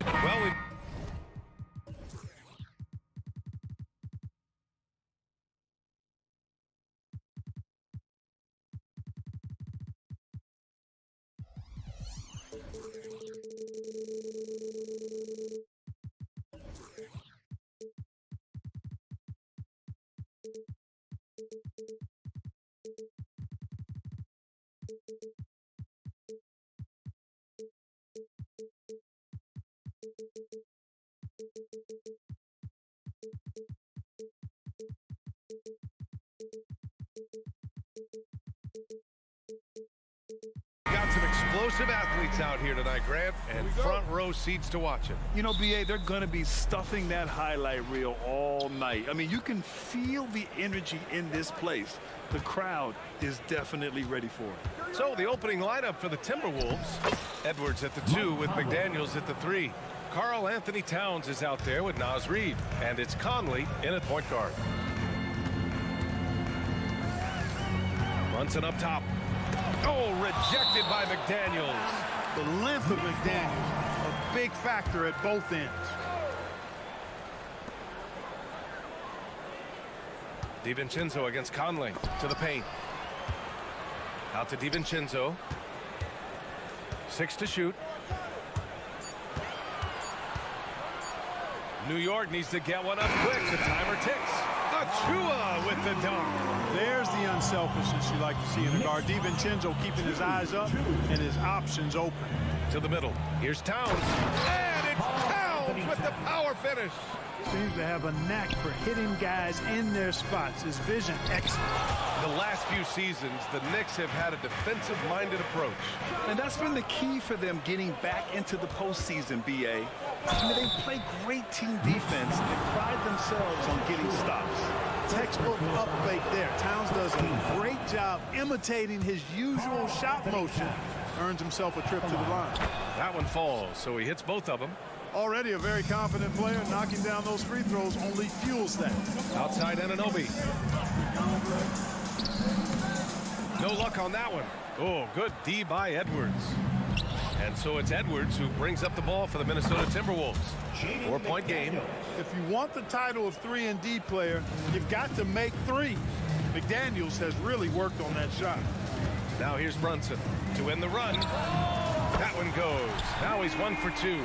Well, we got some explosive athletes out here tonight, Grant, and front row seats to watch it. You know, BA, they're going to be stuffing that highlight reel all night. I mean, you can feel the energy in this place. The crowd is definitely ready for it. So the opening lineup for the Timberwolves. Edwards at the 2 with McDaniels at the 3. Karl Anthony Towns is out there with Naz Reid, and it's Conley in at point guard. Brunson up top. Oh, rejected by McDaniels. The length of McDaniels, a big factor at both ends. DiVincenzo against Conley to the paint. Out to DiVincenzo. 6 to shoot. New York needs to get one up quick. The timer ticks. Achua with the dunk. There's the unselfishness you like to see in a guard. DiVincenzo keeping his eyes up and his options open. To the middle. Here's Towns. And it's Towns with the power finish. Seems to have a knack for hitting guys in their spots. His vision excellent. The last few seasons, the Knicks have had a defensive-minded approach. And that's been the key for them getting back into the postseason, BA. I mean, they play great team defense and pride themselves on getting stops. Textbook up fake there. Towns does a great job imitating his usual shot motion. Earns himself a trip to the line. That one falls, so he hits both of them. Already a very confident player. Knocking down those free throws only fuels that. Outside Anunoby. No luck on that one. Oh, good D by Edwards. And so it's Edwards who brings up the ball for the Minnesota Timberwolves. 4-point game. If you want the title of 3-and-D player, you've got to make 3. McDaniels has really worked on that shot. Now here's Brunson to end the run. That one goes. Now he's 1 for 2.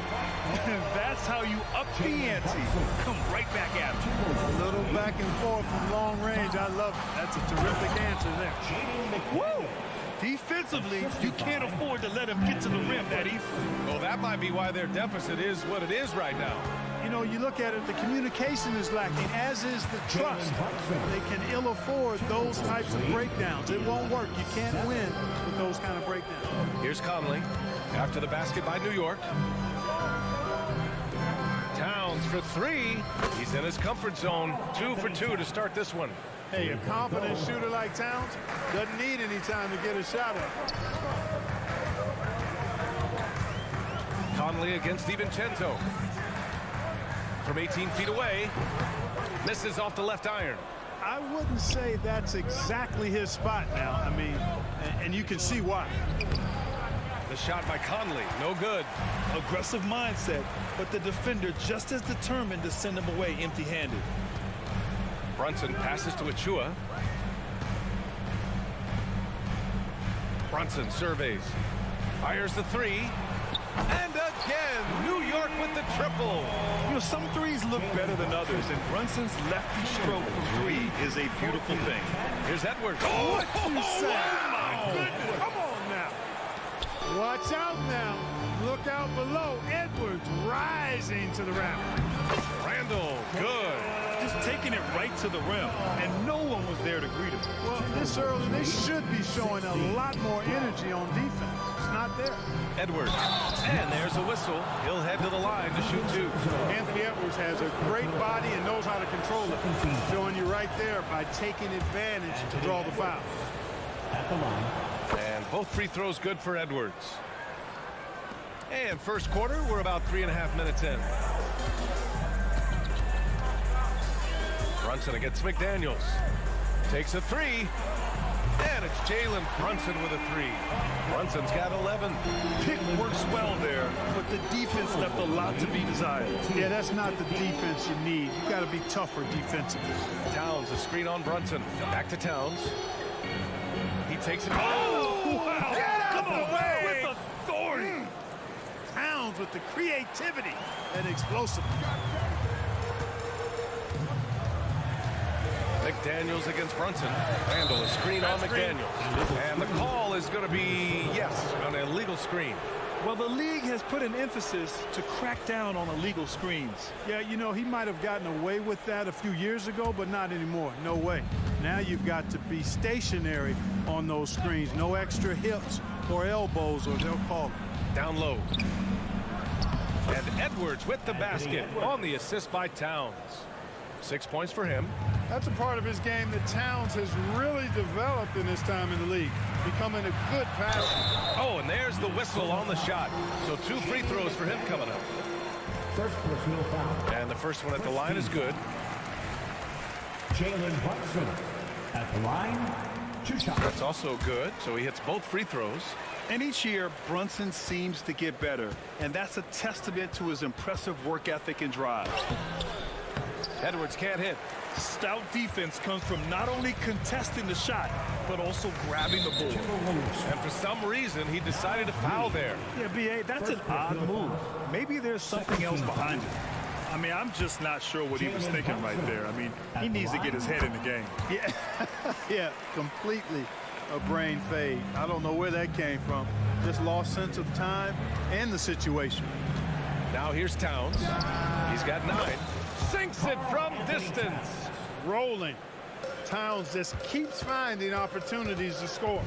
That's how you up the ante. Come right back at him. A little back and forth from long range. I love it. That's a terrific answer there. Woo! Defensively, you can't afford to let him get to the rim that easily. Well, that might be why their deficit is what it is right now. You know, you look at it, the communication is lacking, as is the trust. They can ill afford those types of breakdowns. It won't work. You can't win with those kind of breakdowns. Here's Conley after the basket by New York. Towns for 3. He's in his comfort zone. 2 for 2 to start this one. Hey, a confident shooter like Towns doesn't need any time to get a shot up. Conley against DiVincenzo. From 18 feet away. Misses off the left iron. I wouldn't say that's exactly his spot now. I mean, and you can see why. The shot by Conley, no good. Aggressive mindset, but the defender just as determined to send him away empty-handed. Brunson passes to Achua. Brunson surveys. Fires the 3. And again, New York with the triple. You know, some threes look better than others, and Brunson's lefty stroke from 3 is a beautiful thing. Here's Edwards. What you say? Oh, my goodness. Come on now. Watch out now. Look out below. Edwards rising to the rim. Randall, good. Just taking it right to the rim, and no one was there to greet him. Well, this early, they should be showing a lot more energy on defense. It's not there. Edwards. And there's a whistle. He'll head to the line to shoot 2. Anthony Edwards has a great body and knows how to control it. Showing you right there by taking advantage to draw the foul. At the line, Both free throws good for Edwards. And first quarter, we're about 3.5 minutes in. Brunson against McDaniels. Takes a three. And it's Jalen Brunson with a three. Brunson's got 11. Pick works well there, but the defense left a lot to be desired. Yeah, that's not the defense you need. You got to be tougher defensively. Towns, a screen on Brunson. Back to Towns. He takes it. Oh, wow. Get out Come of on, the way. with authority. Towns with the creativity and explosiveness. McDaniels against Brunson. Randall, a screen on McDaniels. And the call is going to be, yes, an illegal screen. Well, the league has put an emphasis to crack down on illegal screens. Yeah, you know, he might have gotten away with that a few years ago, but not anymore. No way. Now you've got to be stationary on those screens. No extra hips or elbows, or they'll call it. Down low. And Edwards with the basket on the assist by Towns. 6 points for him. That's a part of his game that Towns has really developed in his time in the league, becoming a good passer. Oh, and there's the whistle on the shot. So 2 free throws for him coming up. First personal foul. And the first one at the line is good. Jalen Brunson at the line. 2 shots. That's also good. So he hits both free throws. And each year, Brunson seems to get better, and that's a testament to his impressive work ethic and drive. Edwards can't hit. Stout defense comes from not only contesting the shot, but also grabbing the ball. And for some reason, he decided to foul there. Yeah, B.A., that's an odd move. Maybe there's something else behind it. I mean, I'm just not sure what he was thinking right there. I mean, he needs to get his head in the game. Yeah, yeah, completely a brain fade. I don't know where that came from. Just lost sense of time and the situation. Now here's Towns. He's got 9. Sinks it from distance. Rolling. Towns just keeps finding opportunities to score.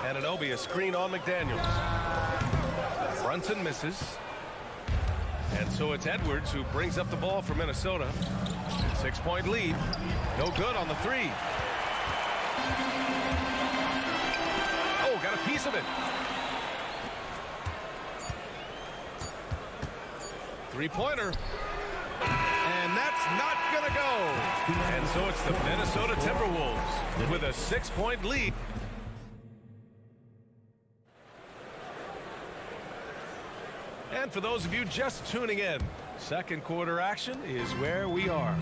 Anunoby, a screen on McDaniels. Brunson misses. And so it's Edwards who brings up the ball for Minnesota. 6-point lead. No good on the 3. Oh, got a piece of it. 3-pointer. And that's not going to go. And so it's the Minnesota Timberwolves with a 6-point lead. And for those of you just tuning in, second quarter action is where we are.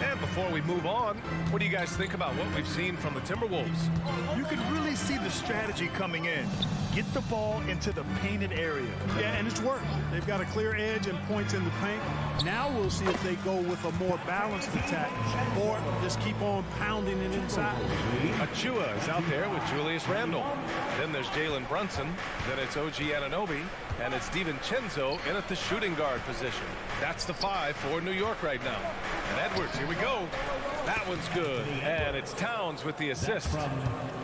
And before we move on, what do you guys think about what we've seen from the Timberwolves? You can really see the strategy coming in. Get the ball into the painted area. Yeah, and it's worked. They've got a clear edge and points in the paint. Now we'll see if they go with a more balanced attack or just keep on pounding it inside. Achua is out there with Julius Randle. Then there's Jalen Brunson. Then it's OG Anunoby. And it's DiVincenzo in at the shooting guard position. That's the 5 for New York right now. And Edwards, here we go. That one's good. And it's Towns with the assist.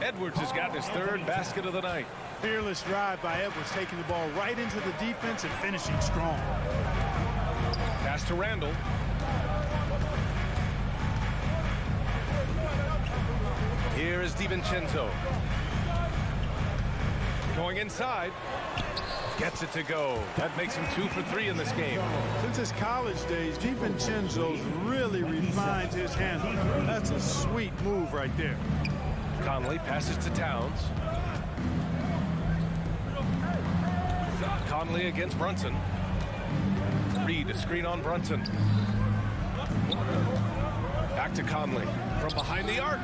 Edwards has got his 3rd basket of the night. Fearless drive by Edwards, taking the ball right into the defense and finishing strong. Pass to Randall. Here is DiVincenzo. Going inside. Gets it to go. That makes him 2 for 3 in this game. Since his college days, DiVincenzo's really refined his handle. That's a sweet move right there. Conley passes to Towns. Conley against Brunson. Reed, a screen on Brunson. Back to Conley from behind the arc.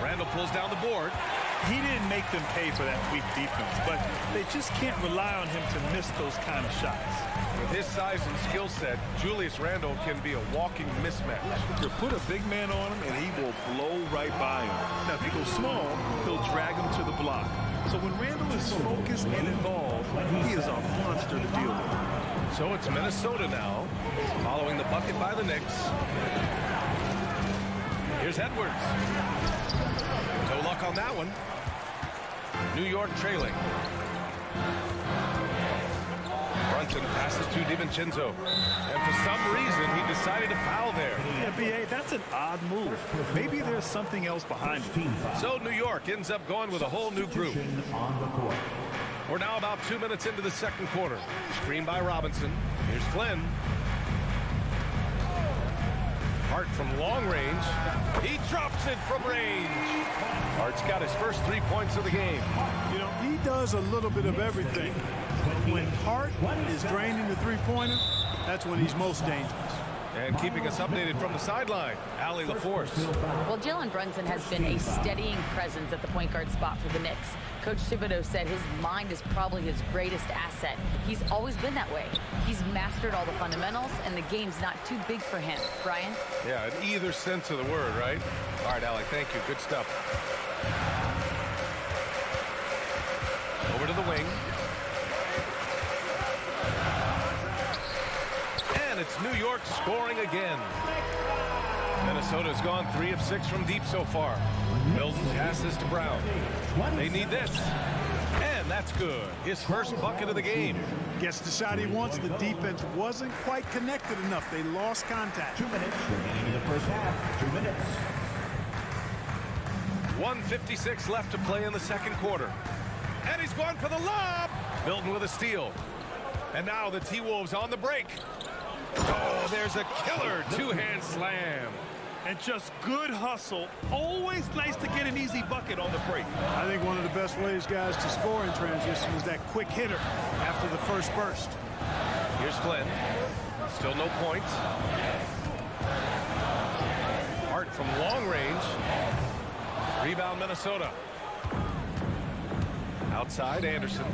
Randall pulls down the board. He didn't make them pay for that weak defense, but they just can't rely on him to miss those kind of shots. With his size and skill set, Julius Randle can be a walking mismatch. You put a big man on him, and he will blow right by him. Now, if he goes small, he'll drag him to the block. So when Randle is focused and involved, he is a monster to deal with. So it's Minnesota now, following the bucket by the Knicks. Here's Edwards. No luck on that one. New York trailing. Robinson passes to DiVincenzo. And for some reason, he decided to foul there. Yeah, B.A., that's an odd move. Maybe there's something else behind it. So New York ends up going with a whole new group. We're now about 2 minutes into the second quarter. Screen by Robinson. Here's Flynn. Hart from long range. He drops it from range. Hart's got his first 3 points of the game. You know, he does a little bit of everything. When Hart is draining the three-pointer, that's when he's most dangerous. And keeping us updated from the sideline, Allie LaForce. Well, Jalen Brunson has been a steadying presence at the point guard spot for the Knicks. Coach Thibodeau said his mind is probably his greatest asset. He's always been that way. He's mastered all the fundamentals, and the game's not too big for him. Brian? Yeah, in either sense of the word, right? All right, Allie, thank you. Good stuff. Over to the wing. And it's New York scoring again. Minnesota's gone 3 of 6 from deep so far. Milton passes to Brown. They need this. And that's good. His first bucket of the game. Gets the shot he wants. The defense wasn't quite connected enough. They lost contact. 2 minutes remaining in the first half. 2 minutes. 1:56 left to play in the second quarter. And he's going for the lob. Milton with a steal. And now the T-Wolves on the break. Oh, there's a killer two-hand slam. And just good hustle. Always nice to get an easy bucket on the break. I think one of the best ways, guys, to score in transition is that quick hitter after the first burst. Here's Flynn. Still no points. Hart from long range. Rebound Minnesota. Outside Anderson.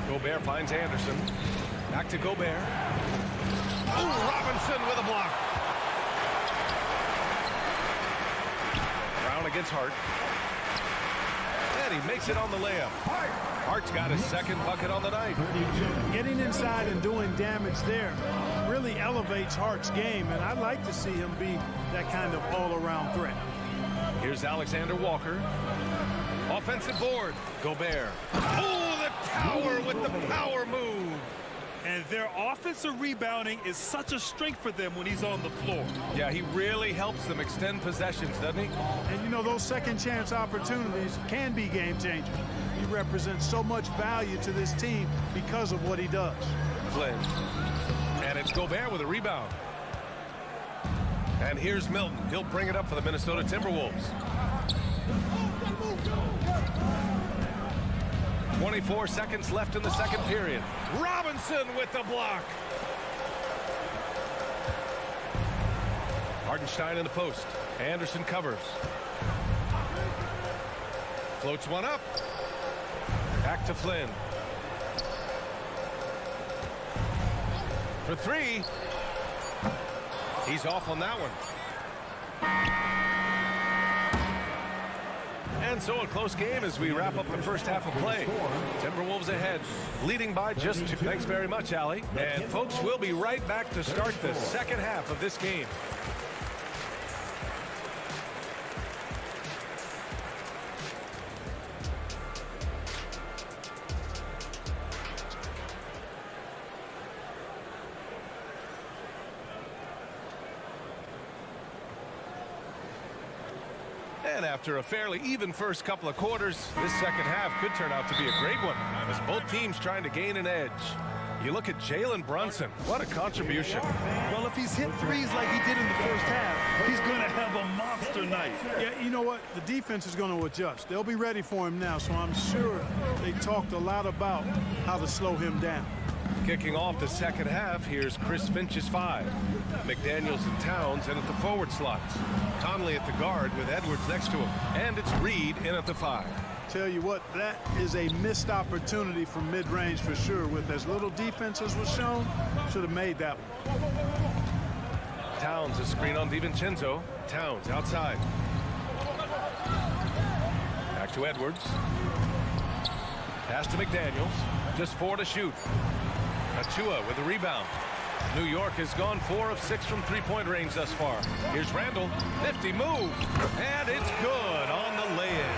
Gobert finds Anderson. Back to Gobert. Oh, Robinson with a block. Brown against Hart. And he makes it on the layup. Hart's got his second bucket on the night. Getting inside and doing damage there really elevates Hart's game, and I'd like to see him be that kind of all-around threat. Here's Alexander Walker. Offensive board. Gobert. Oh, the tower with the power move. And their offensive rebounding is such a strength for them when he's on the floor. Yeah, he really helps them extend possessions, doesn't he? And, you know, those second-chance opportunities can be game-changers. He represents so much value to this team because of what he does. Flynn. And it's Gobert with a rebound. And here's Milton. He'll bring it up for the Minnesota Timberwolves. 24 seconds left in the second period. Robinson with the block. Hartenstein in the post. Anderson covers. Floats one up. Back to Flynn. For three. He's off on that one. And so a close game as we wrap up the first half of play. Timberwolves ahead, leading by just 2. Thanks very much, Allie. And folks, we'll be right back to start the second half of this game. And after a fairly even first couple of quarters, this second half could turn out to be a great one as both teams trying to gain an edge. You look at Jalen Brunson. What a contribution. Well, if he's hit threes like he did in the first half, he's going to have a monster night. Yeah, you know what? The defense is going to adjust. They'll be ready for him now, so I'm sure they talked a lot about how to slow him down. Kicking off the second half, here's Chris Finch's 5. McDaniels and Towns in at the forward slots. Conley at the guard with Edwards next to him. And it's Reed in at the 5. Tell you what, that is a missed opportunity from mid-range for sure. With as little defense as was shown, should have made that one. Towns a screen on DiVincenzo. Towns outside. Back to Edwards. Pass to McDaniels. Just 4 to shoot. Achua with the rebound. New York has gone 4 of 6 from three-point range thus far. Here's Randall. Nifty move. And it's good on the lay-in.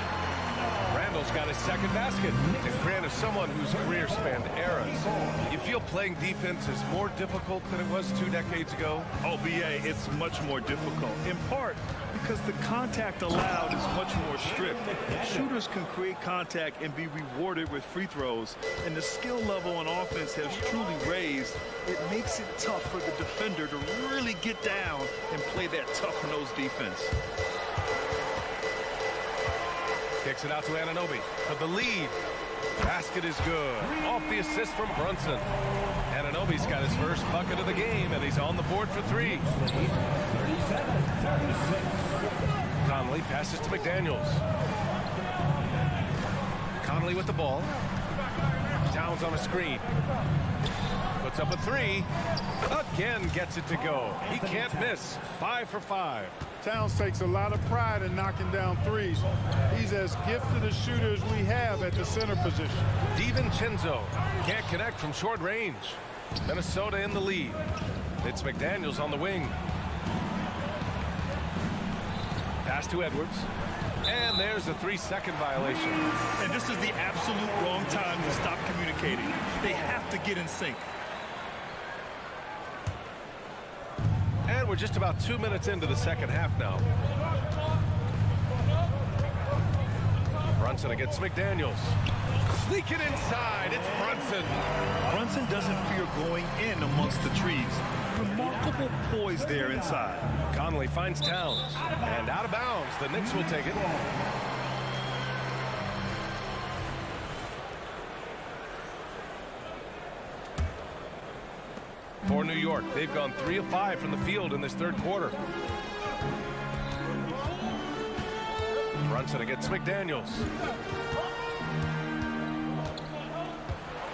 Randall's got his second basket. And Grant is someone whose career spanned eras. You feel playing defense is more difficult than it was 2 decades ago? Oh, BA, it's much more difficult. In part because the contact allowed is much more strict. Shooters can create contact and be rewarded with free throws. And the skill level on offense has truly raised. It makes it tough for the defender to really get down and play that tough-nosed defense. Kicks it out to Anunoby for the lead. Basket is good. Off the assist from Brunson. Anunoby's got his first bucket of the game, and he's on the board for 3. 37-36. Conley passes to McDaniels. Conley with the ball. Towns on a screen. Puts up a 3. Again gets it to go. He can't miss. 5 for 5. Towns takes a lot of pride in knocking down threes. He's as gifted a shooter as we have at the center position. DiVincenzo can't connect from short range. Minnesota in the lead. It's McDaniels on the wing. Pass to Edwards. And there's a 3-second violation. And this is the absolute wrong time to stop communicating. They have to get in sync. And we're just about 2 minutes into the second half now. Brunson against McDaniels. Sneak it inside. It's Brunson. Brunson doesn't fear going in amongst the trees. Remarkable poise there inside. Conley finds Towns. And out of bounds. The Knicks will take it. For New York, they've gone 3 of 5 from the field in this third quarter. Brunson against McDaniels.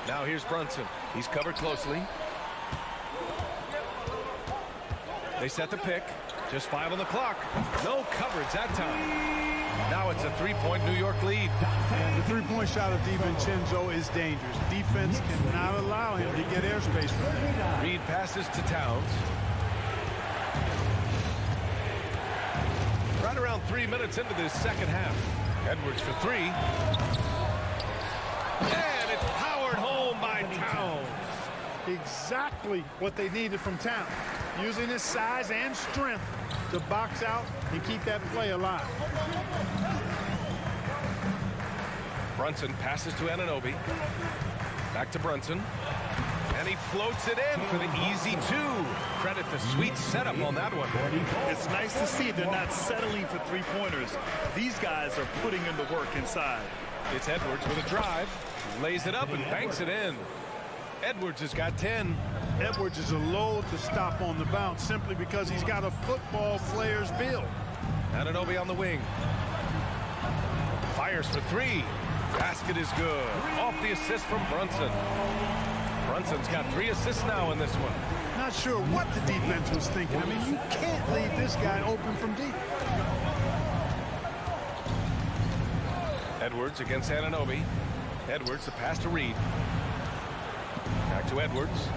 Now here's Brunson. He's covered closely. They set the pick. Just 5 on the clock. No coverage that time. Now it's a 3-point New York lead. The three-point shot of DiVincenzo is dangerous. Defense cannot allow him to get airspace from him. Reed passes to Towns. Right around 3 minutes into this second half. Edwards for 3. And it's powered home by Towns. Exactly what they needed from Towns. Using his size and strength to box out and keep that play alive. Brunson passes to Anunoby. Back to Brunson. And he floats it in for the easy 2. Credit the sweet setup on that one. It's nice to see they're not settling for three-pointers. These guys are putting in the work inside. It's Edwards with a drive. Lays it up and banks it in. Edwards has got 10. Edwards is a load to stop on the bounce simply because he's got a football player's build. Anunoby on the wing. Fires for 3. Basket is good. Off the assist from Brunson. Brunson's got 3 assists now in this one. Not sure what the defense was thinking. I mean, you can't leave this guy open from deep. Edwards against Anunoby. Edwards, the pass to Reed. Back to Edwards.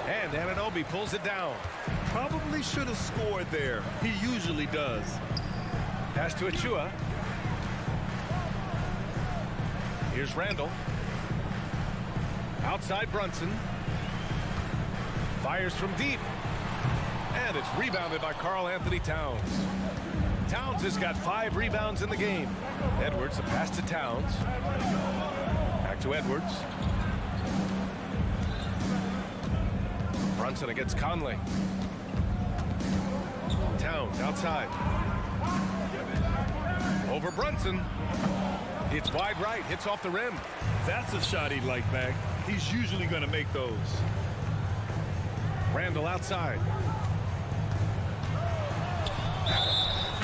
And Anunoby pulls it down. Probably should have scored there. He usually does. Pass to Achua. Here's Randall. Outside Brunson. Fires from deep. And it's rebounded by Karl Anthony Towns. Towns has got 5 rebounds in the game. Edwards, the pass to Towns. Back to Edwards. Brunson against Conley. Towns outside. Over Brunson. It's wide right, hits off the rim. That's a shot he'd like back. He's usually going to make those. Randall outside.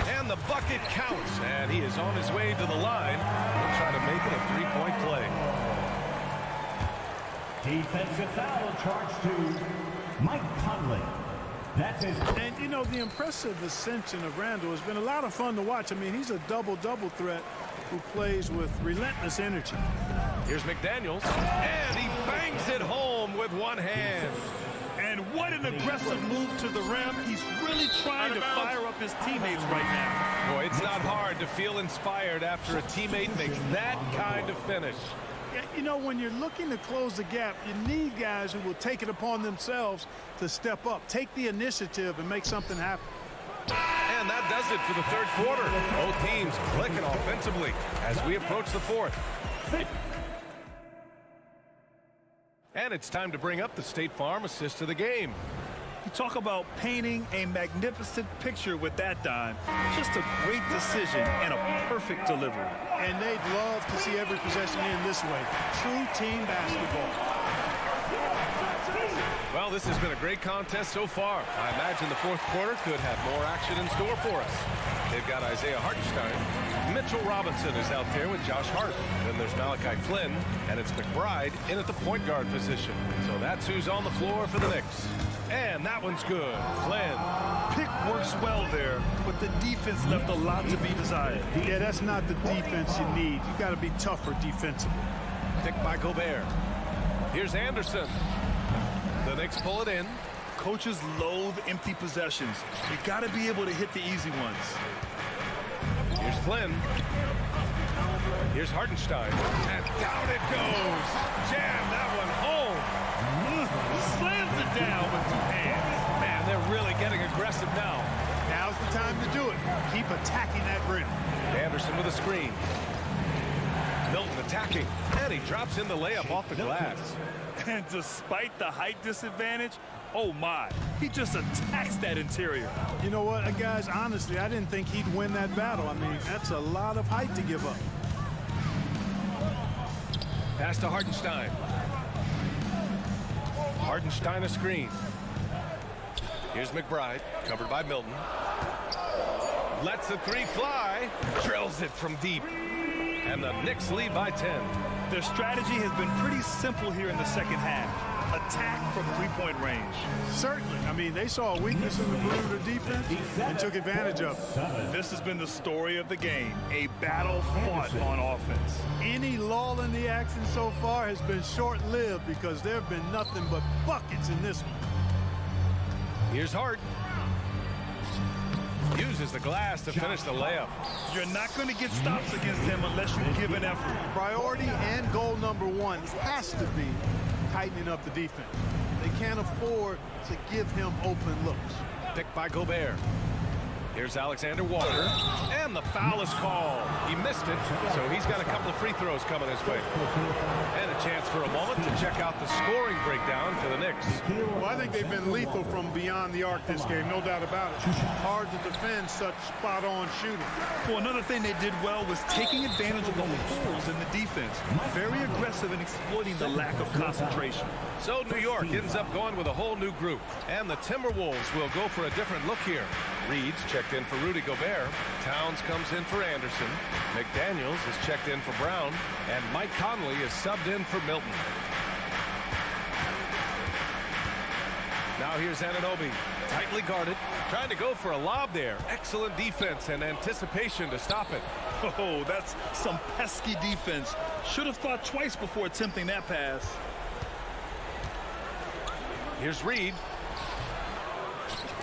And the bucket counts. And he is on his way to the line. He'll try to make it a 3-point play. Defensive foul charged to Mike Conley. That's his. And, you know, the impressive ascension of Randall has been a lot of fun to watch. I mean, he's a double-double threat who plays with relentless energy. Here's McDaniels. And he bangs it home with one hand. And what an aggressive move to the rim. He's really trying to fire up his teammates right now. Boy, it's not hard to feel inspired after a teammate makes that kind of finish. Yeah, you know, when you're looking to close the gap, you need guys who will take it upon themselves to step up, take the initiative, and make something happen. And that does it for the third quarter. Both teams clicking offensively as we approach the fourth. And it's time to bring up the State Farm assist of the game. You talk about painting a magnificent picture with that dime. Just a great decision and a perfect delivery. And they'd love to see every possession in this way. True team basketball. Well, this has been a great contest so far. I imagine the fourth quarter could have more action in store for us. They've got Isaiah Hartenstein. Mitchell Robinson is out there with Josh Hart. Then there's Malachi Flynn, and it's McBride in at the point guard position. So that's who's on the floor for the Knicks. And that one's good. Flynn. Pick works well there, but the defense left a lot to be desired. Yeah, that's not the defense you need. You got to be tougher defensively. Picked by Gobert. Here's Anderson. The Knicks pull it in. Coaches loathe empty possessions. You got to be able to hit the easy ones. Here's Flynn. Here's Hartenstein. And down it goes. Jam that one home. Slams it down with two hands. Man, they're really getting aggressive now. Now's the time to do it. Keep attacking that rim. Anderson with a screen. Milton attacking. And he drops in the layup off the glass. And despite the height disadvantage, oh my, he just attacks that interior. You know what, guys, honestly, I didn't think he'd win that battle. I mean, that's a lot of height to give up. Pass to Hartenstein. Hartenstein a screen. Here's McBride, covered by Milton. Lets the three fly. Drills it from deep. And the Knicks lead by 10. Their strategy has been pretty simple here in the second half. Attack from three-point range. Certainly. I mean, they saw a weakness in the perimeter defense and took advantage of it. This has been the story of the game. A battle fought on offense. Any lull in the action so far has been short-lived because there have been nothing but buckets in this one. Here's Hart. Uses the glass to finish the layup. You're not going to get stops against them unless you give an effort. Priority and goal number one has to be tightening up the defense. They can't afford to give him open looks. Picked by Gobert. Here's Alexander Walker. And the foul is called. He missed it, so he's got a couple of free throws coming his way. And a chance for a moment to check out the scoring breakdown for the Knicks. Well, I think they've been lethal from beyond the arc this game, no doubt about it. Hard to defend such spot-on shooting. Well, another thing they did well was taking advantage of the holes in the defense. Very aggressive in exploiting the lack of concentration. So New York ends up going with a whole new group. And the Timberwolves will go for a different look here. Reed's checked in for Rudy Gobert. Towns comes in for Anderson. McDaniels is checked in for Brown. And Mike Conley is subbed in for Milton. Now here's Anunoby, tightly guarded, trying to go for a lob there. Excellent defense and anticipation to stop it. Oh, that's some pesky defense. Should have thought twice before attempting that pass. Here's Reed.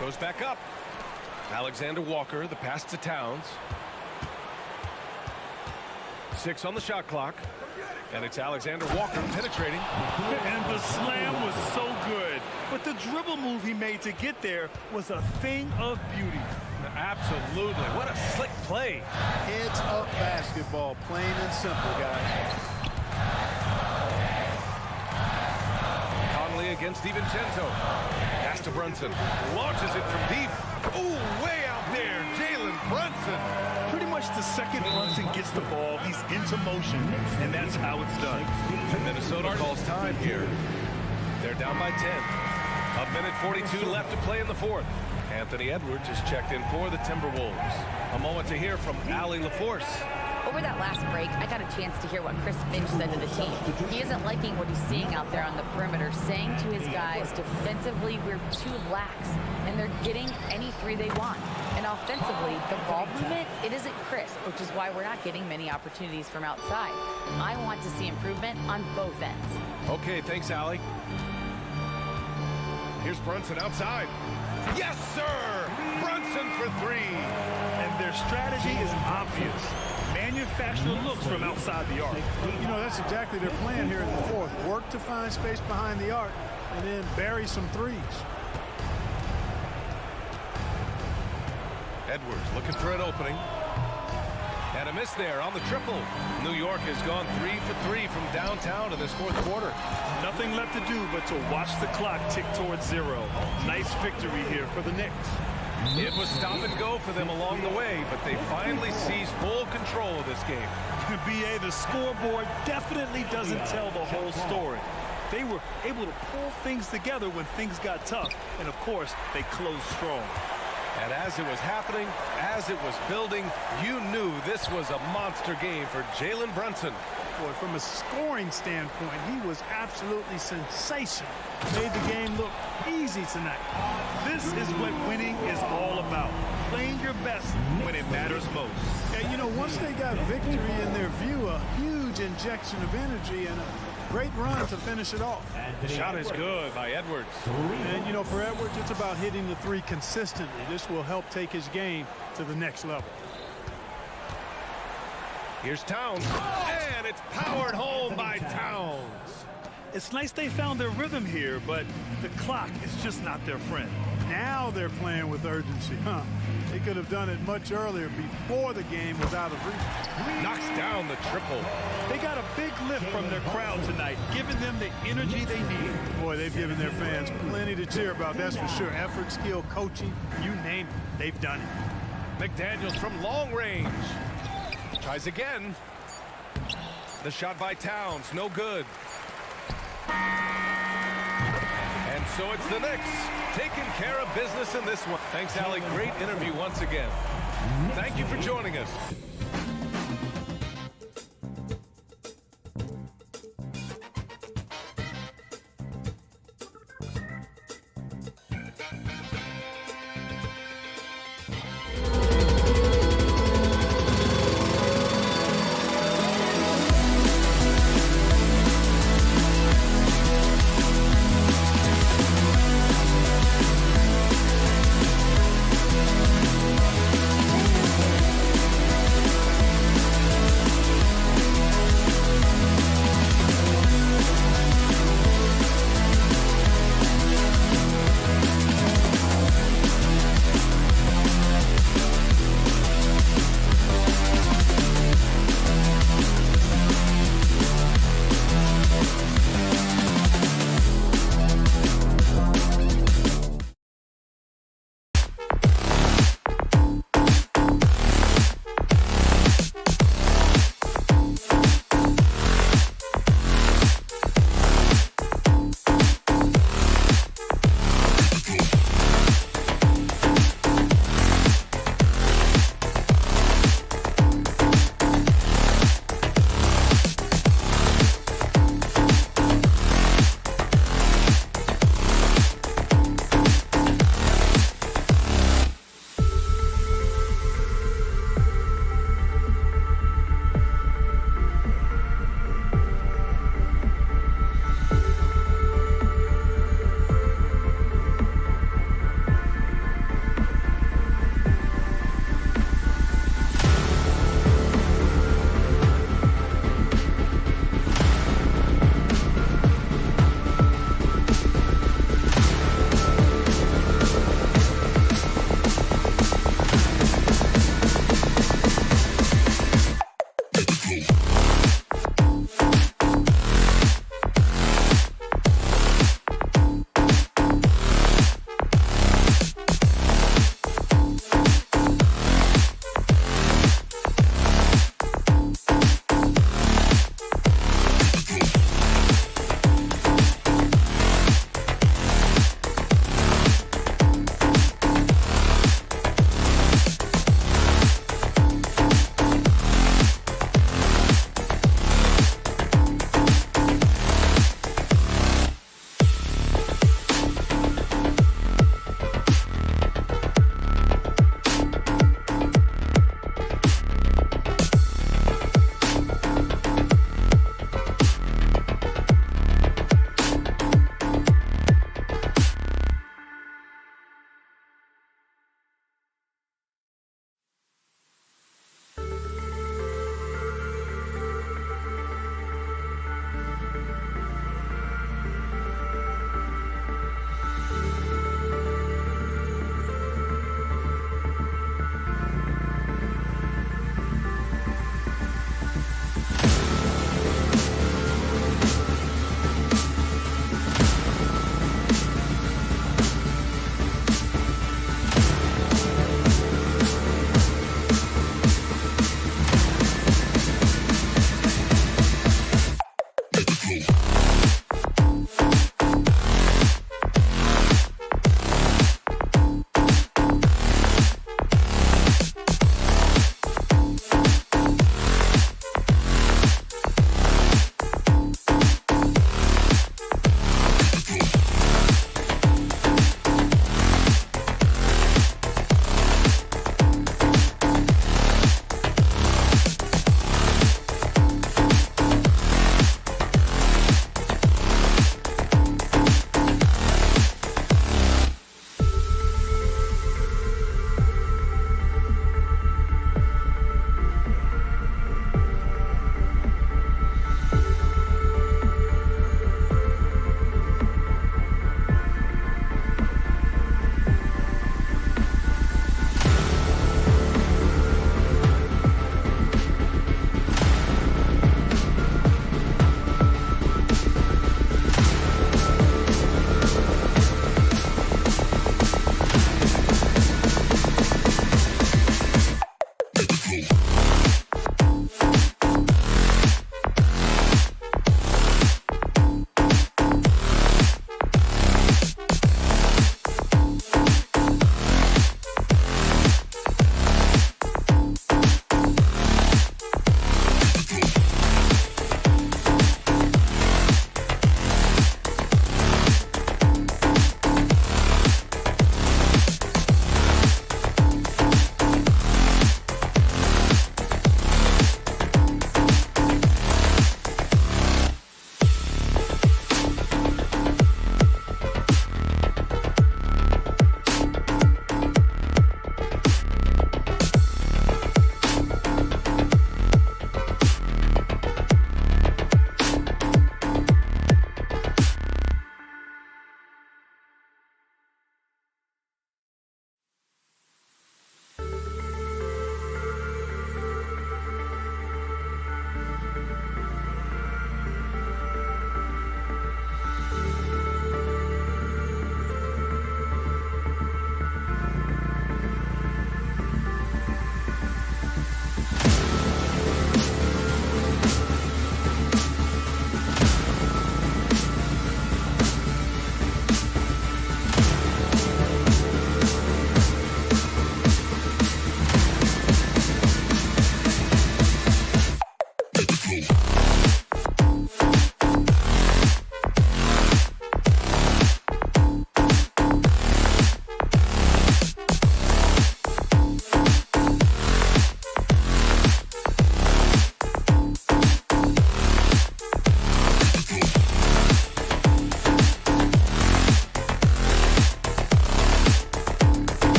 Goes back up. Alexander Walker, the pass to Towns. 6 on the shot clock. And it's Alexander Walker penetrating. And the slam was so good. But the dribble move he made to get there was a thing of beauty. Absolutely. What a slick play. Heads up basketball, plain and simple, guys. Conley against DiVincenzo. Pass to Brunson. Launches it from deep. Ooh, way out there. Jalen Brunson. Pretty much the second Brunson gets the ball, he's into motion, and that's how it's done. And Minnesota calls time here. They're down by 10. A minute 42 left to play in the fourth. Anthony Edwards is checked in for the Timberwolves. A moment to hear from Allie LaForce. Over that last break, I got a chance to hear what Chris Finch said to the team. He isn't liking what he's seeing out there on the perimeter, saying to his guys, defensively, we're too lax, and they're getting any three they want. And offensively, the ball movement, it isn't crisp, which is why we're not getting many opportunities from outside. I want to see improvement on both ends. Okay, thanks, Allie. Here's Brunson outside. Yes, sir! Brunson for three. And their strategy is obvious. Manufacture looks from outside the arc. You know, that's exactly their plan here in the fourth. Work to find space behind the arc and then bury some threes. Edwards looking for an opening. And a miss there on the triple. New York has gone 3 for 3 from downtown in this fourth quarter. Nothing left to do but to watch the clock tick towards 0. Nice victory here for the Knicks. It was stop and go for them along the way, but they finally seized full control of this game. BA, the scoreboard definitely doesn't tell the whole story. They were able to pull things together when things got tough, and of course, they closed strong. And as it was happening, as it was building, you knew this was a monster game for Jalen Brunson. Boy, from a scoring standpoint, he was absolutely sensational. Made the game look easy tonight. This is what winning is all about. Playing your best when it matters most. And, you know, once they got victory in their view, a huge injection of energy and a great run to finish it off. The shot is good by Edwards. And, you know, for Edwards, it's about hitting the three consistently. This will help take his game to the next level. Here's Towns, and it's powered home by Towns. It's nice they found their rhythm here, but the clock is just not their friend. Now they're playing with urgency, huh? They could have done it much earlier before the game was out of reach. Knocks down the triple. They got a big lift from their crowd tonight, giving them the energy they need. Boy, they've given their fans plenty to cheer about, that's for sure. Effort, skill, coaching, you name it, they've done it. McDaniels from long range. Tries again. The shot by Towns, no good. And so it's the Knicks taking care of business in this one. Thanks, Allie. Great interview once again. Thank you for joining us.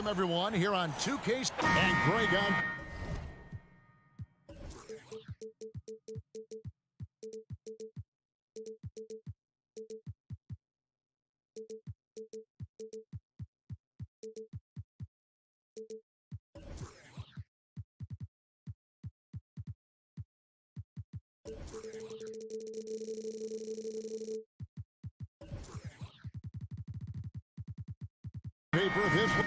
everyone, here on 2K and Greg on. Paper this one.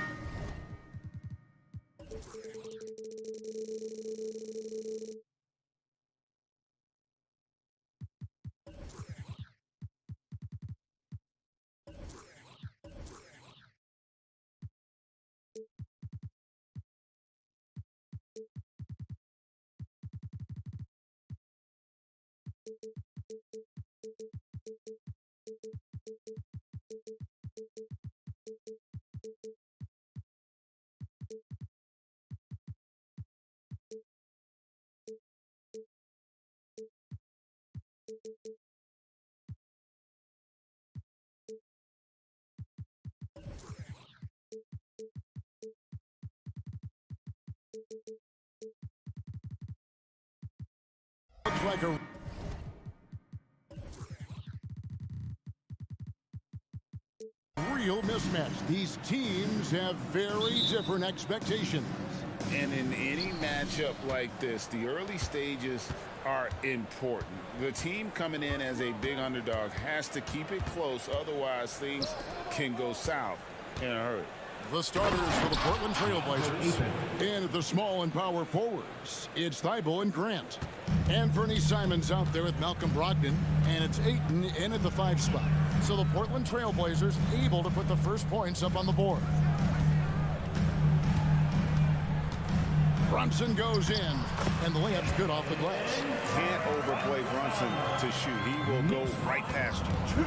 Looks like a real mismatch. These teams have very different expectations. And in any matchup like this, the early stages are important. The team coming in as a big underdog has to keep it close, otherwise things can go south in a hurry. The starters for the Portland Trailblazers. And at the small and power forwards, it's Thibault and Grant. And Fernie Simons out there with Malcolm Brogdon. And it's Ayton in at the 5 spot. So the Portland Trailblazers able to put the first points up on the board. Brunson goes in, and the layup's good off the glass. Can't overplay Brunson to shoot. He will go right past you.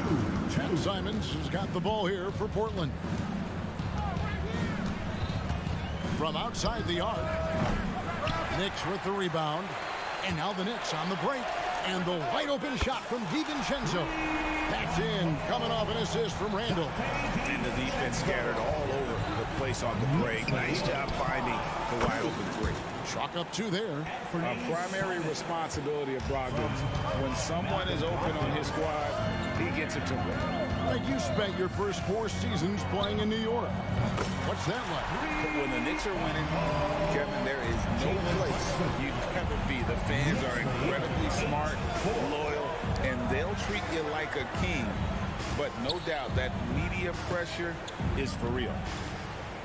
And Simons has got the ball here for Portland. From outside the arc, Knicks with the rebound. And now the Knicks on the break. And the wide open shot from DiVincenzo. That's in, coming off an assist from Randall. And the defense scattered all over the place on the break. Nice job finding the wide open three. Chalk up 2 there. A primary responsibility of Brogdon. When someone is open on his squad, he gets it to him. Like you spent your first 4 seasons playing in New York. What's that like? When the Knicks are winning, Kevin, there is no place you'd ever be. The fans are incredibly smart, loyal, and they'll treat you like a king. But no doubt that media pressure is for real.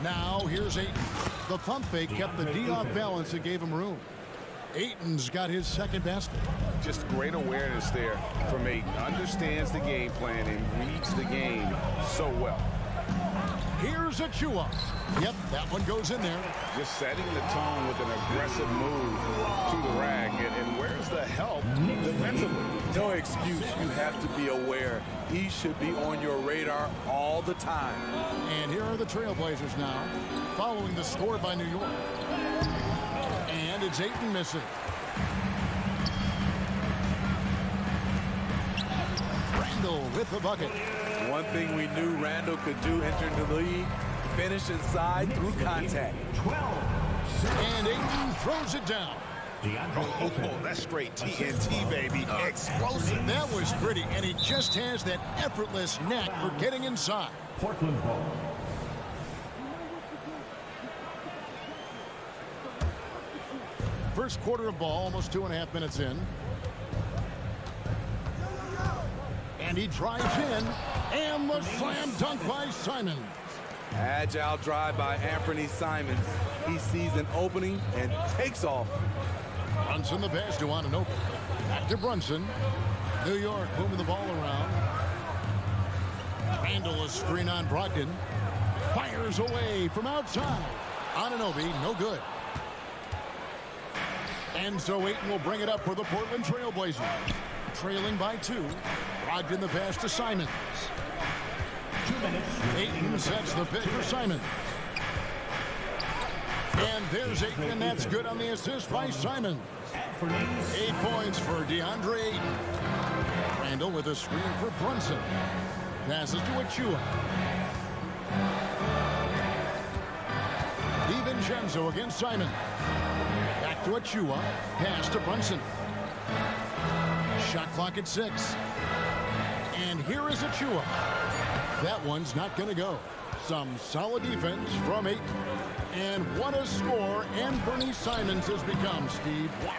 Now here's Ayton. The pump fake kept the D off balance and gave him room. Ayton's got his second basket. Just great awareness there from Ayton. Understands the game plan and reads the game so well. Here's Achua. Yep, that one goes in there. Just setting the tone with an aggressive move to the rack. And where's the help defensively? No excuse. You have to be aware. He should be on your radar all the time. And here are the Trailblazers now, following the score by New York. And it's Ayton missing. Randall with the bucket. One thing we knew Randall could do entering the league, finish inside through contact. And Ayton throws it down. Oh, that's straight TNT, baby. Explosive. That was pretty, and he just has that effortless knack for getting inside. Portland ball. First quarter of ball, almost 2.5 minutes in. And he drives in, and the slam dunk by Simons. Agile drive by Anthony Simons. He sees an opening and takes off. Brunson the pass to Anunoby. Back to Brunson. New York moving the ball around. Randall a screen on Brogdon. Fires away from outside. Anunoby, no good. And so Ayton will bring it up for the Portland Trailblazers. Trailing by 2. Brogdon the pass to Simons. 2 minutes. Ayton sets the pick for Simons. And there's Ayton, and that's good on the assist by Simons. 8 points for DeAndre Ayton. Randall with a screen for Brunson. Passes to Achua. DiVincenzo against Simon. Back to Achua. Pass to Brunson. Shot clock at 6. And here is Achua. That one's not going to go. Some solid defense from Ayton. And what a score Anthony Simons has become, Steve. Wow.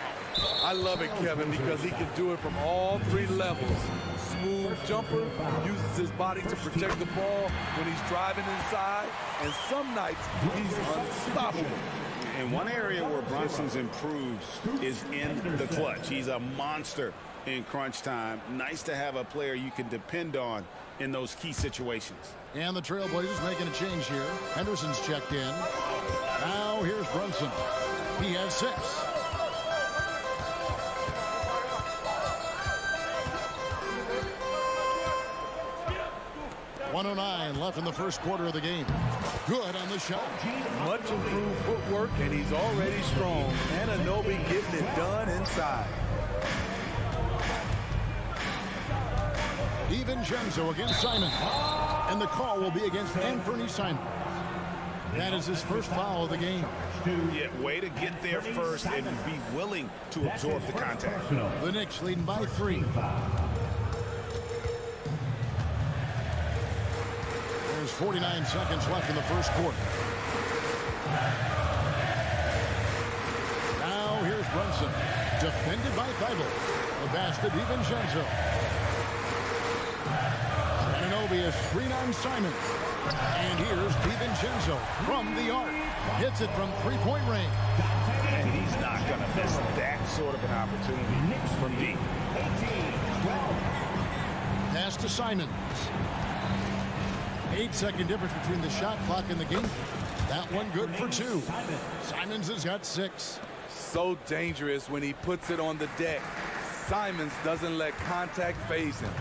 I love it, Kevin, because he can do it from all 3 levels. Smooth jumper, uses his body to protect the ball when he's driving inside, and some nights he's unstoppable. And one area where Brunson's improved is in the clutch. He's a monster in crunch time. Nice to have a player you can depend on in those key situations. And the Trailblazers making a change here. Henderson's checked in. Now here's Brunson. He has 6. 1:09 left in the first quarter of the game. Good on the shot. Much improved footwork, and he's already strong. Anunoby getting it done inside. DiVincenzo against Simon. And the call will be against Anthony Simon. That is his first foul of the game. Yeah, way to get there first and be willing to absorb the contact. The Knicks leading by 3. There's 49 seconds left in the first quarter. Now here's Brunson. Defended by Thibault. The pass to DiVincenzo. Anunoby is screen on Simon. And here's DiVincenzo from the arc. Hits it from 3-point range. And he's not going to miss that sort of an opportunity from deep. Pass to Simons. 8-second difference between the shot clock and the game. That one good for 2. Simons has got 6. So dangerous when he puts it on the deck. Simons doesn't let contact phase him.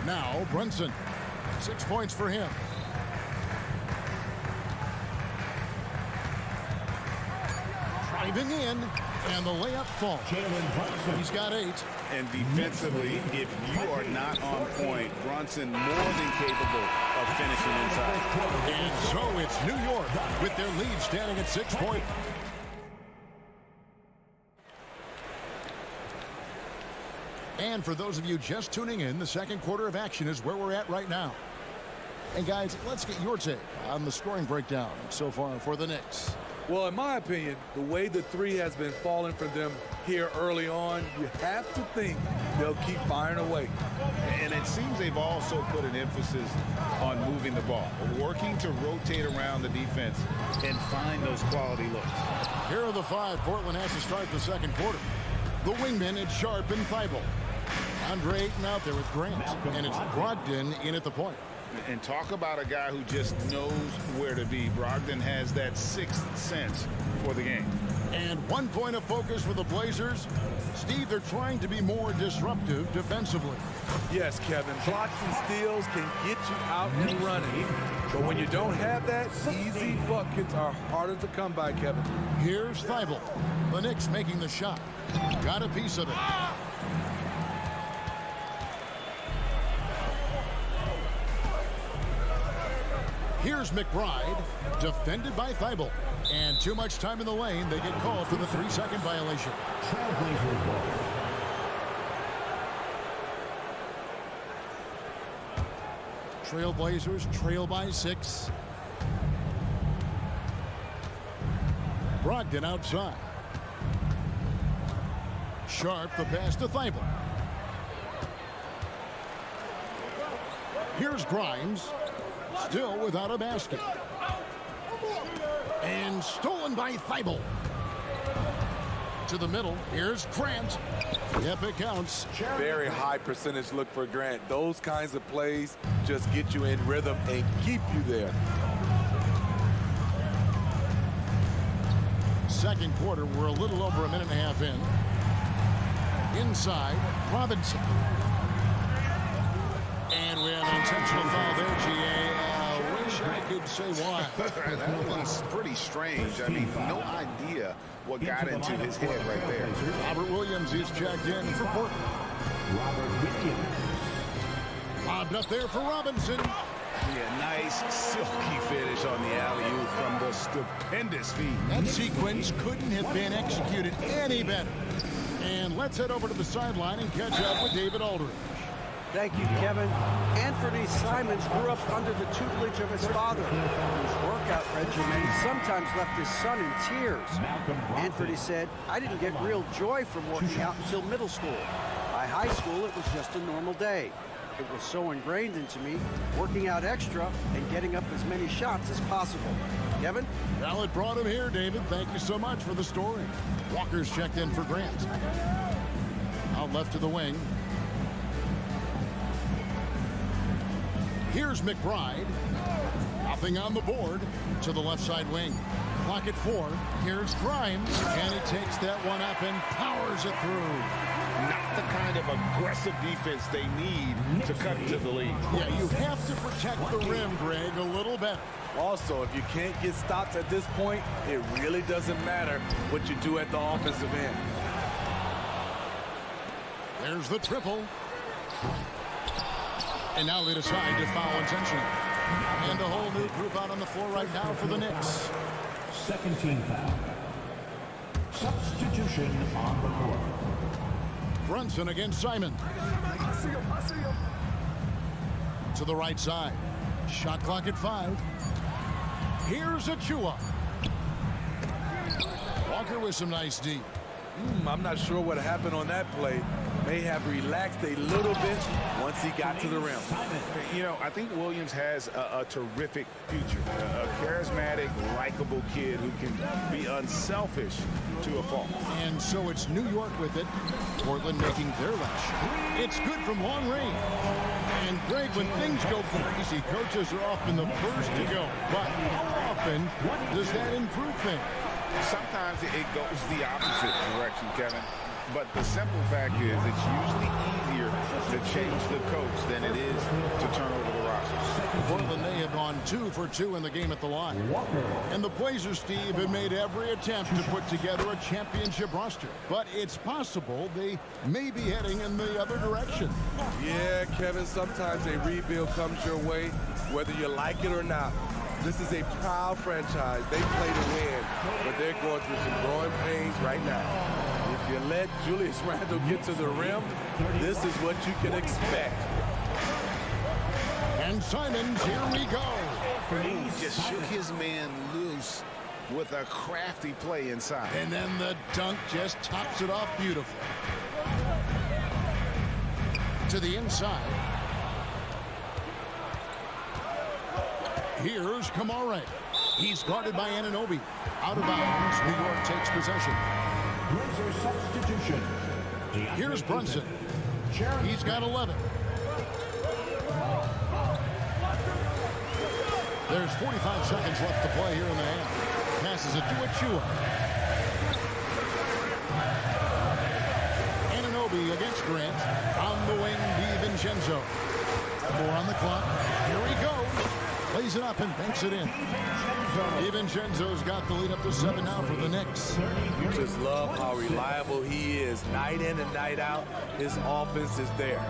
Now Brunson. 6 points for him. Driving in, and the layup falls. He's got 8. And defensively, if you are not on point, Brunson more than capable of finishing inside. And so it's New York with their lead standing at 6 points. And for those of you just tuning in, the second quarter of action is where we're at right now. And guys, let's get your take on the scoring breakdown so far for the Knicks. Well, in my opinion, the way the 3 has been falling for them here early on, you have to think they'll keep firing away. And it seems they've also put an emphasis on moving the ball, working to rotate around the defense and find those quality looks. Here are the 5 Portland has to start the second quarter. The wingmen, it's Sharp and Thibault. Andre Ayton out there with Grant, and it's Brogdon in at the point. And talk about a guy who just knows where to be. Brogdon has that 6th sense for the game. And 1 point of focus for the Blazers. Steve, they're trying to be more disruptive defensively. Yes, Kevin. Blocks and steals can get you out and running. But when you don't have that, easy buckets are harder to come by, Kevin. Here's Thibault. The Knicks making the shot. Got a piece of it. Here's McBride, defended by Thibault. And too much time in the lane. They get called for the 3-second violation. Trailblazers trail by 6. Brogdon outside. Sharp, the pass to Thibault. Here's Grimes. Still without a basket. And stolen by Thibault. To the middle. Here's Grant. Yep, it counts. Very high percentage look for Grant. Those kinds of plays just get you in rhythm and keep you there. Second quarter, we're a little over a minute and a half in. Inside, Robinson. And we have an intentional foul there, GA. Wish I could say why. That was pretty strange. I mean, no idea what got into his head right there. Robert Williams is checked in for Portland. Lobbed up there for Robinson. Yeah, nice silky finish on the alley-oop from the stupendous feed. That sequence couldn't have been executed any better. And let's head over to the sideline and catch up with David Aldridge. Thank you, Kevin. Anthony Simons grew up under the tutelage of his father, whose workout regimen sometimes left his son in tears. Anthony said, "I didn't get real joy from working out until middle school. By high school, it was just a normal day. It was so ingrained into me, working out extra and getting up as many shots as possible." Kevin? Well, it brought him here, David. Thank you so much for the story. Walker's checked in for Grant. Out left to the wing. Here's McBride. Nothing on the board to the left side wing. Clock at 4. Here's Grimes. And he takes that one up and powers it through. Not the kind of aggressive defense they need to cut to the lead. Yeah, you have to protect the rim, Greg, a little better. Also, if you can't get stops at this point, it really doesn't matter what you do at the offensive end. There's the triple. And now they decide to foul intentionally. And a whole new group out on the floor right now for the Knicks. Second team foul. Substitution on the court. Brunson against Simon. To the right side. Shot clock at 5. Here's Achua. Walker with some nice D. I'm not sure what happened on that play. May have relaxed a little bit once he got to the rim. You know, I think Williams has a terrific future. A charismatic, likable kid who can be unselfish to a fault. And so it's New York with it. Portland making their last shot. It's good from long range. And Greg, when things go crazy, coaches are often the first to go. But how often does that improve things? Sometimes it goes the opposite direction, Kevin. But the simple fact is it's usually easier to change the coach than it is to turn over the roster. Portland, they have gone 2 for 2 in the game at the line. And the Blazers, Steve, have made every attempt to put together a championship roster. But it's possible they may be heading in the other direction. Yeah, Kevin, sometimes a rebuild comes your way, whether you like it or not. This is a proud franchise. They play to win, but they're going through some growing pains right now. If you let Julius Randle get to the rim, this is what you can expect. And Simons, here we go. He just shook his man loose with a crafty play inside. And then the dunk just tops it off beautifully. To the inside. Here's Kamare. He's guarded by Anunoby. Out of bounds, New York takes possession. Blazer substitution. Here's Brunson. He's got 11. There's 45 seconds left to play here in the half. Passes it to Achua. Anunoby against Grant. On the wing, DiVincenzo. 4 on the clock. Here he goes. Plays it up and banks it in. DiVincenzo's got the lead up to 7 now for the Knicks. Just love how reliable he is. Night in and night out, his offense is there.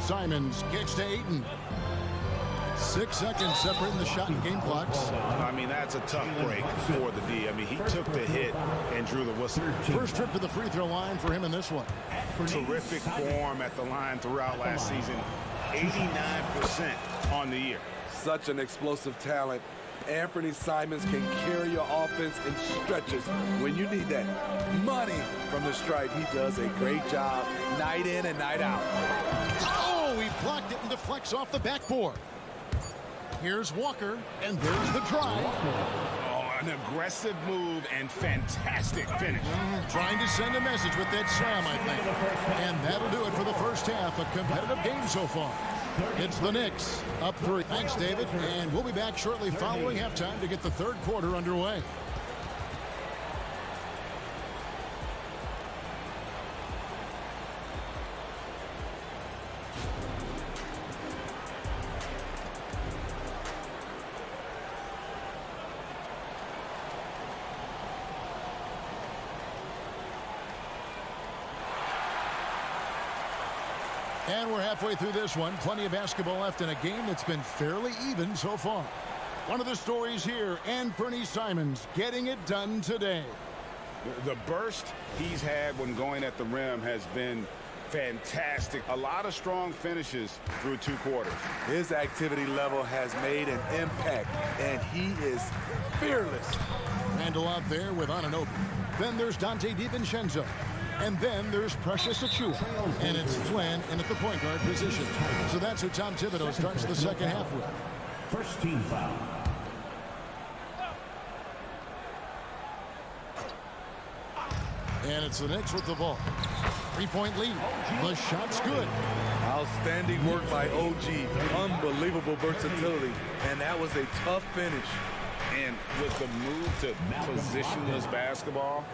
Simons kicks to Ayton. 6 seconds separating the shot and game clocks. I mean, that's a tough break for the D. I mean, he took the hit and drew the whistle. First trip to the free throw line for him in this one. Terrific form at the line throughout last season. 89% on the year. Such an explosive talent. Anthony Simons can carry your offense in stretches. When you need that money from the stripe, he does a great job night in and night out. Oh, he blocked it and deflects off the backboard. Here's Walker, and there's the drive. Oh, an aggressive move and fantastic finish. Trying to send a message with that slam, I think. And that'll do it for the first half. A competitive game so far. It's the Knicks up 3. Thanks, David. And we'll be back shortly following halftime to get the third quarter underway. And we're having halfway through this one. Plenty of basketball left in a game that's been fairly even so far. One of the stories here, Anthony Simons getting it done today. The burst he's had when going at the rim has been fantastic. A lot of strong finishes through 2 quarters. His activity level has made an impact, and he is fearless. Randall out there with Anunoby. Then there's Dante DiVincenzo. And then there's Precious Achiuwa. And it's Flynn in at the point guard position. So that's who Tom Thibodeau starts the second half with. First team foul. And it's the Knicks with the ball. 3-point lead. The shot's good. Outstanding work by OG. Unbelievable versatility. And that was a tough finish. And with the move to positionless basketball,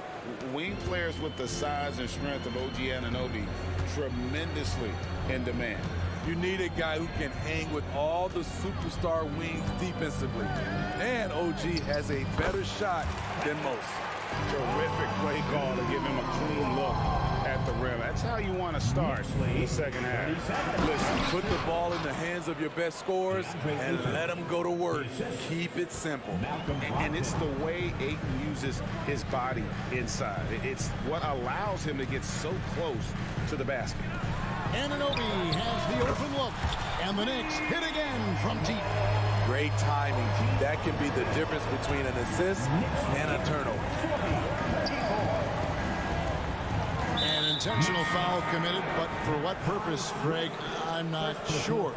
wing players with the size and strength of OG Anunoby tremendously in demand. You need a guy who can hang with all the superstar wings defensively. And OG has a better shot than most. Terrific play call to give him a clean look at the rim. That's how you want to start the second half. Listen, put the ball in the hands of your best scorers and let them go to work. Keep it simple. And it's the way Ayton uses his body inside. It's what allows him to get so close to the basket. Anunoby has the open look. And the Knicks hit again from deep. Great timing. That can be the difference between an assist and a turnover. An intentional foul committed, but for what purpose, Greg? I'm not sure.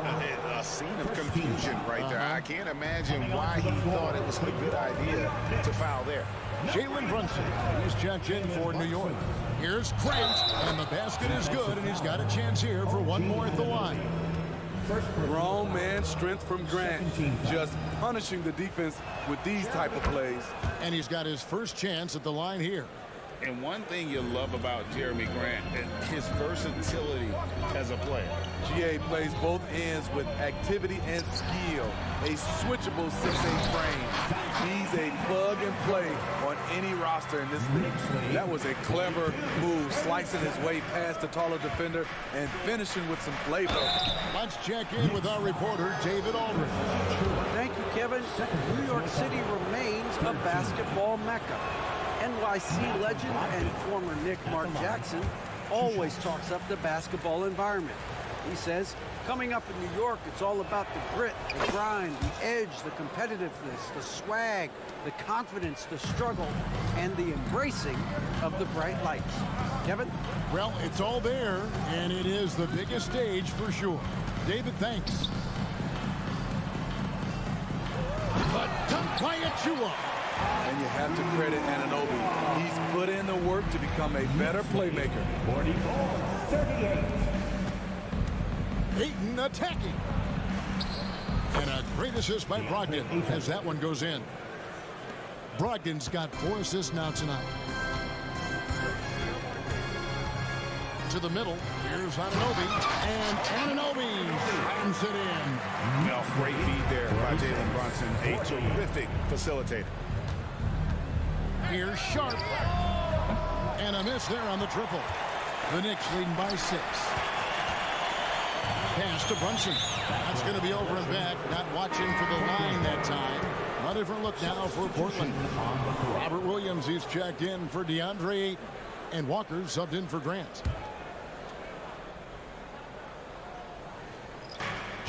A scene of confusion right there. I can't imagine why he thought it was a good idea to foul there. Jalen Brunson, he's checked in for New York. Here's Grant, and the basket is good, and he's got a chance here for one more at the line. Grown man strength from Grant, just punishing the defense with these type of plays. And he's got his first chance at the line here. And one thing you love about Jeremy Grant is his versatility as a player. GA plays both ends with activity and skill. A switchable 6'8" frame. He's a plug and play on any roster in this league. That was a clever move, slicing his way past the taller defender and finishing with some flavor. Let's check in with our reporter, David Aldridge. Thank you, Kevin. New York City remains a basketball mecca. NYC legend and former Knick Mark Jackson always talks up the basketball environment. He says, coming up in New York, it's all about the grit, the grind, the edge, the competitiveness, the swag, the confidence, the struggle, and the embracing of the bright lights. Kevin? Well, it's all there, and it is the biggest stage for sure. David, thanks. The dunk by Achiuwa. And you have to credit Anunoby. He's put in the work to become a better playmaker. 44-38. Ayton attacking. And a great assist by Brogdon as that one goes in. Brogdon's got 4 assists now tonight. To the middle. Here's Anunoby. And Anunoby slams it in. Well, great feed there by Jalen Brunson. A terrific facilitator. Here's Sharp. And a miss there on the triple. The Knicks leading by 6. Pass to Brunson. That's going to be over and back. Not watching for the line that time. A different look now for Portland. Robert Williams, he's checked in for DeAndre Ayton. And Walker subbed in for Grant.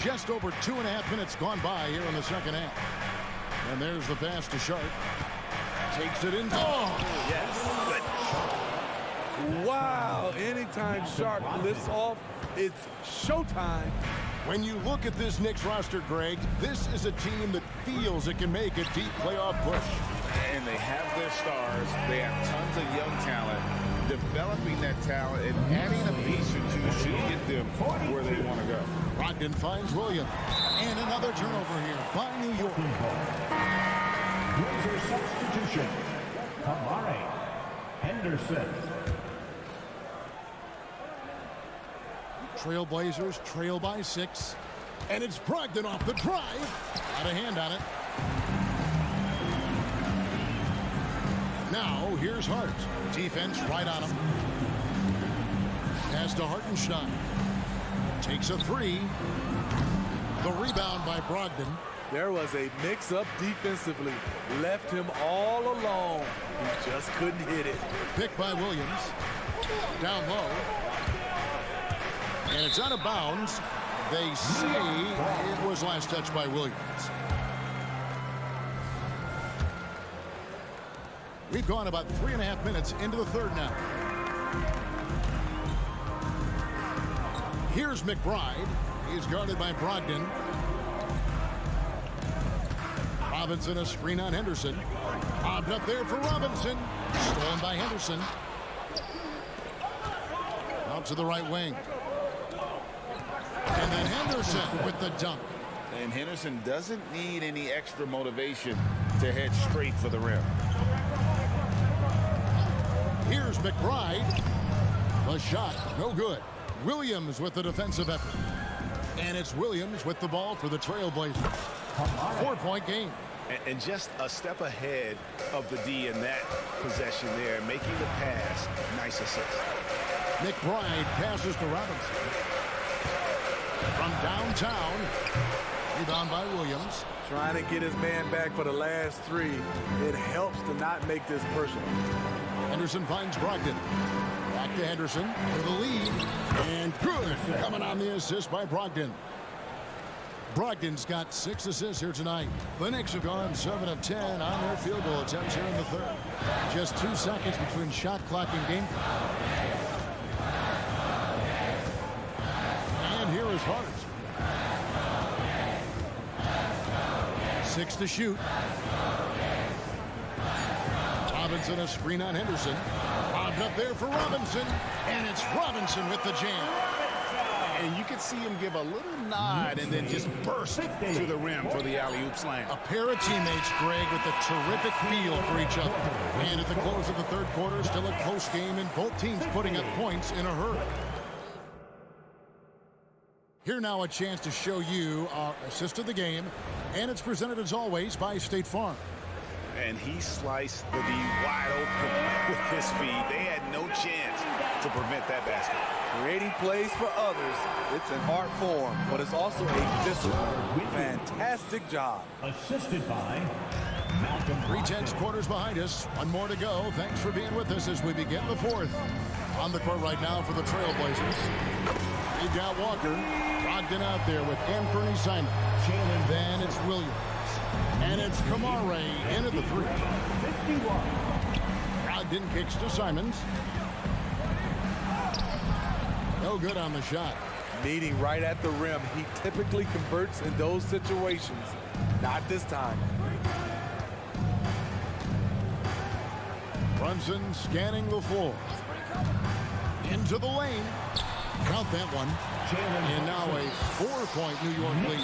Just over 2.5 minutes gone by here in the second half. And there's the pass to Sharp. Takes it in. Oh, yes. Wow. Anytime Sharp lifts off, it's showtime. When you look at this Knicks roster, Greg, this is a team that feels it can make a deep playoff push. And they have their stars. They have tons of young talent. Developing that talent and adding a piece or two should get them where they want to go. Brogdon finds Williams. And another turnover here by New York. Here's your substitution. Kamari Henderson. Trailblazers trail by 6. And it's Brogdon off the drive. Got a hand on it. Now, here's Hart. Defense right on him. Pass to Hartenstein. Takes a three. The rebound by Brogdon. There was a mix-up defensively. Left him all alone. He just couldn't hit it. Picked by Williams. Down low. And it's out of bounds. They say it was last touched by Williams. We've gone about 3.5 minutes into the third now. Here's McBride. He's guarded by Brogdon. Robinson, a screen on Henderson. Bobbed up there for Robinson. Stolen by Henderson. Out to the right wing. And then Henderson with the dunk. And Henderson doesn't need any extra motivation to head straight for the rim. Here's McBride. The shot, no good. Williams with the defensive effort. And it's Williams with the ball for the Trailblazers. 4-point game. And just a step ahead of the D in that possession there, making the pass. Nice assist. McBride passes to Robinson. From downtown. Rebound by Williams. Trying to get his man back for the last three. It helps to not make this personal. Henderson finds Brogdon. Back to Henderson for the lead. And good. Coming on the assist by Brogdon. Brogdon's got 6 assists here tonight. The Knicks have gone 7 of 10 on their field goal attempts here in the third. Just 2 seconds between shot clock and game clock. And here is Hart. 6 to shoot. Robinson, a screen on Henderson. Bobbed up there for Robinson. And it's Robinson with the jam. And you can see him give a little nod and then just burst to the rim for the alley-oop slam. A pair of teammates, Greg, with a terrific feel for each other. And at the close of the third quarter, still a close game, and both teams putting up points in a hurry. Here now a chance to show you our assist of the game, and it's presented as always by State Farm. And he sliced the D wide open with his feed. They had no chance to prevent that basket. Creating plays for others, it's an art form, but it's also a discipline. Fantastic job. Assisted by Malcolm. 3/10 quarters behind us. One more to go. Thanks for being with us as we begin the fourth. On the court right now for the Trailblazers. They've got Walker. Brogdon out there with Anthony Simon. Then it's Williams. And it's Kamare in at the 3. 51. Brogdon kicks to Simons. No good on the shot. Meeting right at the rim. He typically converts in those situations. Not this time. Brunson scanning the floor. Into the lane. Count that one. And now a 4-point New York lead.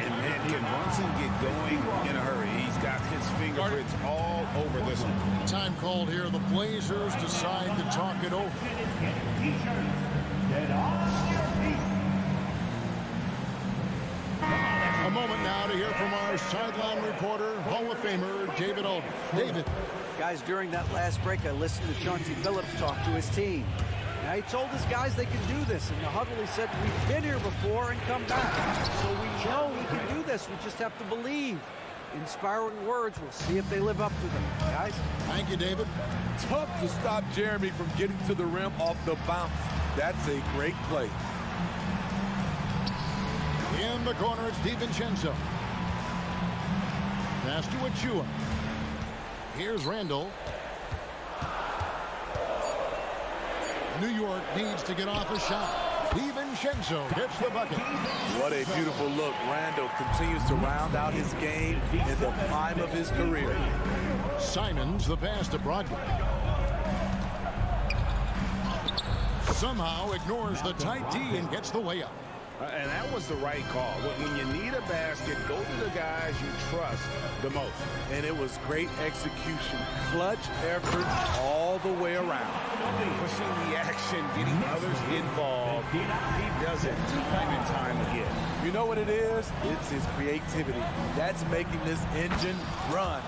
And man, can Brunson get going in a hurry? He's got his fingerprints all over this one. Time called here. The Blazers decide to talk it over. A moment now to hear from our sideline reporter, Hall of Famer David Aldridge. David. Guys, during that last break, I listened to Chauncey Billups talk to his team. Now, he told his guys they can do this. In the huddle, he said, we've been here before and come back. So we know we can do this. We just have to believe. Inspiring words. We'll see if they live up to them. Guys? Thank you, David. Tough to stop Jeremy from getting to the rim off the bounce. That's a great play. In the corner, it's DiVincenzo. Pass to Achua. Here's Randall. New York needs to get off a shot. DiVincenzo gets the bucket. What a beautiful look. Randall continues to round out his game in the prime of his career. Simons, the pass to Brogdon. Somehow ignores the tight D and gets the way up. And that was the right call. When you need a basket, go to the guys you trust the most. And it was great execution. Clutch effort all the way around. Pushing the action, getting others involved. He does it time and time again. You know what it is? It's his creativity. That's making this engine run.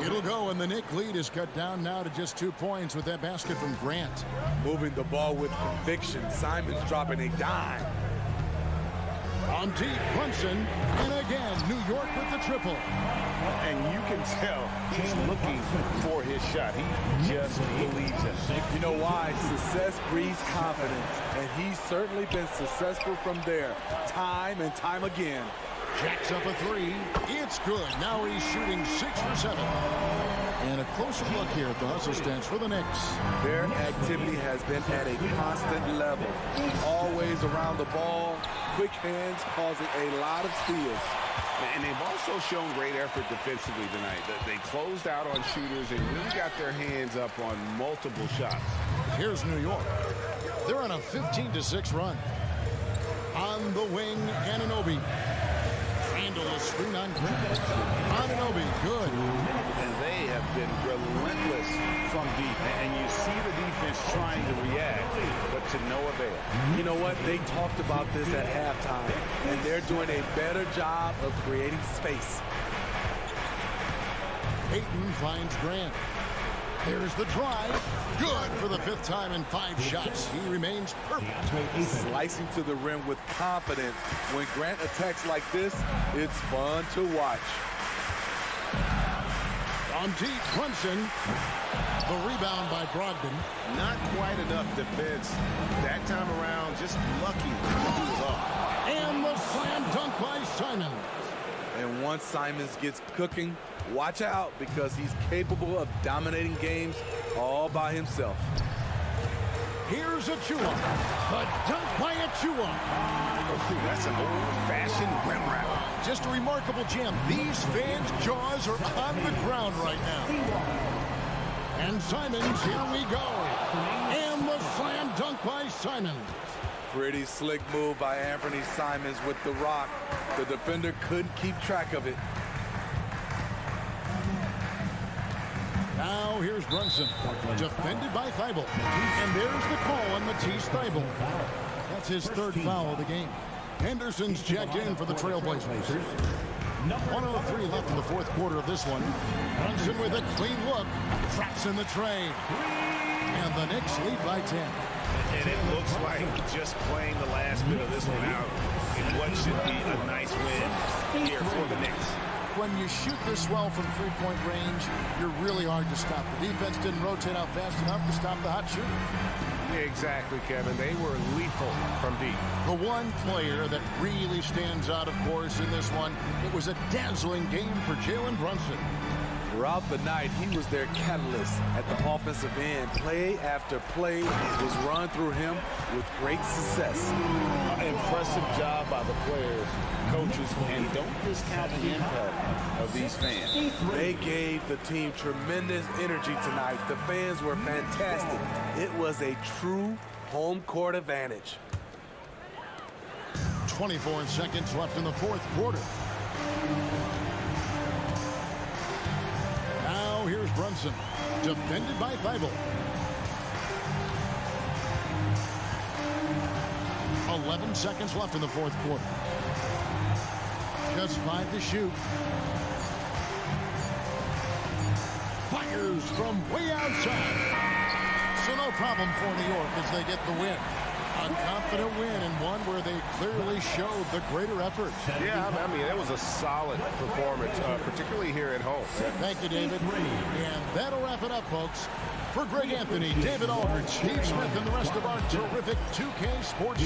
It'll go, and the Knicks lead is cut down now to just 2 points with that basket from Grant. Moving the ball with conviction. Simons dropping a dime. From deep, Brunson, and again, New York with the triple. And you can tell he's looking for his shot. He just believes it. You know why? Success breeds confidence, and he's certainly been successful from there, time and time again. Jacks up a three. It's good. Now he's shooting 6 for 7. And a closer look here at the hustle stance for the Knicks. Their activity has been at a constant level. Always around the ball, quick hands causing a lot of steals. And they've also shown great effort defensively tonight. They closed out on shooters and really got their hands up on multiple shots. Here's New York. They're on a 15-6 run. On the wing, Anunoby. Handle a screen on Grant. Anunoby, good. And they have been relentless from deep. And you see the defense trying to react, but to no avail. You know what? They talked about this at halftime, and they're doing a better job of creating space. Payton finds Grant. There's the drive. Good for the 5th time in 5 shots. He remains perfect. Slicing to the rim with confidence. When Grant attacks like this, it's fun to watch. On deep, Brunson. The rebound by Brogdon. Not quite enough defense. That time around, just lucky. He was off. And the slam dunk by Simons. And once Simons gets cooking, watch out, because he's capable of dominating games all by himself. Here's Achua. The dunk by Achua. That's an old-fashioned rim wrap. Just a remarkable jam. These fans' jaws are on the ground right now. And Simons, here we go. And the slam dunk by Simons. Pretty slick move by Anthony Simons with the rock. The defender couldn't keep track of it. Now here's Brunson, defended by Thibault. And there's the call on Matisse Thibault. That's his 3rd foul of the game. Henderson's checked in for the Trailblazers. 1:03 left in the 4th quarter of this one. Brunson with a clean look, traps in the train. And the Knicks lead by 10. And it looks like just playing the last bit of this one out in what should be a nice win here for the Knicks. When you shoot this well from 3-point range, you're really hard to stop. The defense didn't rotate out fast enough to stop the hot shooter. Exactly, Kevin. They were lethal from deep. The one player that really stands out, of course, in this one, it was a dazzling game for Jalen Brunson. Throughout the night, he was their catalyst at the offensive end. Play after play was run through him with great success. Impressive job by the players, coaches, and don't discount the impact of these fans. They gave the team tremendous energy tonight. The fans were fantastic. It was a true home court advantage. 24 seconds left in the 4th quarter. Now here's Brunson, defended by Thibault. 11 seconds left in the 4th quarter. Just 5 to shoot. Fires from way outside. So no problem for New York as they get the win. A confident win and one where they clearly showed the greater effort. Yeah, I mean, it was a solid performance, particularly here at home. Thank you, David. And that'll wrap it up, folks. For Greg Anthony, David Aldridge, Steve Smith, and the rest of our terrific 2K Sports.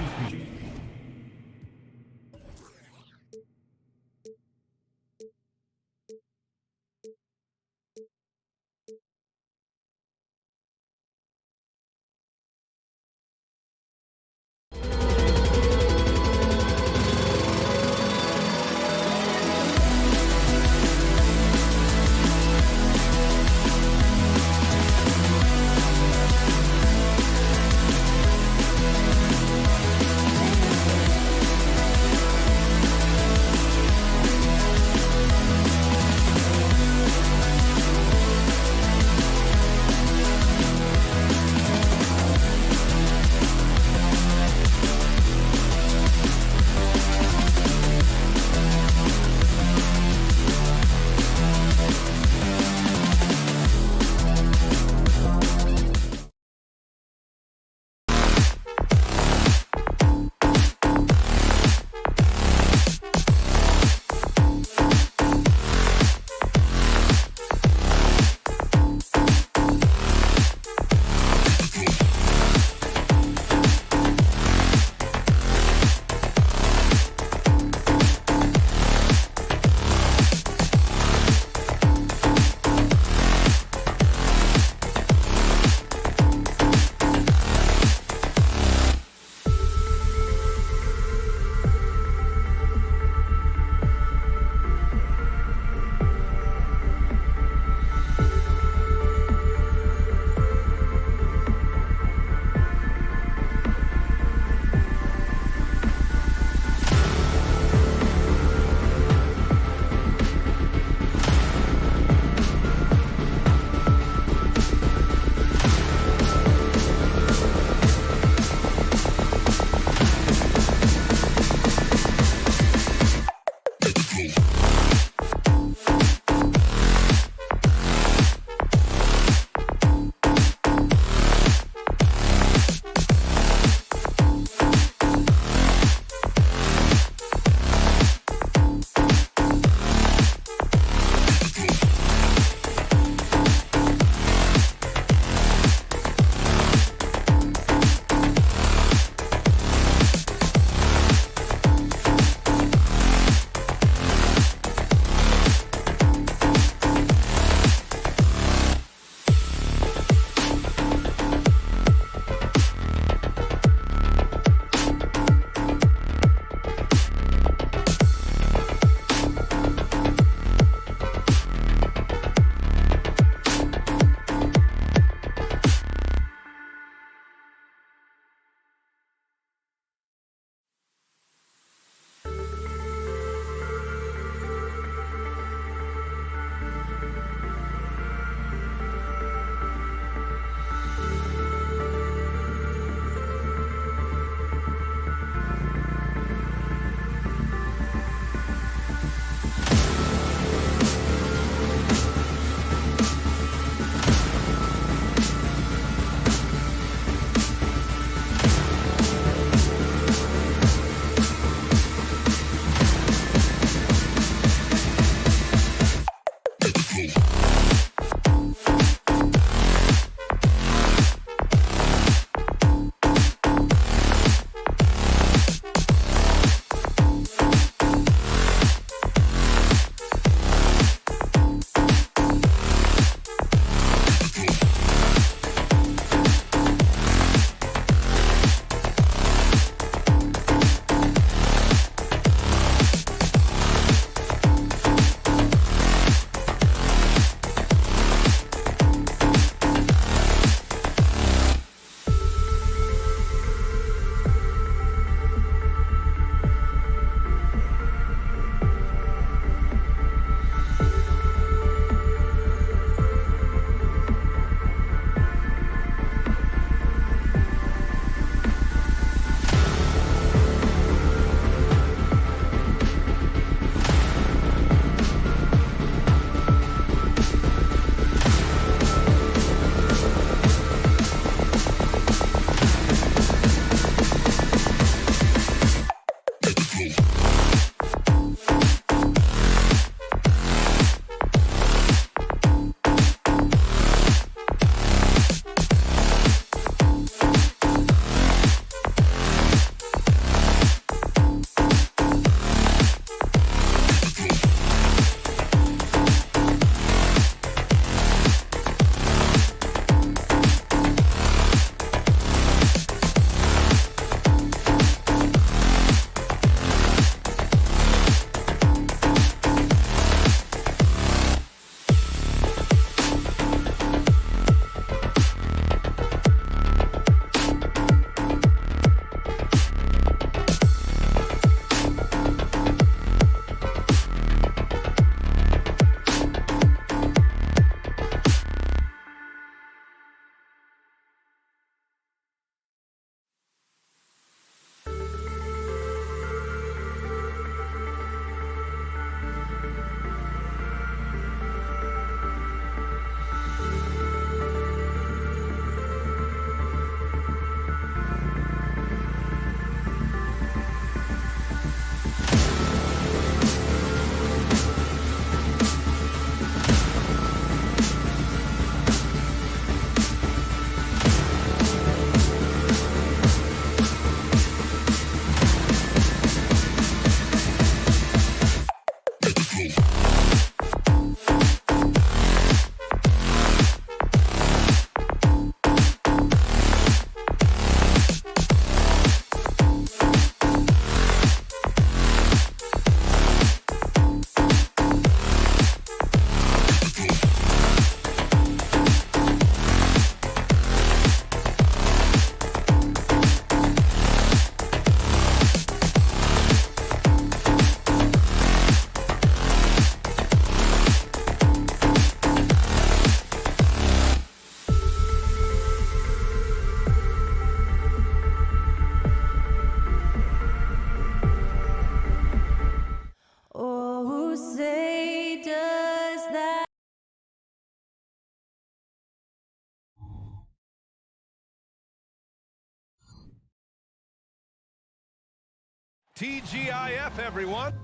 TGIF, everyone.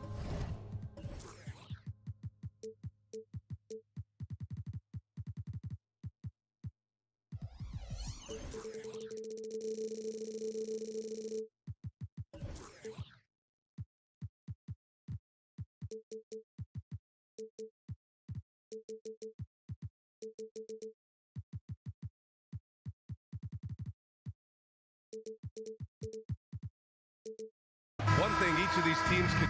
One thing each of these teams can...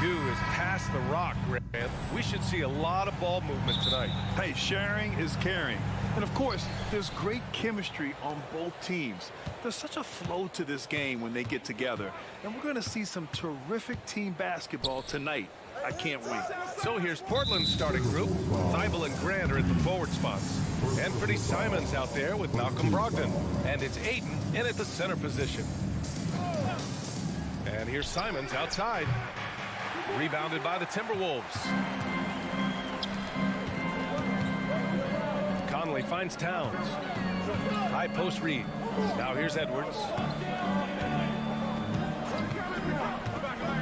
do is pass the rock, Grant. We should see a lot of ball movement tonight. Hey, sharing is caring. And of course, there's great chemistry on both teams. There's such a flow to this game when they get together. And we're going to see some terrific team basketball tonight. I can't wait. So here's Portland's starting group. Thibault and Grant are at the forward spots. Anthony Simons out there with Malcolm Brogdon. And it's Ayton in at the center position. And here's Simons outside. Rebounded by the Timberwolves. Conley finds Towns. High post read. Now here's Edwards.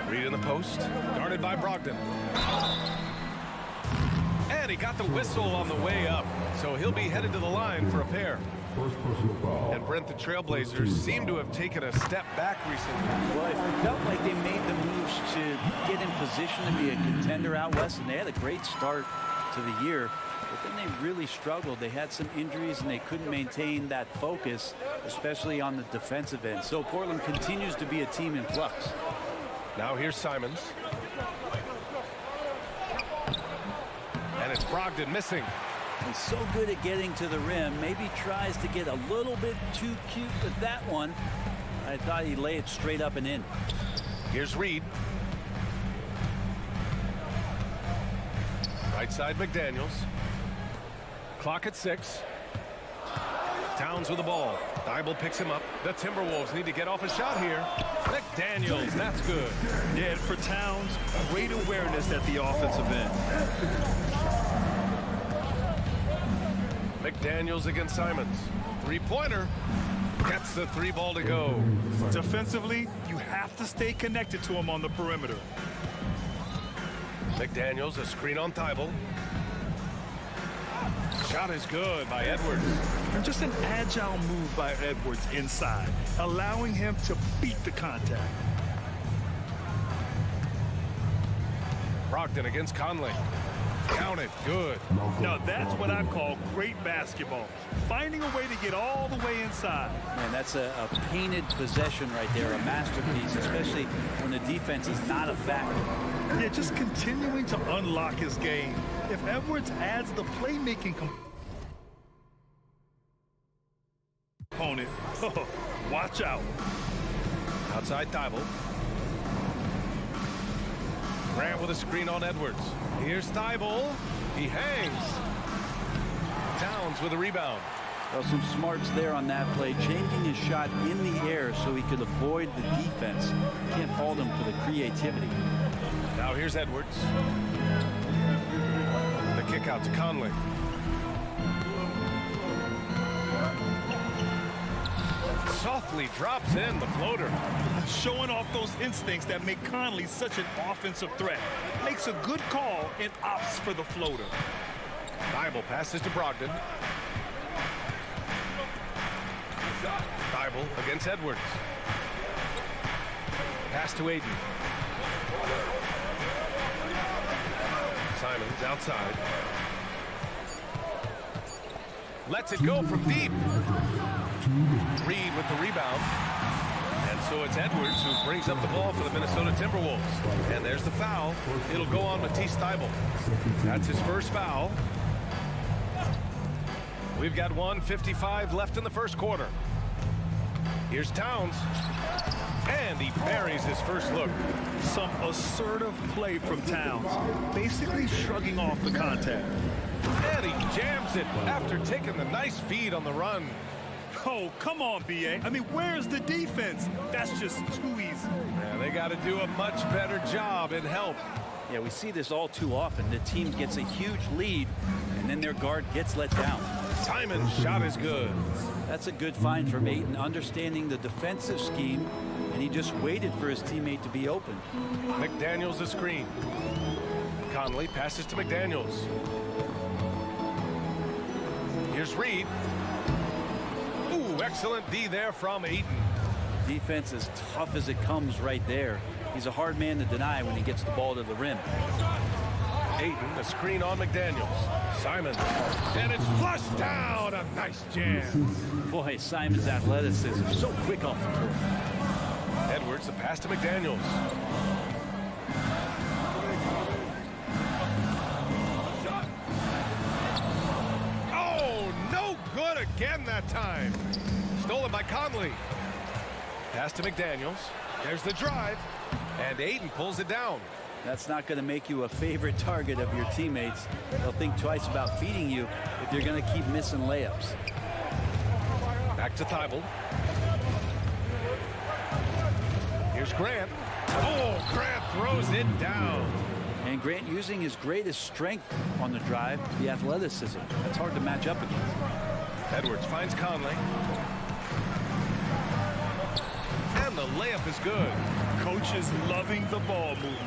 Reed in the post. Guarded by Brogdon. And he got the whistle on the way up. So he'll be headed to the line for a pair. And Brent, the Trailblazers seem to have taken a step back recently. Well, it felt like they made the moves to get in position to be a contender out west, and they had a great start to the year. But then they really struggled. They had some injuries, and they couldn't maintain that focus, especially on the defensive end. So Portland continues to be a team in flux. Now here's Simons. And it's Brogdon missing. He's so good at getting to the rim. Maybe tries to get a little bit too cute with that one. I thought he'd lay it straight up and in. Here's Reed. Right side McDaniels. Clock at 6. Towns with the ball. Thibault picks him up. The Timberwolves need to get off a shot here. McDaniels, that's good. Yeah, and for Towns, great awareness at the offensive end. McDaniels against Simons. Three-pointer. Gets the three ball to go. Defensively, you have to stay connected to him on the perimeter. McDaniels, a screen on Thibault. Shot is good by Edwards. And just an agile move by Edwards inside, allowing him to beat the contact. Brogdon against Conley. Counted. Good. Now that's what I call great basketball. Finding a way to get all the way inside. Man, that's a painted possession right there, a masterpiece, especially when the defense is not a factor. Yeah, just continuing to unlock his game. If Edwards adds the playmaking component, watch out. Outside Thibault. Grant with a screen on Edwards. Here's Thibault. He hangs. Towns with a rebound. Well, some smarts there on that play, changing his shot in the air so he could avoid the defense. Can't fault him for the creativity. Now here's Edwards. The kick out to Conley. Softly drops in the floater. Showing off those instincts that make Conley such an offensive threat. Makes a good call and opts for the floater. Thibault passes to Brogdon. Thibault against Edwards. Pass to Ayton. Simons outside. Lets it go from deep. Reed with the rebound. And so it's Edwards who brings up the ball for the Minnesota Timberwolves. And there's the foul. It'll go on Matisse Thybulle. That's his first foul. We've got 1:55 left in the first quarter. Here's Towns. And he buries his first look. Some assertive play from Towns, basically shrugging off the contact. And he jams it after taking the nice feed on the run. Oh, come on, B.A. I mean, where's the defense? That's just too easy. Yeah, they got to do a much better job in help. Yeah, we see this all too often. The team gets a huge lead, and then their guard gets let down. Simon's shot is good. That's a good find from Ayton, understanding the defensive scheme, and he just waited for his teammate to be open. McDaniels a screen. Conley passes to McDaniels. Here's Reed. Ooh, excellent D there from Ayton. Defense as tough as it comes right there. He's a hard man to deny when he gets the ball to the rim. Ayton, a screen on McDaniels. Simon, and it's flushed down. A nice jam. Boy, Simon's athleticism so quick off the floor. Edwards, the pass to McDaniels. Oh, no good again that time. Stolen by Conley. Pass to McDaniels. There's the drive. And Ayton pulls it down. That's not going to make you a favorite target of your teammates. They'll think twice about feeding you if you're going to keep missing layups. Back to Thybulle. Here's Grant. Oh, Grant throws it down. And Grant using his greatest strength on the drive, the athleticism. That's hard to match up against. Edwards finds Conley. And the layup is good. Coach is loving the ball movement.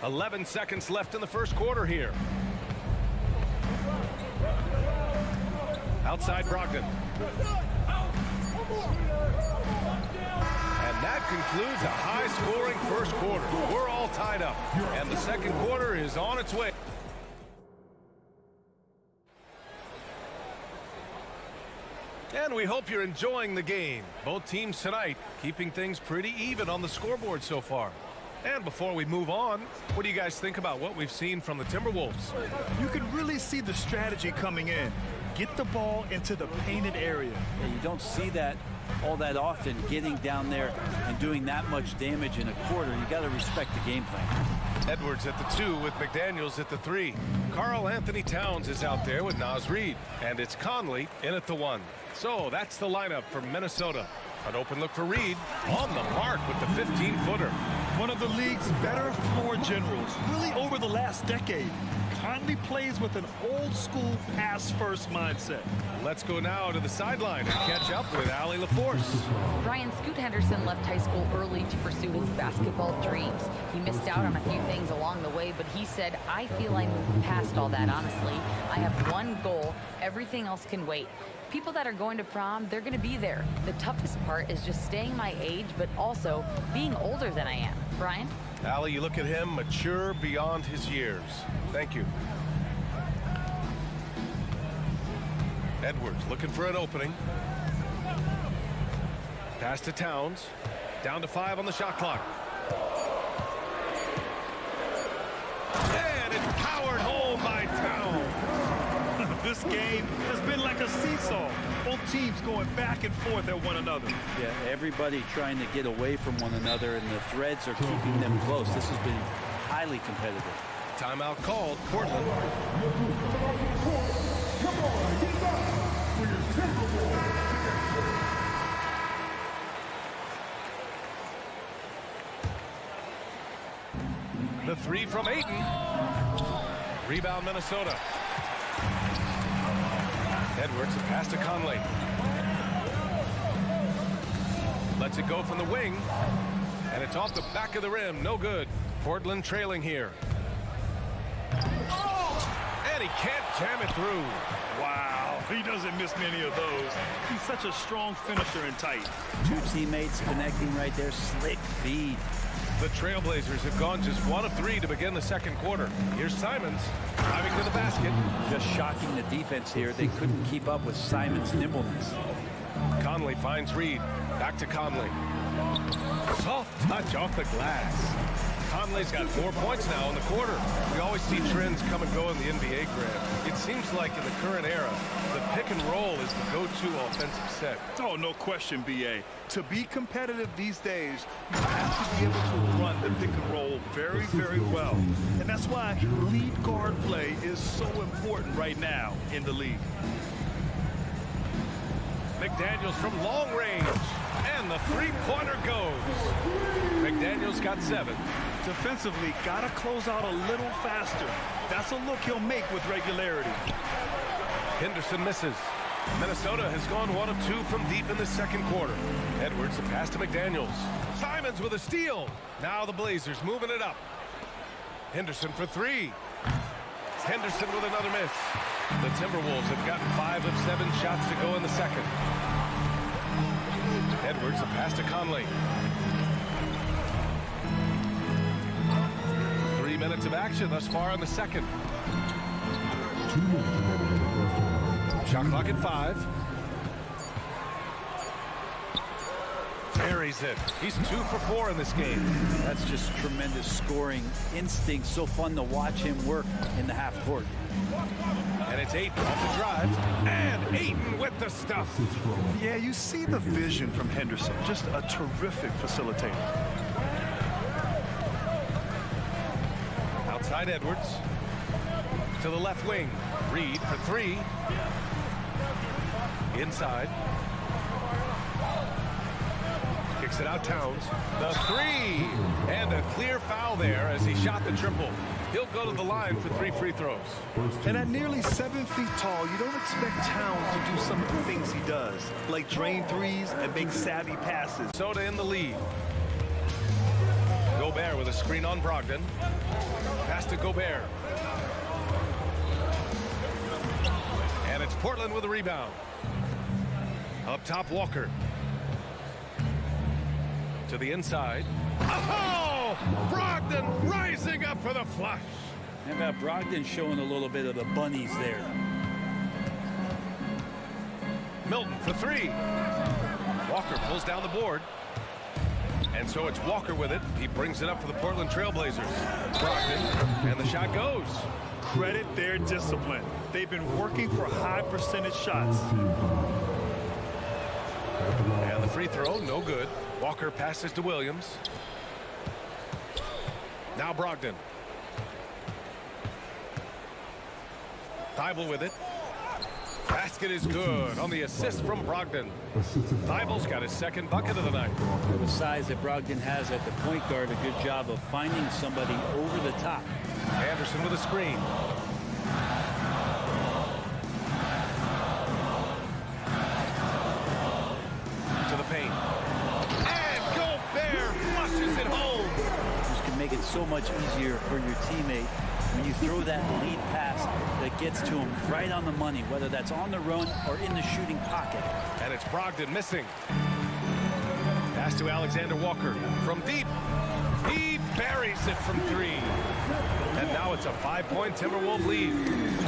11 seconds left in the first quarter here. Outside Brogdon. And that concludes a high-scoring first quarter. We're all tied up, and the second quarter is on its way. And we hope you're enjoying the game. Both teams tonight keeping things pretty even on the scoreboard so far. And before we move on, what do you guys think about what we've seen from the Timberwolves? You can really see the strategy coming in. Get the ball into the painted area. Yeah, you don't see that all that often, getting down there and doing that much damage in a quarter. You got to respect the game plan. Edwards at the 2 with McDaniels at the 3. Karl Anthony Towns is out there with Naz Reid. And it's Conley in at the 1. So that's the lineup for Minnesota. An open look for Reid, on the mark with the 15-footer. One of the league's better floor generals, really over the last decade. Conley plays with an old-school pass-first mindset. Let's go now to the sideline and catch up with Allie LaForce. Brian Scoot Henderson left high school early to pursue his basketball dreams. He missed out on a few things along the way, but he said, I feel I moved past all that, honestly. I have one goal. Everything else can wait. People that are going to prom, they're going to be there. The toughest part is just staying my age, but also being older than I am. Brian? Allie, you look at him, mature beyond his years. Thank you. Edwards looking for an opening. Pass to Towns. Down to 5 on the shot clock. And it's powered home by Towns. This game has been like a seesaw. Both teams going back and forth at one another. Yeah, everybody trying to get away from one another, and the threads are keeping them close. This has been highly competitive. Timeout called, Portland. The 3 from Ayton. Rebound Minnesota. Edwards, a pass to Conley. Lets it go from the wing. And it's off the back of the rim. No good. Portland trailing here. And he can't jam it through. Wow, he doesn't miss many of those. He's such a strong finisher and tight. Two teammates connecting right there. Slick feed. The Trailblazers have gone just 1 of 3 to begin the second quarter. Here's Simons driving to the basket. Just shocking the defense here. They couldn't keep up with Simons' nimbleness. Conley finds Reid. Back to Conley. Soft touch off the glass. Conley's got 4 points now in the quarter. We always see trends come and go in the NBA, Grant. It seems like in the current era, the pick and roll is the go-to offensive set. Oh, no question, B.A. To be competitive these days, you have to be able to run the pick and roll very, very well. And that's why lead guard play is so important right now in the league. McDaniels from long range, and the three-pointer goes. McDaniels got 7. Defensively, got to close out a little faster. That's a look he'll make with regularity. Henderson misses. Minnesota has gone 1 of 2 from deep in the second quarter. Edwards the pass to McDaniels. Simons with a steal. Now the Blazers moving it up. Henderson for 3. Henderson with another miss. The Timberwolves have gotten 5 of 7 shots to go in the second. Edwards the pass to Conley. 3 minutes of action thus far in the second. Shot clock at 5. Buries it. He's 2 for 4 in this game. That's just tremendous scoring instinct. So fun to watch him work in the half court. And it's Ayton off the drive. And Ayton with the stuff. Yeah, you see the vision from Henderson. Just a terrific facilitator. Outside Edwards. To the left wing. Reed for 3. Inside. Kicks it out Towns. The 3. And a clear foul there as he shot the triple. He'll go to the line for 3 free throws. And at nearly 7 feet tall, you don't expect Towns to do some of the things he does, like drain threes and make savvy passes. Soda in the lead. Gobert with a screen on Brogdon. Pass to Gobert. And it's Portland with a rebound. Up top, Walker. To the inside. Oh! Brogdon rising up for the flush. How about Brogdon showing a little bit of the bunnies there? Milton for 3. Walker pulls down the board. And so it's Walker with it. He brings it up for the Portland Trailblazers. Brogdon, and the shot goes. Credit their discipline. They've been working for high percentage shots. And the free throw, no good. Walker passes to Williams. Now Brogdon. Thibault with it. Basket is good on the assist from Brogdon. Thibault's got his second bucket of the night. The size that Brogdon has at the point guard, a good job of finding somebody over the top. Anderson with a screen. To the paint. And Gobert flushes it home. This can make it so much easier for your teammate when you throw that lead pass that gets to him right on the money, whether that's on the run or in the shooting pocket. And it's Brogdon missing. Pass to Alexander Walker from deep. He buries it from 3. And now it's a 5-point Timberwolves lead.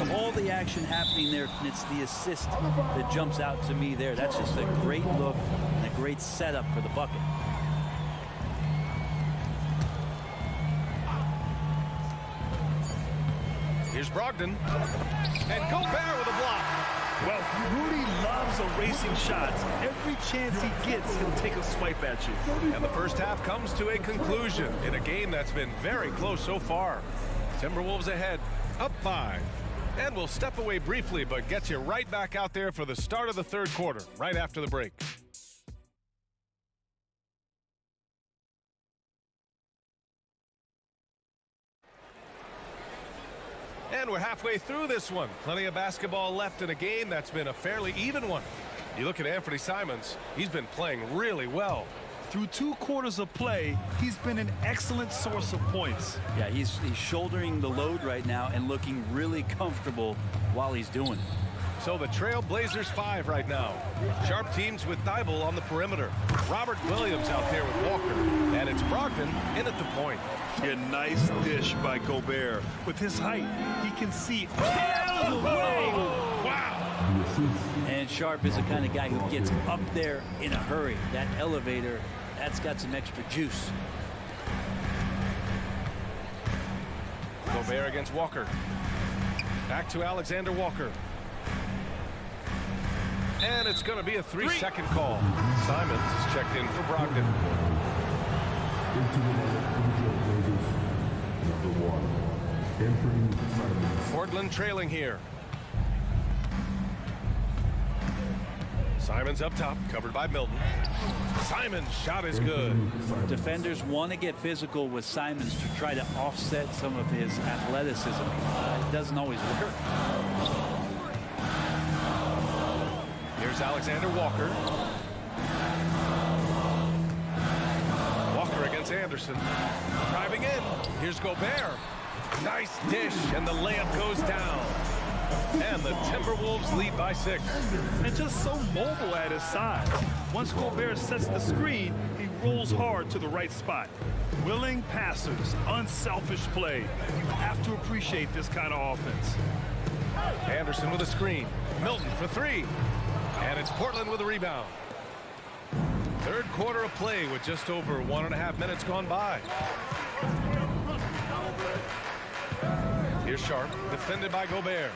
Of all the action happening there, it's the assist that jumps out to me there. That's just a great look and a great setup for the bucket. Here's Brogdon. And Gobert with a block. Well, Rudy loves erasing shots. Every chance he gets, he'll take a swipe at you. And the first half comes to a conclusion in a game that's been very close so far. Timberwolves ahead, up 5. And we'll step away briefly, but get you right back out there for the start of the third quarter, right after the break. And we're halfway through this one. Plenty of basketball left in a game that's been a fairly even one. You look at Anthony Simons, he's been playing really well. Through 2 quarters of play, he's been an excellent source of points. Yeah, he's shouldering the load right now and looking really comfortable while he's doing it. So the Trailblazers 5 right now. Sharp teams with Thibault on the perimeter. Robert Williams out there with Walker. And it's Brogdon in at the point. A nice dish by Gobert. With his height, he can see out of the way. Wow. And Sharp is the kind of guy who gets up there in a hurry. That elevator, that's got some extra juice. Gobert against Walker. Back to Alexander Walker. And it's going to be a 3-second call. Simons is checked in for Brogdon. Portland trailing here. Simons up top, covered by Milton. Simons' shot is good. Defenders want to get physical with Simons to try to offset some of his athleticism. It doesn't always work. Here's Alexander Walker. Walker against Anderson. Driving in. Here's Gobert. Nice dish, and the layup goes down. And the Timberwolves lead by 6. And just so mobile at his size. Once Gobert sets the screen, he rolls hard to the right spot. Willing passers, unselfish play. You have to appreciate this kind of offense. Anderson with a screen. Milton for 3. And it's Portland with a rebound. Third quarter of play with just over 1.5 minutes gone by. Here's Sharp, defended by Gobert.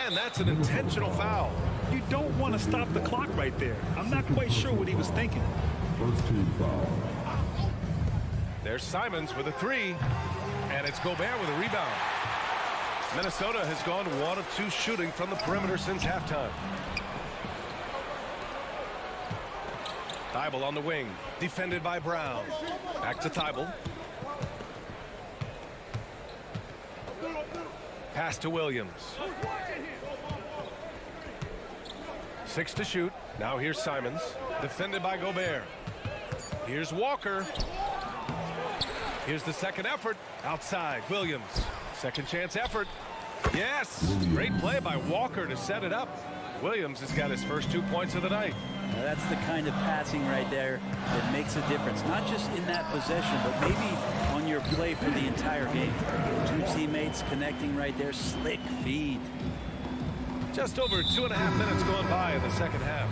And that's an intentional foul. You don't want to stop the clock right there. I'm not quite sure what he was thinking. First team foul. There's Simons with a 3. And it's Gobert with a rebound. Minnesota has gone 1 of 2 shooting from the perimeter since halftime. Thibault on the wing, defended by Brown. Back to Thibault. Pass to Williams. 6 to shoot. Now here's Simons, defended by Gobert. Here's Walker. Here's the second effort. Outside, Williams. Second chance effort. Yes! Great play by Walker to set it up. Williams has got his first 2 points of the night. Now that's the kind of passing right there that makes a difference. Not just in that possession, but maybe on your play for the entire game. 2 teammates connecting right there. Slick feed. Just over 2.5 minutes going by in the second half.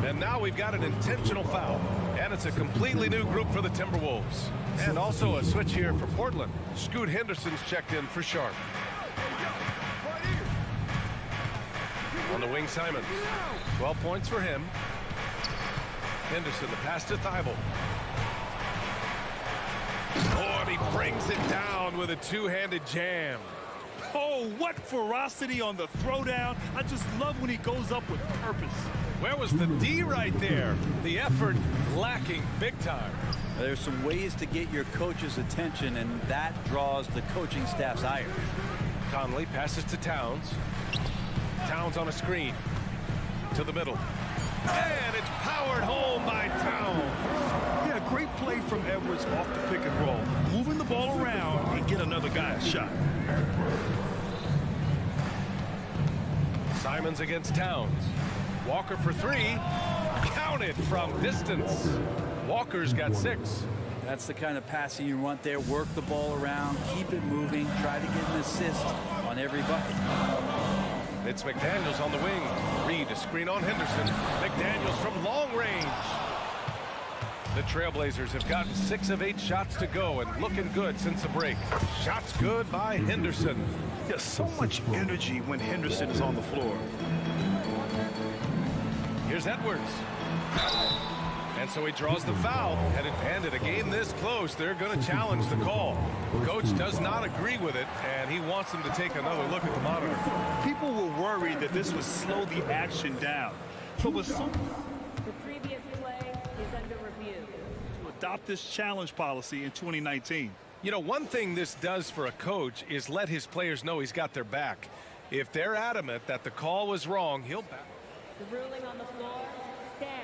And now we've got an intentional foul. And it's a completely new group for the Timberwolves. And also a switch here for Portland. Scoot Henderson's checked in for Sharp. On the wing, Simons. 12 points for him. Henderson, the pass to Thibault. Oh, and he brings it down with a 2-handed jam. Oh, what ferocity on the throwdown. I just love when he goes up with purpose. Where was the D right there? The effort lacking big time. There's some ways to get your coach's attention, and that draws the coaching staff's ire. Conley passes to Towns. Towns on a screen. To the middle. And it's powered home by Towns. Yeah, great play from Edwards off the pick and roll. Moving the ball around and get another guy a shot. Simons against Towns. Walker for 3. Counted from distance. Walker's got 6. That's the kind of passing you want there. Work the ball around, keep it moving, try to get an assist on every bucket. It's McDaniels on the wing. Reed a screen on Henderson. McDaniels from long range. The Trailblazers have gotten 6 of 8 shots to go and looking good since the break. Shots good by Henderson. Yeah, so much energy when Henderson is on the floor. Here's Edwards. And so he draws the foul. And at a game this close, they're going to challenge the call. Coach does not agree with it, and he wants them to take another look at the monitor. People were worried that this would slow the action down. But with so the previous play is under review. To adopt this challenge policy in 2019. You know, one thing this does for a coach is let his players know he's got their back. If they're adamant that the call was wrong, he'll back. The ruling on the floor stands.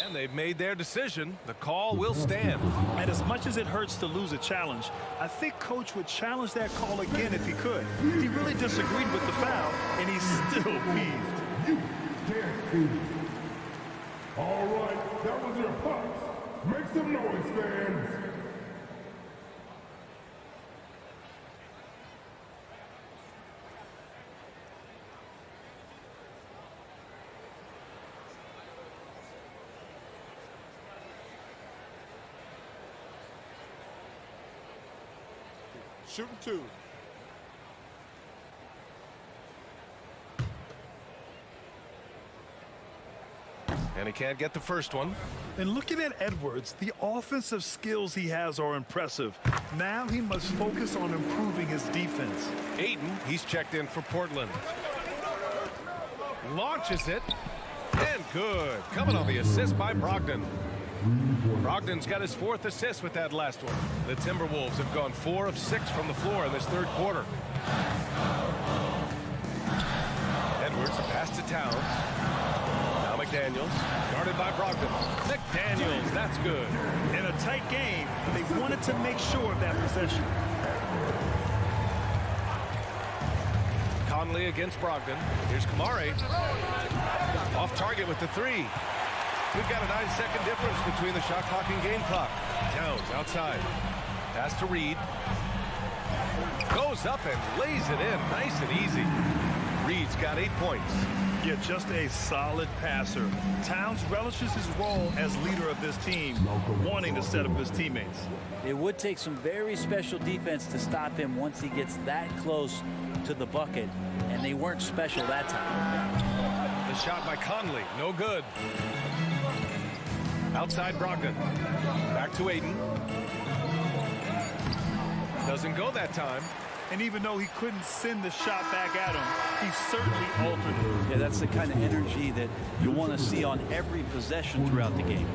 And they've made their decision. The call will stand. And as much as it hurts to lose a challenge, I think Coach would challenge that call again if he could. He really disagreed with the foul, and he's still peeved. You can't feed. All right, that was your pucks. Make some noise, fans. shooting 2. And he can't get the first one. And looking at Edwards, the offensive skills he has are impressive. Now he must focus on improving his defense. Ayton, he's checked in for Portland. Launches it. And good. Coming on the assist by Brogdon. Brogdon's got his 4th assist with that last one. The Timberwolves have gone 4 of 6 from the floor in this 3rd quarter. Edwards, a pass to Towns. Now McDaniels, guarded by Brogdon. McDaniels, that's good. In a tight game, they wanted to make sure of that possession. Conley against Brogdon. Here's Kamare. Off target with the 3. We've got a 9-second difference between the shot clock and game clock. Towns outside. Pass to Reed. Goes up and lays it in. Nice and easy. Reed's got 8 points. Yeah, just a solid passer. Towns relishes his role as leader of this team, wanting to set up his teammates. It would take some very special defense to stop him once he gets that close to the bucket, and they weren't special that time. The shot by Conley, no good. Outside Brogdon. Back to Ayton. Doesn't go that time. And even though he couldn't send the shot back at him, he certainly altered it. Yeah, that's the kind of energy that you want to see on every possession throughout the game.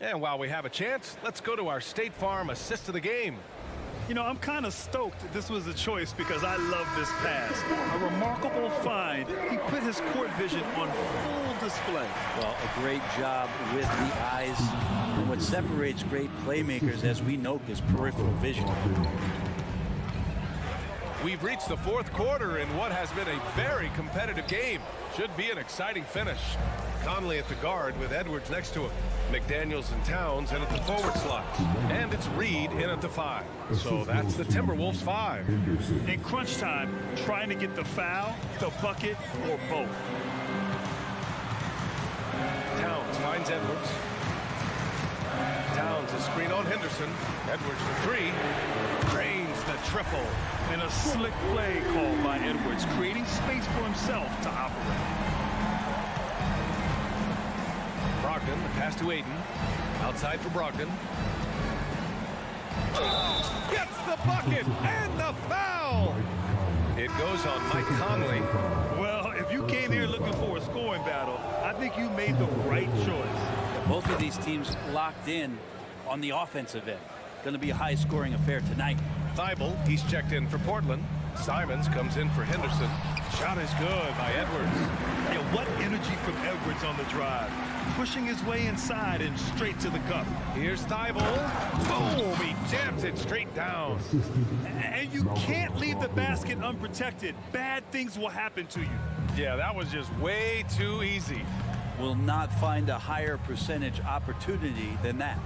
And while we have a chance, let's go to our State Farm assist of the game. You know, I'm kind of stoked this was a choice because I love this pass. A remarkable find. He put his court vision on full display. Well, a great job with the eyes. And what separates great playmakers, as we note, is peripheral vision. We've reached the 4th quarter in what has been a very competitive game. Should be an exciting finish. Conley at the guard with Edwards next to him. McDaniels and Towns in at the forward slot. And it's Reed in at the 5. So that's the Timberwolves 5. In crunch time, trying to get the foul, the bucket, or both. Towns finds Edwards. Towns a screen on Henderson. Edwards for 3. Drains the triple. And a slick play called by Edwards, creating space for himself to operate. Brogdon, the pass to Ayton. Outside for Brogdon. Gets the bucket and the foul. It goes on Mike Conley. Well, if you came here looking for a scoring battle, I think you made the right choice. Both of these teams locked in on the offensive end. Going to be a high-scoring affair tonight. Thibault, he's checked in for Portland. Simons comes in for Henderson. Shot is good by Edwards. Yeah, what energy from Edwards on the drive. Pushing his way inside and straight to the cup. Here's Thibault. Boom! He jams it straight down. And you can't leave the basket unprotected. Bad things will happen to you. Yeah, that was just way too easy. Will not find a higher percentage opportunity than that.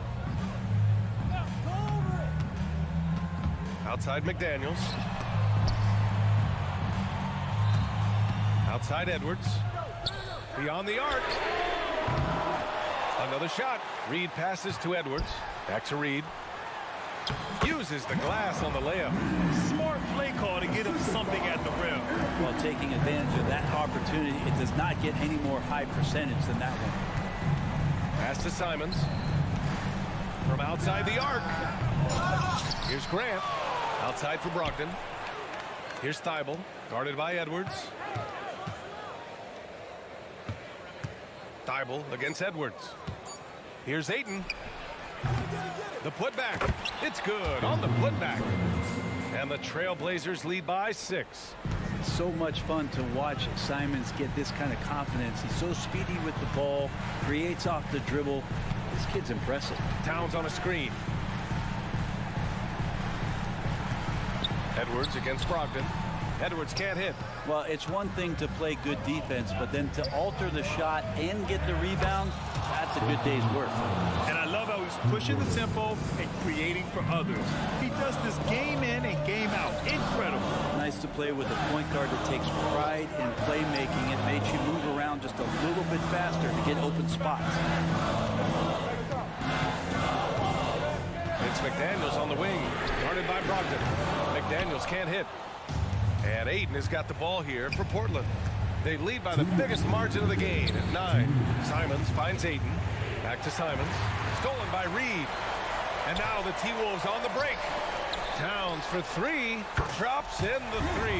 Outside McDaniels. Outside Edwards. Beyond the arc. Another shot. Reed passes to Edwards. Back to Reed. Uses the glass on the layup. Smart play call to get him something at the rim. While taking advantage of that opportunity, it does not get any more high percentage than that one. Pass to Simons. From outside the arc. Here's Grant. Outside for Brogdon. Here's Thibault. Guarded by Edwards. Thibault against Edwards. Here's Ayton. The putback. It's good on the putback. And the Trailblazers lead by 6. It's so much fun to watch Simons get this kind of confidence. He's so speedy with the ball, creates off the dribble. This kid's impressive. Towns on a screen. Edwards against Brogdon. Edwards can't hit. Well, it's one thing to play good defense, but then to alter the shot and get the rebound, that's a good day's work. And I love how he's pushing the tempo and creating for others. He does this game in and game out. Incredible. Nice to play with a point guard that takes pride in playmaking. It makes you move around just a little bit faster to get open spots. It's McDaniels on the wing, guarded by Brogdon. McDaniels can't hit. And Ayton has got the ball here for Portland. They lead by the biggest margin of the game at 9. Simons finds Ayton. Back to Simons. Stolen by Reed. And now the T-Wolves on the break. Towns for 3. Drops in the 3.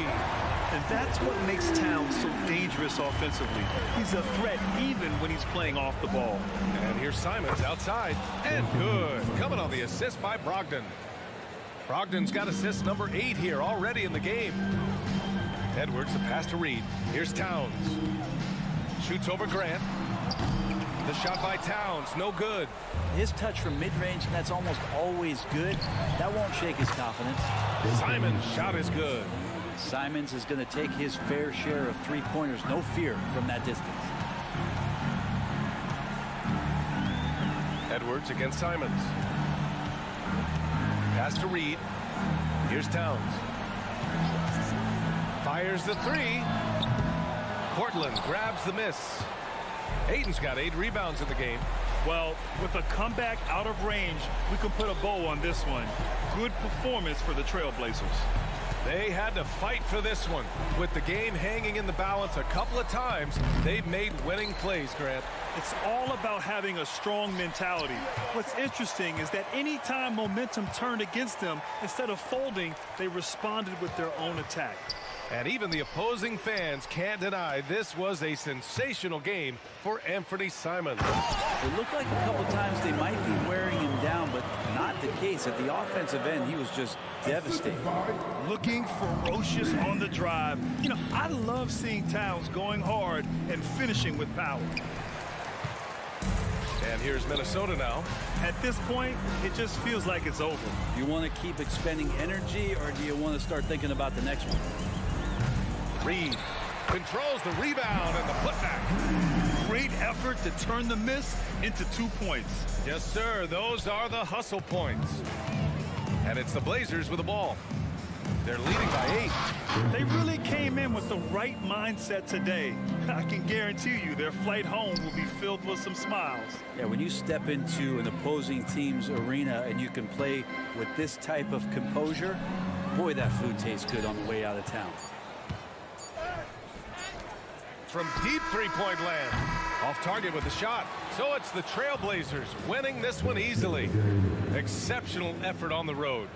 And that's what makes Towns so dangerous offensively. He's a threat even when he's playing off the ball. And here's Simons outside. And good. Coming on the assist by Brogdon. Brogdon's got assist number 8 here already in the game. Edwards, the pass to Reed. Here's Towns. Shoots over Grant. The shot by Towns, no good. His touch from mid-range, and that's almost always good. That won't shake his confidence. Simon's shot is good. Simons is going to take his fair share of three-pointers. No fear from that distance. Edwards against Simons. Pass to Reed. Here's Towns. Fires the 3. Portland grabs the miss. Ayton's got 8 rebounds in the game. Well, with a comeback out of range, we can put a bow on this one. Good performance for the Trailblazers. They had to fight for this one. With the game hanging in the balance a couple of times, they've made winning plays, Grant. It's all about having a strong mentality. What's interesting is that anytime momentum turned against them, instead of folding, they responded with their own attack. And even the opposing fans can't deny this was a sensational game for Anthony Simons. It looked like a couple times they might be wearing him down, but not the case. At the offensive end, he was just devastating. Looking ferocious on the drive. You know, I love seeing Towns going hard and finishing with power. And here's Minnesota now. At this point, it just feels like it's over. You want to keep expending energy, or do you want to start thinking about the next one? Reed controls the rebound and the putback. Great effort to turn the miss into 2 points. Yes, sir. Those are the hustle points. And it's the Blazers with the ball. They're leading by 8. They really came in with the right mindset today. I can guarantee you their flight home will be filled with some smiles. Yeah, when you step into an opposing team's arena and you can play with this type of composure, boy, that food tastes good on the way out of town. From deep three-point land. Off target with the shot. So it's the Trailblazers winning this one easily. Exceptional effort on the road.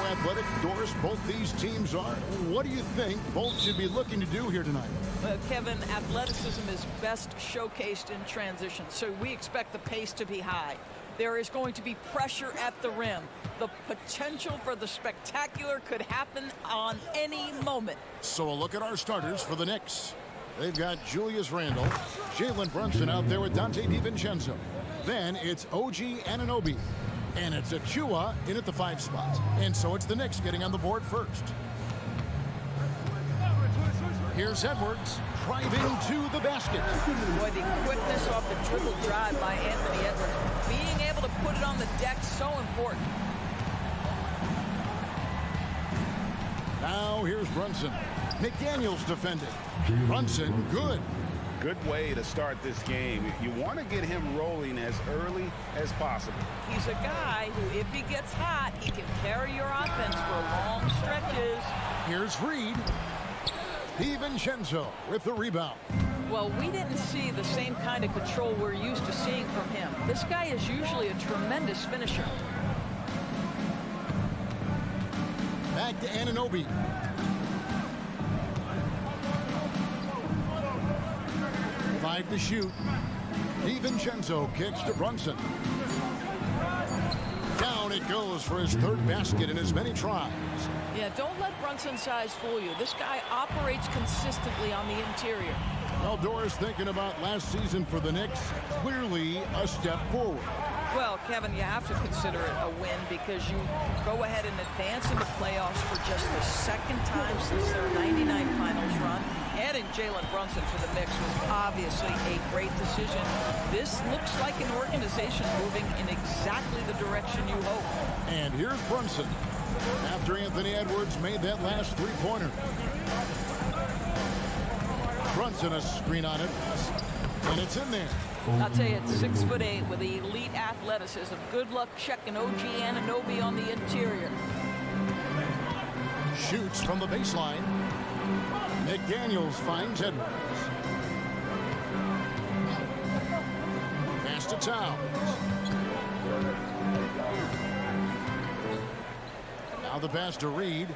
Athletic, Doris, both these teams are. What do you think both should be looking to do here tonight? Well, Kevin, athleticism is best showcased in transition, so we expect the pace to be high. There is going to be pressure at the rim. The potential for the spectacular could happen on any moment. So a look at our starters for the Knicks. They've got Julius Randle, Jalen Brunson out there with Dante DiVincenzo. Then it's OG Anunoby. And it's Achua in at the 5 spot. And so it's the Knicks getting on the board first. Here's Edwards driving to the basket. Boy, the quickness off the dribble drive by Anthony Edwards. Being able to put it on the deck, so important. Now here's Brunson. McDaniels defending. Brunson, good. Good way to start this game. You want to get him rolling as early as possible. He's a guy who, if he gets hot, he can carry your offense for long stretches. Here's Reed. DiVincenzo with the rebound. Well, we didn't see the same kind of control we're used to seeing from him. This guy is usually a tremendous finisher. Back to Anunoby. Five to shoot. DiVincenzo kicks to Brunson. Down it goes for his 3rd basket in as many tries. Yeah, don't let Brunson's size fool you. This guy operates consistently on the interior. Well, Doris, thinking about last season for the Knicks, clearly a step forward. Well, Kevin, you have to consider it a win because you go ahead and advance in the playoffs for just the 2nd time since their 99 finals run. Adding Jalen Brunson to the mix was obviously a great decision. This looks like an organization moving in exactly the direction you hope. And here's Brunson after Anthony Edwards made that last 3-pointer. Brunson a screen on it, and it's in there. I'll tell you, it's 6'8" with elite athleticism. Good luck checking OG Anunoby on the interior. Shoots from the baseline. McDaniels finds Edwards. Pass to Towns. Now the pass to Reed.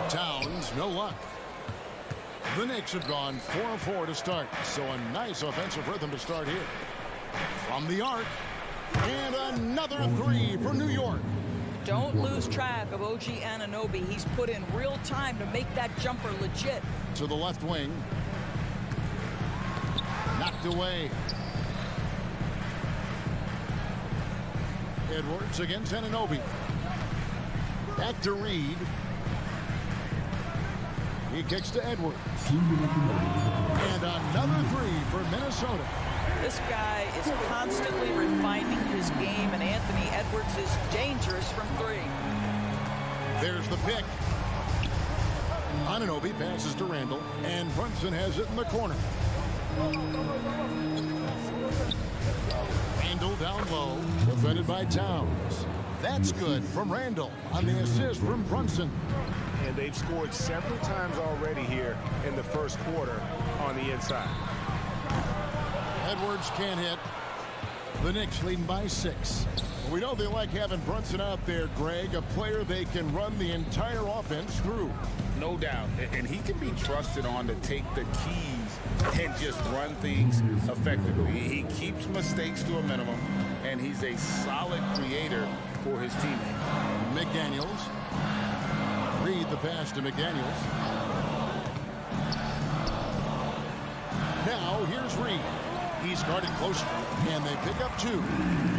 Towns, no luck. The Knicks have gone 4-4 to start, so a nice offensive rhythm to start here. From the arc, and another 3 for New York. Don't lose track of OG Anunoby. He's put in real time to make that jumper legit. To the left wing. Knocked away. Edwards against Anunoby. Back to Reed. He kicks to Edwards. And another 3 for Minnesota. This guy is constantly refining his game, and Anthony Edwards is dangerous from 3. There's the pick. Anunoby passes to Randle, and Brunson has it in the corner. Randle down low, defended by Towns. That's good from Randle on the assist from Brunson. And they've scored several times already here in the first quarter on the inside. Edwards can't hit. The Knicks leading by 6. We know they like having Brunson out there, Greg, a player they can run the entire offense through. No doubt. And he can be trusted on to take the keys and just run things effectively. He keeps mistakes to a minimum, and he's a solid creator for his teammates. McDaniels. Read the pass to McDaniels. Now here's Reed. He's guarded closer, and they pick up 2.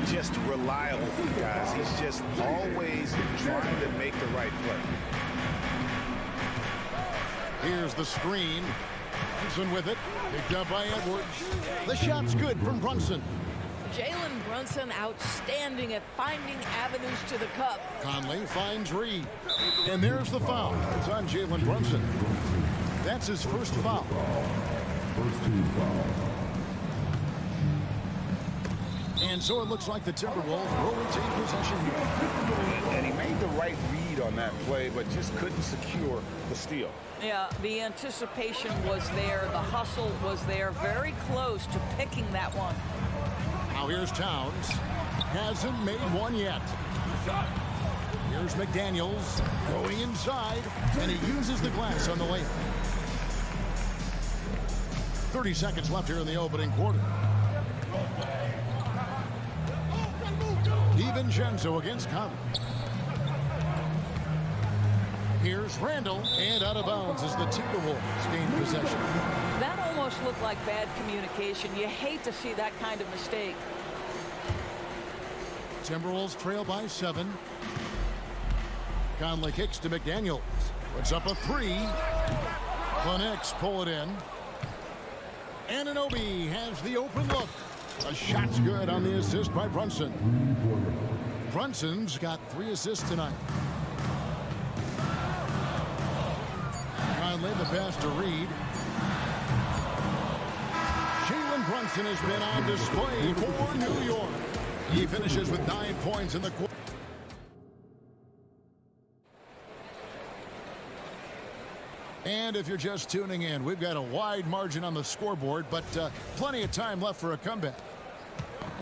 Just reliable, guys. He's just always trying to make the right play. Here's the screen. Brunson with it. Picked up by Edwards. The shot's good from Brunson. Jalen Brunson outstanding at finding avenues to the cup. Conley finds Reed. And there's the foul. It's on Jalen Brunson. That's his first foul. First team foul. And so it looks like the Timberwolves will retain possession here. And he made the right read on that play, but just couldn't secure the steal. Yeah, the anticipation was there. The hustle was there. Very close to picking that one. Now here's Towns. Hasn't made one yet. Here's McDaniels going inside, and he uses the glass on the layup. 30 seconds left here in the opening quarter. DiVincenzo against Conley. Here's Randall, and out of bounds as the Timberwolves gain possession. That almost looked like bad communication. You hate to see that kind of mistake. Timberwolves trail by 7. Conley kicks to McDaniels. Puts up a 3. The Knicks pull it in. Anunoby has the open look. A shot's good on the assist by Brunson. Brunson's got 3 assists tonight. Conley the pass to Reed. Jalen Brunson has been on display for New York. He finishes with 9 points in the quarter. And if you're just tuning in, we've got a wide margin on the scoreboard, but plenty of time left for a comeback.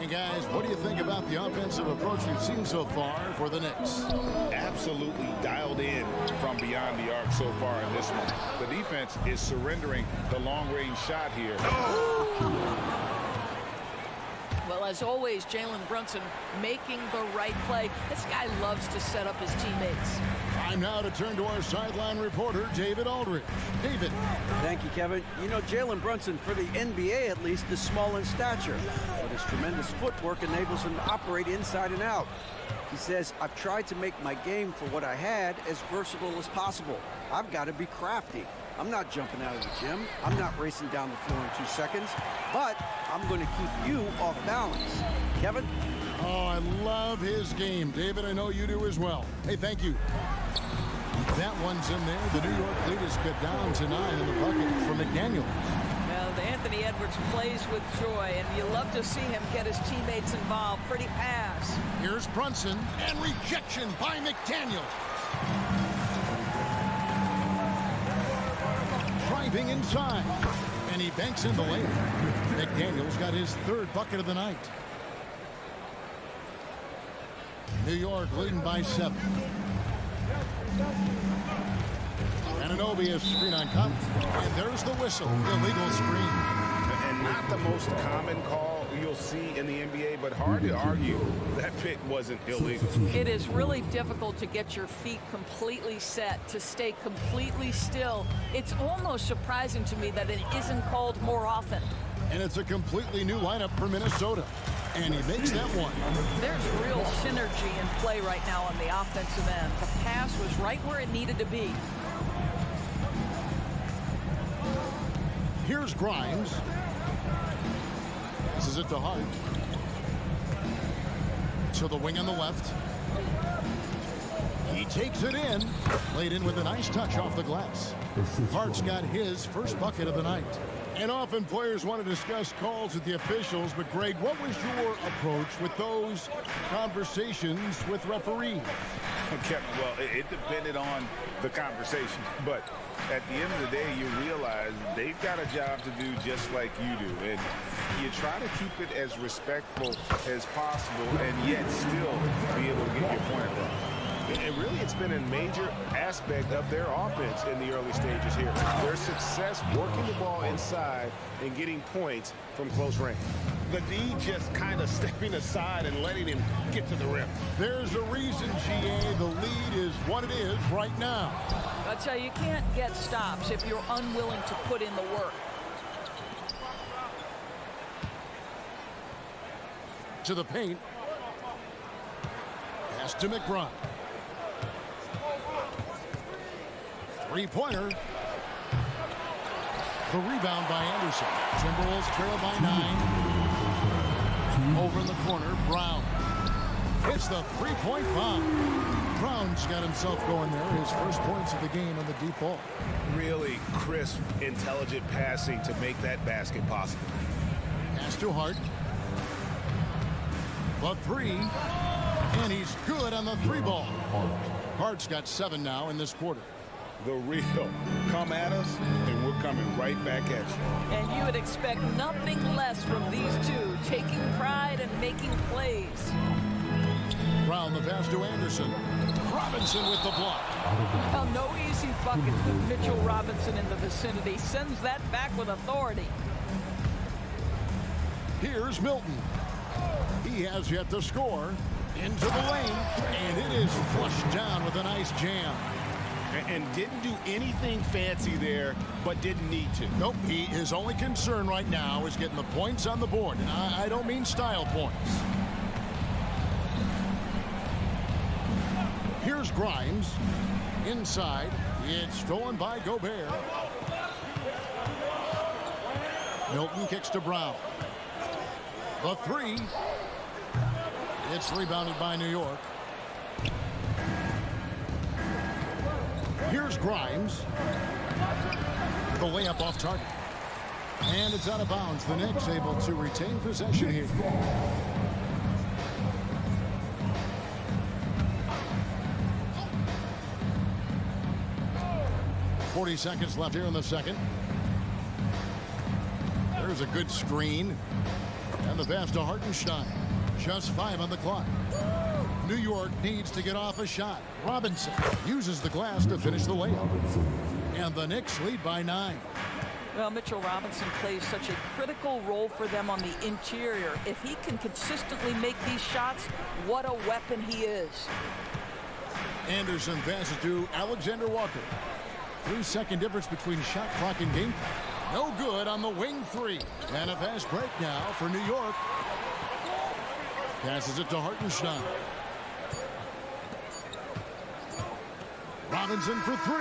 And guys, what do you think about the offensive approach we've seen so far for the Knicks? Absolutely dialed in from beyond the arc so far in this one. The defense is surrendering the long-range shot here. Well, as always, Jalen Brunson making the right play. This guy loves to set up his teammates. Time now to turn to our sideline reporter, David Aldridge. David. Thank you, Kevin. You know, Jalen Brunson, for the NBA at least, is small in stature, but his tremendous footwork enables him to operate inside and out. He says, I've tried to make my game for what I had as versatile as possible. I've got to be crafty. I'm not jumping out of the gym. I'm not racing down the floor in 2 seconds, but I'm going to keep you off balance. Kevin? Oh, I love his game. David, I know you do as well. Hey, thank you. That one's in there. The New York lead is cut down to 9 in the bucket for McDaniels. Now, Anthony Edwards plays with joy, and you love to see him get his teammates involved. Pretty pass. Here's Brunson, and rejection by McDaniels. Driving inside, and he banks in the layup. McDaniels got his 3rd bucket of the night. New York leading by 7. Anunoby is screen on Conley, and there's the whistle. Illegal screen. And not the most common call you'll see in the NBA, but hard to argue that pick wasn't illegal. It is really difficult to get your feet completely set, to stay completely still. It's almost surprising to me that it isn't called more often. And it's a completely new lineup for Minnesota. And he makes that one. There's real synergy in play right now on the offensive end. The pass was right where it needed to be. Here's Grimes. This is it to Hart. To the wing on the left. He takes it in. Laid in with a nice touch off the glass. Hart's got his first bucket of the night. And often players want to discuss calls with the officials, but Greg, what was your approach with those conversations with referees? Well, it depended on the conversation, but at the end of the day, you realize they've got a job to do just like you do, and you try to keep it as respectful as possible and yet still be able to get your point across. And really, it's been a major aspect of their offense in the early stages here. Their success working the ball inside and getting points from close range. The D just kind of stepping aside and letting him get to the rim. There's a reason, GA, the lead is what it is right now. I tell you, you can't get stops if you're unwilling to put in the work. To the paint. Pass to McBride. Three-pointer. The rebound by Anderson. Timberwolves trail by 9. Over in the corner, Brown. hits the three-point bomb. Brown's got himself going there. His first points of the game on the deep ball. Really crisp, intelligent passing to make that basket possible. Pass to Hart. The three. And he's good on the three ball. Hart's got 7 now in this quarter. The real. Come at us, and we're coming right back at you. And you would expect nothing less from these two, taking pride and making plays. Brown the pass to Anderson. Robinson with the block. Well, no easy buckets with Mitchell Robinson in the vicinity. Sends that back with authority. Here's Milton. He has yet to score. Into the lane, and it is flushed down with a nice jam. And didn't do anything fancy there, but didn't need to. Nope, his only concern right now is getting the points on the board. And I don't mean style points. Here's Grimes. Inside, it's stolen by Gobert. Milton kicks to Brown. The three. It's rebounded by New York. Here's Grimes. The layup off target. And it's out of bounds. The Knicks able to retain possession here. .40 seconds left here in the second. There's a good screen. And the pass to Hartenstein. Just 5 on the clock. New York needs to get off a shot. Robinson uses the glass to finish the layup. And the Knicks lead by 9. Well, Mitchell Robinson plays such a critical role for them on the interior. If he can consistently make these shots, what a weapon he is. Anderson passes to Alexander Walker. 3-second difference between shot clock and game clock. No good on the wing three. And a fast break now for New York. Passes it to Hartenstein. Robinson for 3.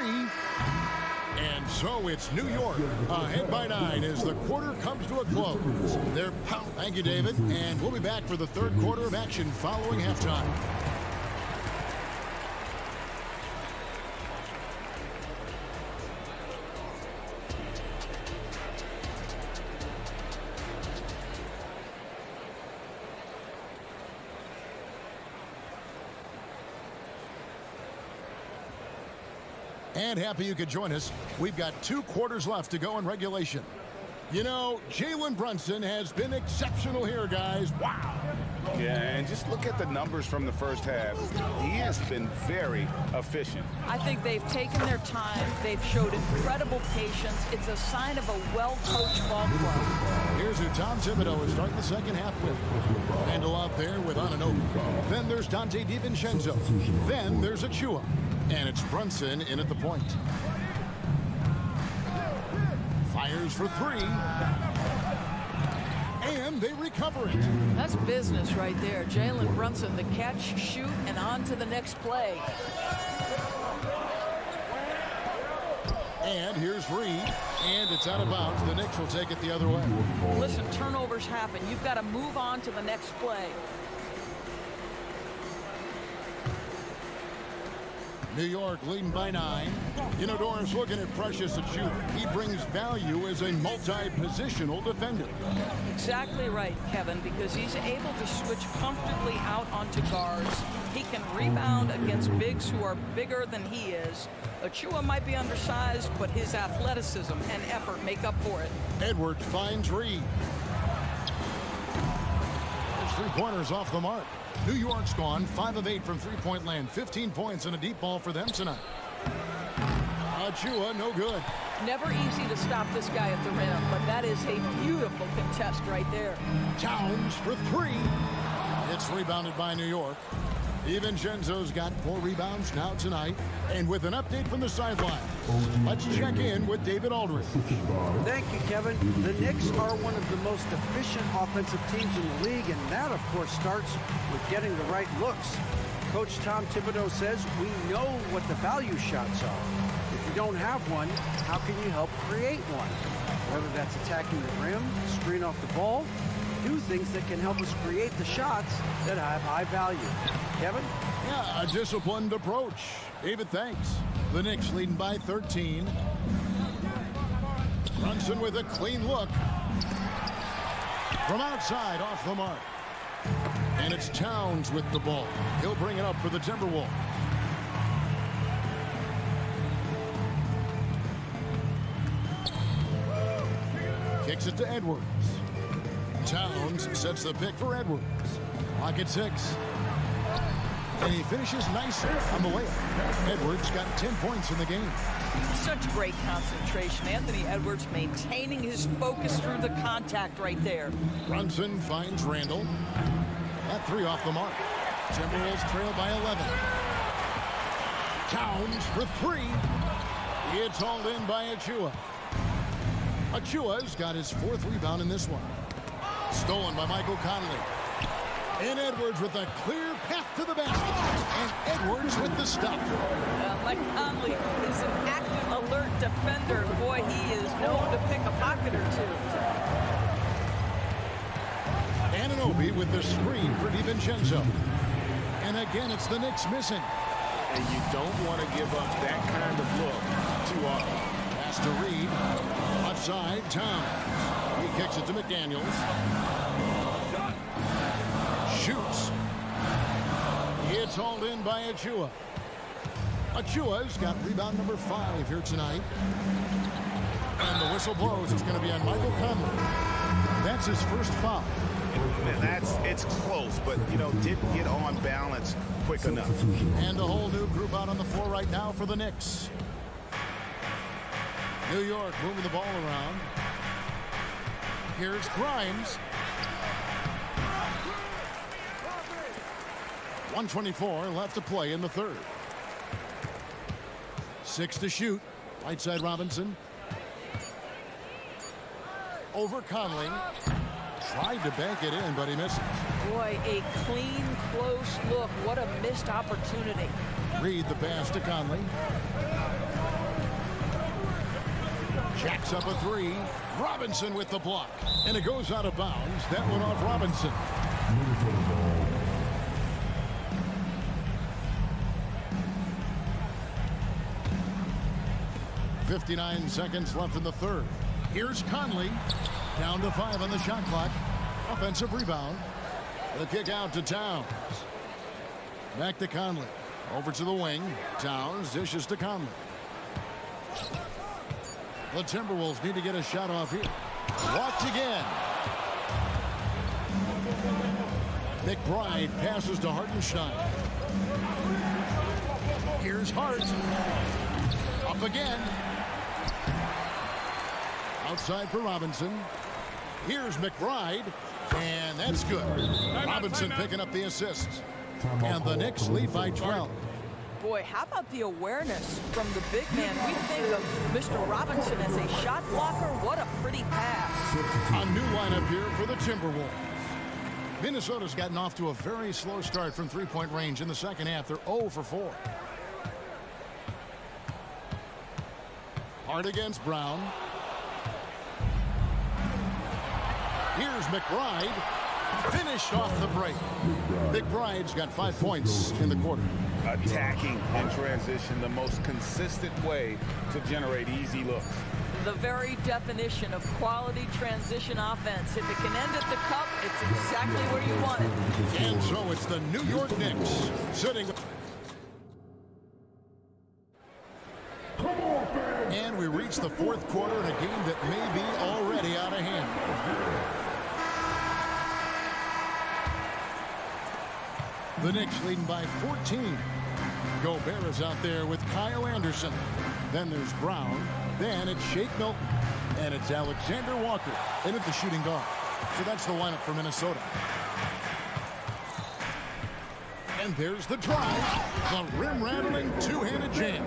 And so it's New York ahead by 9 as the quarter comes to a close. Thank you, David. And we'll be back for the third quarter of action following halftime. And happy you could join us. We've got 2 quarters left to go in regulation. You know, Jalen Brunson has been exceptional here, guys. Wow. Yeah, and just look at the numbers from the first half. He has been very efficient. I think they've taken their time. They've showed incredible patience. It's a sign of a well-coached ball club. Here's who Tom Thibodeau is starting the second half with. Randall out there with Anunoby. Then there's Dante DiVincenzo. Then there's Achua. And it's Brunson in at the point. Fires for 3. And they recover it. That's business right there. Jalen Brunson, the catch, shoot, and on to the next play. And here's Reed. And it's out of bounds. The Knicks will take it the other way. Listen, turnovers happen. You've got to move on to the next play. New York leading by 9. You know, Doris, looking at Precious Achua, he brings value as a multi-positional defender. Exactly right, Kevin, because he's able to switch comfortably out onto guards. He can rebound against bigs who are bigger than he is. Achua might be undersized, but his athleticism and effort make up for it. Edwards finds Reed. There's 3-pointers off the mark. New York's gone 5 of 8 from three-point land. 15 points and a deep ball for them tonight. Achua, no good. Never easy to stop this guy at the rim, but that is a beautiful contest right there. Towns for 3. It's rebounded by New York. DiVincenzo's got 4 rebounds now tonight. And with an update from the sideline, let's check in with David Aldridge. Thank you, Kevin. The Knicks are one of the most efficient offensive teams in the league, and that, of course, starts with getting the right looks. Coach Tom Thibodeau says we know what the value shots are. If you don't have one, how can you help create one? Whether that's attacking the rim, screen off the ball, do things that can help us create the shots that have high value. Kevin? Yeah, a disciplined approach. David, thanks. The Knicks leading by 13. Brunson with a clean look. From outside, off the mark. And it's Towns with the ball. He'll bring it up for the Timberwolves. Kicks it to Edwards. Towns sets the pick for Edwards. Lock at 6. And he finishes nicely on the layup. Edwards got 10 points in the game. Such great concentration. Anthony Edwards maintaining his focus through the contact right there. Brunson finds Randall. That 3 off the mark. Timberwolves trail by 11. Towns for 3. It's hauled in by Achua. Achua's got his 4th rebound in this one. Stolen by Michael Conley. And Edwards with a clear path to the basket. And Edwards with the stop. Mike Conley is an active, alert defender. Boy, he is known to pick a pocket or two. Anunoby with the screen for DiVincenzo. And again, it's the Knicks missing. And you don't want to give up that kind of look too often. Pass to Reed. Left side, Towns. He kicks it to McDaniels. Shoots. It's hauled in by Achua. Achua's got rebound number 5 here tonight. And the whistle blows. It's going to be on Michael Conley. That's his first foul. And it's close, but, you know, didn't get on balance quick enough. And a whole new group out on the floor right now for the Knicks. New York moving the ball around. Here's Grimes. 1:24 left to play in the third. 6 to shoot. Right side Robinson. Over Conley. Tried to bank it in, but he misses. Boy, a clean, close look. What a missed opportunity. Reed the pass to Conley. Jacks up a 3. Robinson with the block. And it goes out of bounds. That went off Robinson. 59 seconds left in the third. Here's Conley. Down to 5 on the shot clock. Offensive rebound. The kick out to Towns. Back to Conley. Over to the wing. Towns dishes to Conley. The Timberwolves need to get a shot off here. Blocked again. McBride passes to Hartenstein. Here's Hart. Up again. Outside for Robinson. Here's McBride. And that's good. Robinson picking up the assist. And the Knicks lead by 12. Boy, how about the awareness from the big man? We think of Mr. Robinson as a shot blocker. What a pretty pass. A new lineup here for the Timberwolves. Minnesota's gotten off to a very slow start from three-point range in the second half. They're 0 for 4. Hart against Brown. Here's McBride. Finished off the break. McBride's got 5 points in the quarter. Attacking in transition, the most consistent way to generate easy looks. The very definition of quality transition offense. If it can end at the cup, it's exactly where you want it. And so it's the New York Knicks sitting. And we reach the fourth quarter in a game that may be already out of hand. The Knicks leading by 14. Gobert is out there with Kyle Anderson. Then there's Brown. Then it's Shake Milton. And it's Alexander Walker in at the shooting guard. So that's the lineup for Minnesota. And there's the drive. The rim-rattling two-handed jam.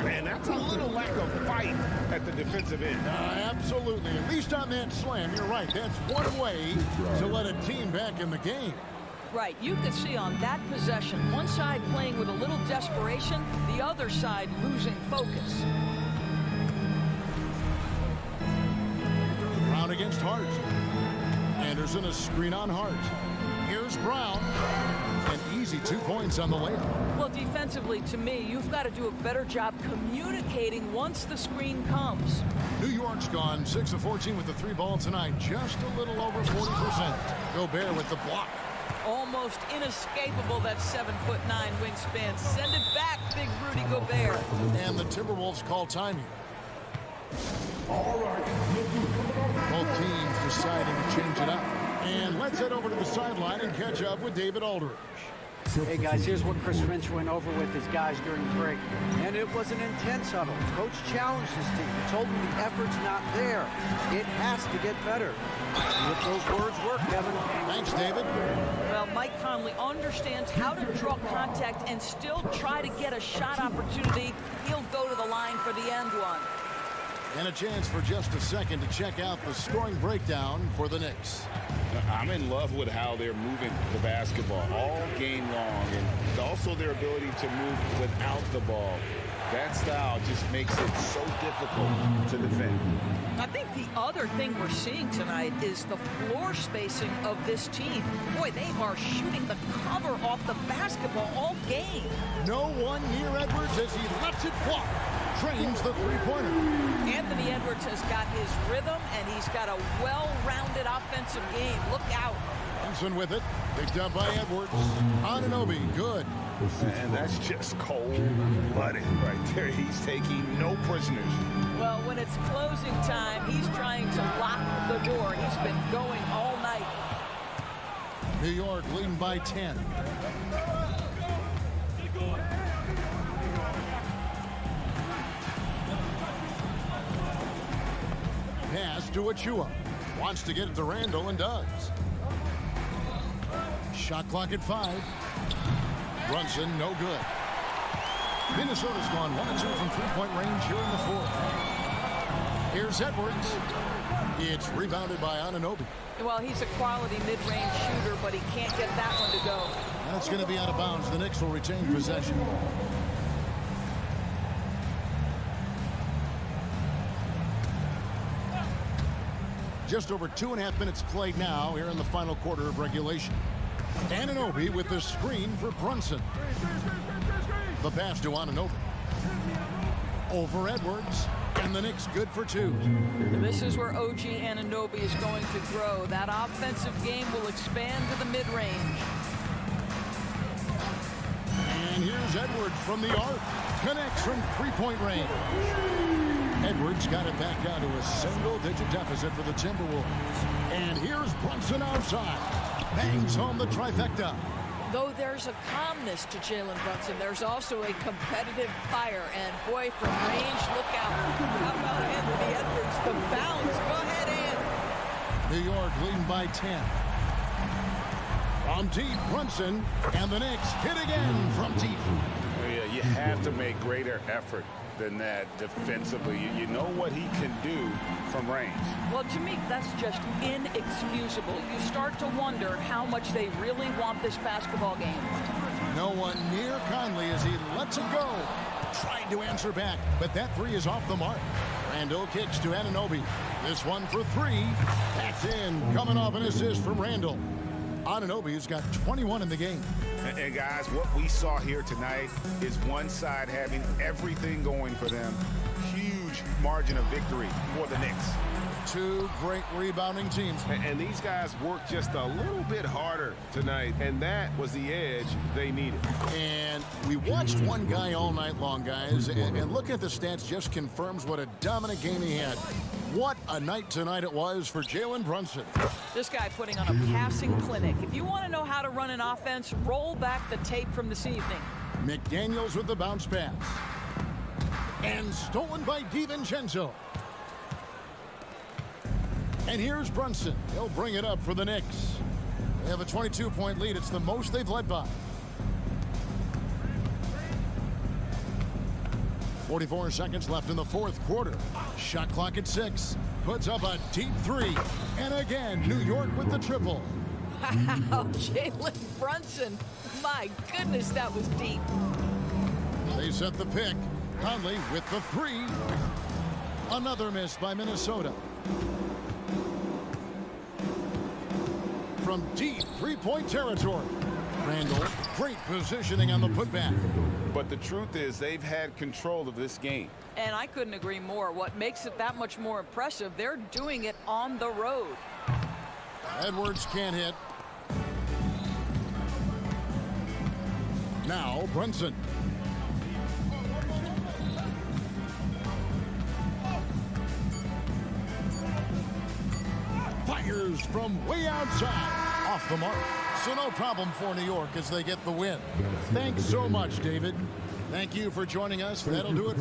Man, that's a little lack of fight at the defensive end. Absolutely. At least on that slam, you're right. That's one way to let a team back in the game. Right, you can see on that possession, one side playing with a little desperation, the other side losing focus. Brown against Hart. Anderson, a screen on Hart. Here's Brown. An easy 2 points on the layup. Well, defensively, to me, you've got to do a better job communicating once the screen comes. New York's gone 6 of 14 with the 3 ball tonight. Just a little over 40%. Gobert with the block. Almost inescapable, that 7'9" wingspan. Send it back, big Rudy Gobert. And the Timberwolves call time here. All right. Both teams deciding to change it up. And let's head over to the sideline and catch up with David Aldridge. Hey, guys, here's what Chris Finch went over with his guys during the break. And it was an intense huddle. Coach challenged his team. He told them the effort's not there. It has to get better. See if those words work, Kevin. Thanks, David. Well, Mike Conley understands how to draw contact and still try to get a shot opportunity. He'll go to the line for the end one. And a chance for just a second to check out the scoring breakdown for the Knicks. I'm in love with how they're moving the basketball all game long, and also their ability to move without the ball. That style just makes it so difficult to defend. I think the other thing we're seeing tonight is the floor spacing of this team. Boy, they are shooting the cover off the basketball all game. No one near Edwards as he lets it fly. Trains the three-pointer. Anthony Edwards has got his rhythm, and he's got a well-rounded offensive game. Look out. Thompson with it. Picked up by Edwards. Anunoby, good. And that's just cold-blooded right there. He's taking no prisoners. Well, when it's closing time, he's trying to lock the door. He's been going all night. New York leading by 10. Pass to Achua. Wants to get it to Randall and does. Shot clock at 5. Brunson, no good. Minnesota's gone 1-2 from three-point range here in the fourth. Here's Edwards. It's rebounded by Anunoby. Well, he's a quality mid-range shooter, but he can't get that one to go. That's going to be out of bounds. The Knicks will retain possession. Just over 2.5 minutes played now here in the final quarter of regulation. Anunoby with the screen for Brunson. The pass to Anunoby. Over Edwards. And the Knicks good for 2. This is where OG Anunoby is going to grow. That offensive game will expand to the mid-range. And here's Edwards from the arc. Connects from three-point range. Edwards got it back down to a single-digit deficit for the Timberwolves. And here's Brunson outside. Bangs home the trifecta. Though there's a calmness to Jalen Brunson, there's also a competitive fire. And boy, from range, look out. How about Anthony Edwards? The bounce. Go ahead, Ant. New York leading by 10. From deep, Brunson. And the Knicks hit again from deep. Oh, yeah, you have to make greater effort than that defensively. You know what he can do from range. Well, to me, that's just inexcusable. You start to wonder how much they really want this basketball game. No one near Conley as he lets it go. Trying to answer back, but that three is off the mark. Randall kicks to Anunoby. This one for 3. That's in. Coming off an assist from Randall. Anunoby's got 21 in the game. And guys, what we saw here tonight is one side having everything going for them. Huge margin of victory for the Knicks. 2 great rebounding teams. And these guys worked just a little bit harder tonight, and that was the edge they needed. And we watched one guy all night long, guys, and look at the stats just confirms what a dominant game he had. What a night tonight it was for Jalen Brunson. This guy putting on a passing clinic. If you want to know how to run an offense, roll back the tape from this evening. McDaniels with the bounce pass. And stolen by DiVincenzo. And here's Brunson. He'll bring it up for the Knicks. They have a 22-point lead. It's the most they've led by. 44 seconds left in the fourth quarter. Shot clock at 6. Puts up a deep 3. And again, New York with the triple. Wow, Jalen Brunson. My goodness, that was deep. They set the pick. Conley with the 3. Another miss by Minnesota. from deep three-point territory. Randall, great positioning on the putback. But the truth is they've had control of this game. And I couldn't agree more. What makes it that much more impressive, they're doing it on the road. Edwards can't hit. Now Brunson. Fires from way outside. Off the mark. So no problem for New York as they get the win. Thanks so much, David. Thank you for joining us. That'll do it.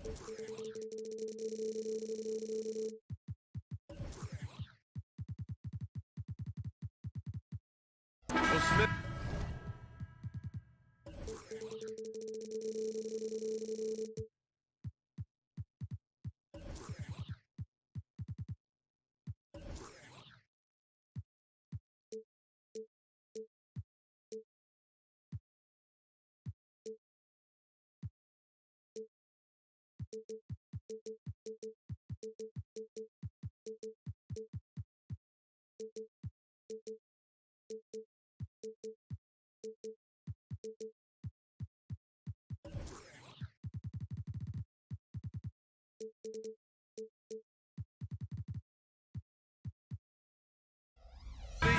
Well, Smith.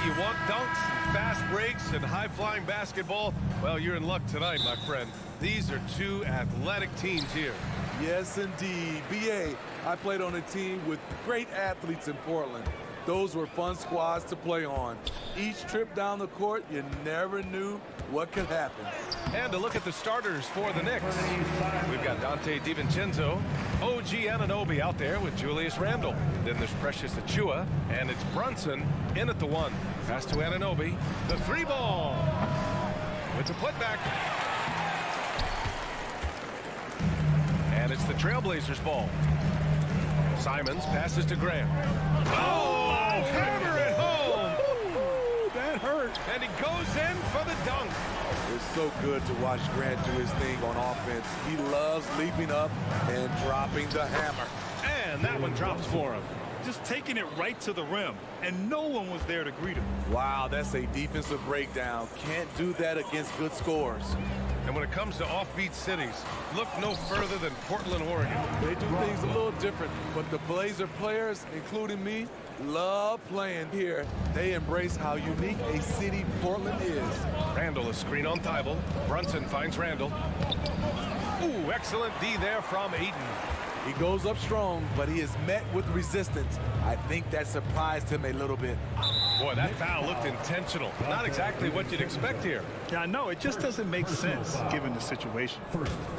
You want dunks, fast breaks, and high-flying basketball? Well, you're in luck tonight, my friend. These are two athletic teams here. Yes, indeed. B.A., I played on a team with great athletes in Portland. Those were fun squads to play on. Each trip down the court, you never knew what could happen. And to look at the starters for the Knicks. We've got Dante DiVincenzo, OG Anunoby out there with Julius Randle. Then there's Precious Achiuwa, and it's Brunson in at the 1. Pass to Anunoby. The 3-ball with the putback. And it's the Trailblazers' ball. Simons passes to Graham. Oh, hammer it home. That hurt. And he goes in for the dunk. It's so good to watch Grant do his thing on offense. He loves leaping up and dropping the hammer. And that one drops for him. Just taking it right to the rim, and no one was there to greet him. Wow, that's a defensive breakdown. Can't do that against good scores. And when it comes to offbeat cities, look no further than Portland, Oregon. They do things a little different, but the Blazer players, including me, love playing here. They embrace how unique a city Portland is. Randle, a screen on Thibault. Brunson finds Randle. Ooh, excellent D there from Ayton. He goes up strong, but he is met with resistance. I think that surprised him a little bit. Boy, that foul looked intentional. Not exactly what you'd expect here. Yeah, I know. It just doesn't make sense given the situation.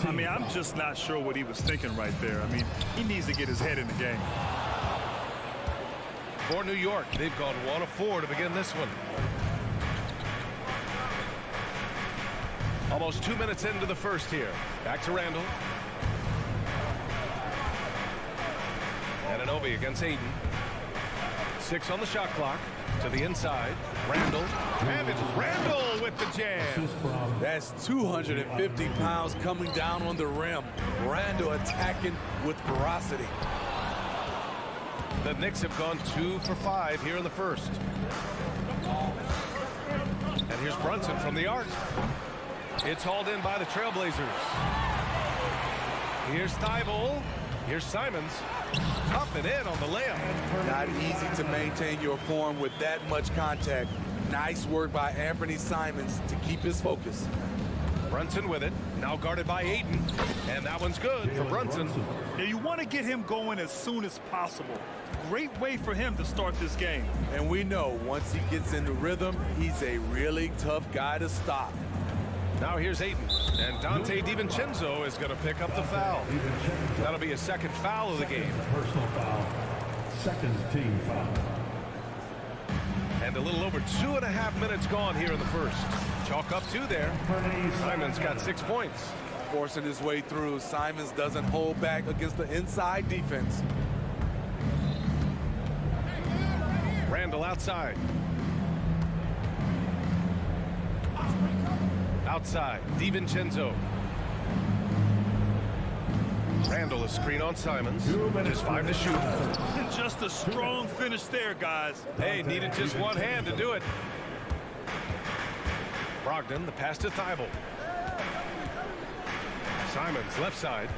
I mean, I'm just not sure what he was thinking right there. I mean, he needs to get his head in the game. For New York, they've gone 1 of 4 to begin this one. Almost 2 minutes into the first here. Back to Randle. Anunoby against Ayton. 6 on the shot clock. To the inside. Randle. And it's Randle with the jam. That's 250 pounds coming down on the rim. Randle attacking with ferocity. The Knicks have gone 2 for 5 here in the first. And here's Brunson from the arc. It's hauled in by the Trailblazers. Here's Thibault. Here's Simons. Up and in on the layup. Not easy to maintain your form with that much contact. Nice work by Anthony Simons to keep his focus. Brunson with it. Now guarded by Ayton. And that one's good for Brunson. Yeah, you want to get him going as soon as possible. Great way for him to start this game. And we know once he gets into rhythm, he's a really tough guy to stop. Now here's Ayton, and Dante DiVincenzo is going to pick up the foul. That'll be a second foul of the game. Personal foul. Second team foul. And a little over 2.5 minutes gone here in the first. Chalk up 2 there. Simons got 6 points. Forcing his way through, Simons doesn't hold back against the inside defense. Randle outside. Outside, DiVincenzo. Randle, a screen on Simons. Just 5 to shoot. Just a strong finish there, guys. Hey, needed just one hand to do it. Brogdon, the pass to Thibault. Simons, left side.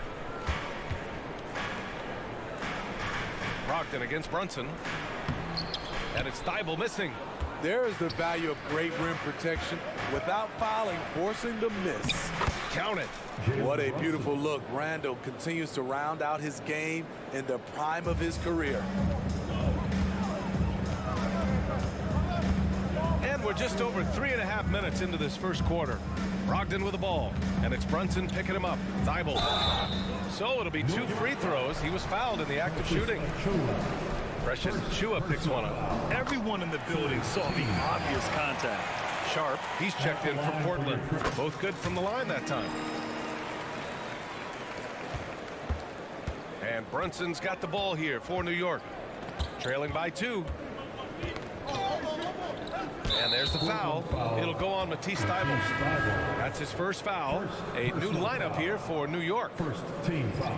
Brogdon against Brunson. And it's Thibault missing. There is the value of great rim protection without fouling, forcing the miss. Count it. What a beautiful look. Randle continues to round out his game in the prime of his career. And we're just over 3.5 minutes into this first quarter. Brogdon with the ball, and it's Brunson picking him up. Thibault. So it'll be 2 free throws. He was fouled in the act of shooting. Precious Chua picks one up. Everyone in the building saw the obvious contact. Sharp, he's checked in for Portland. Both good from the line that time. And Brunson's got the ball here for New York. Trailing by 2. And there's the foul. It'll go on Matisse Thybulle. That's his first foul. A new lineup here for New York. First team foul.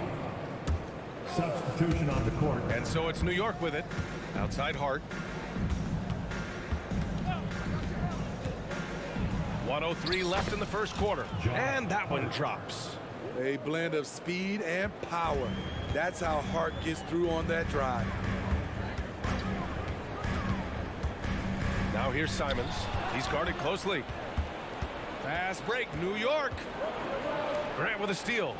Substitution on the court. And so it's New York with it. Outside Hart. 1:03 left in the first quarter. And that one drops. A blend of speed and power. That's how Hart gets through on that drive. Now here's Simons. He's guarded closely. Fast break, New York. Grant with a steal.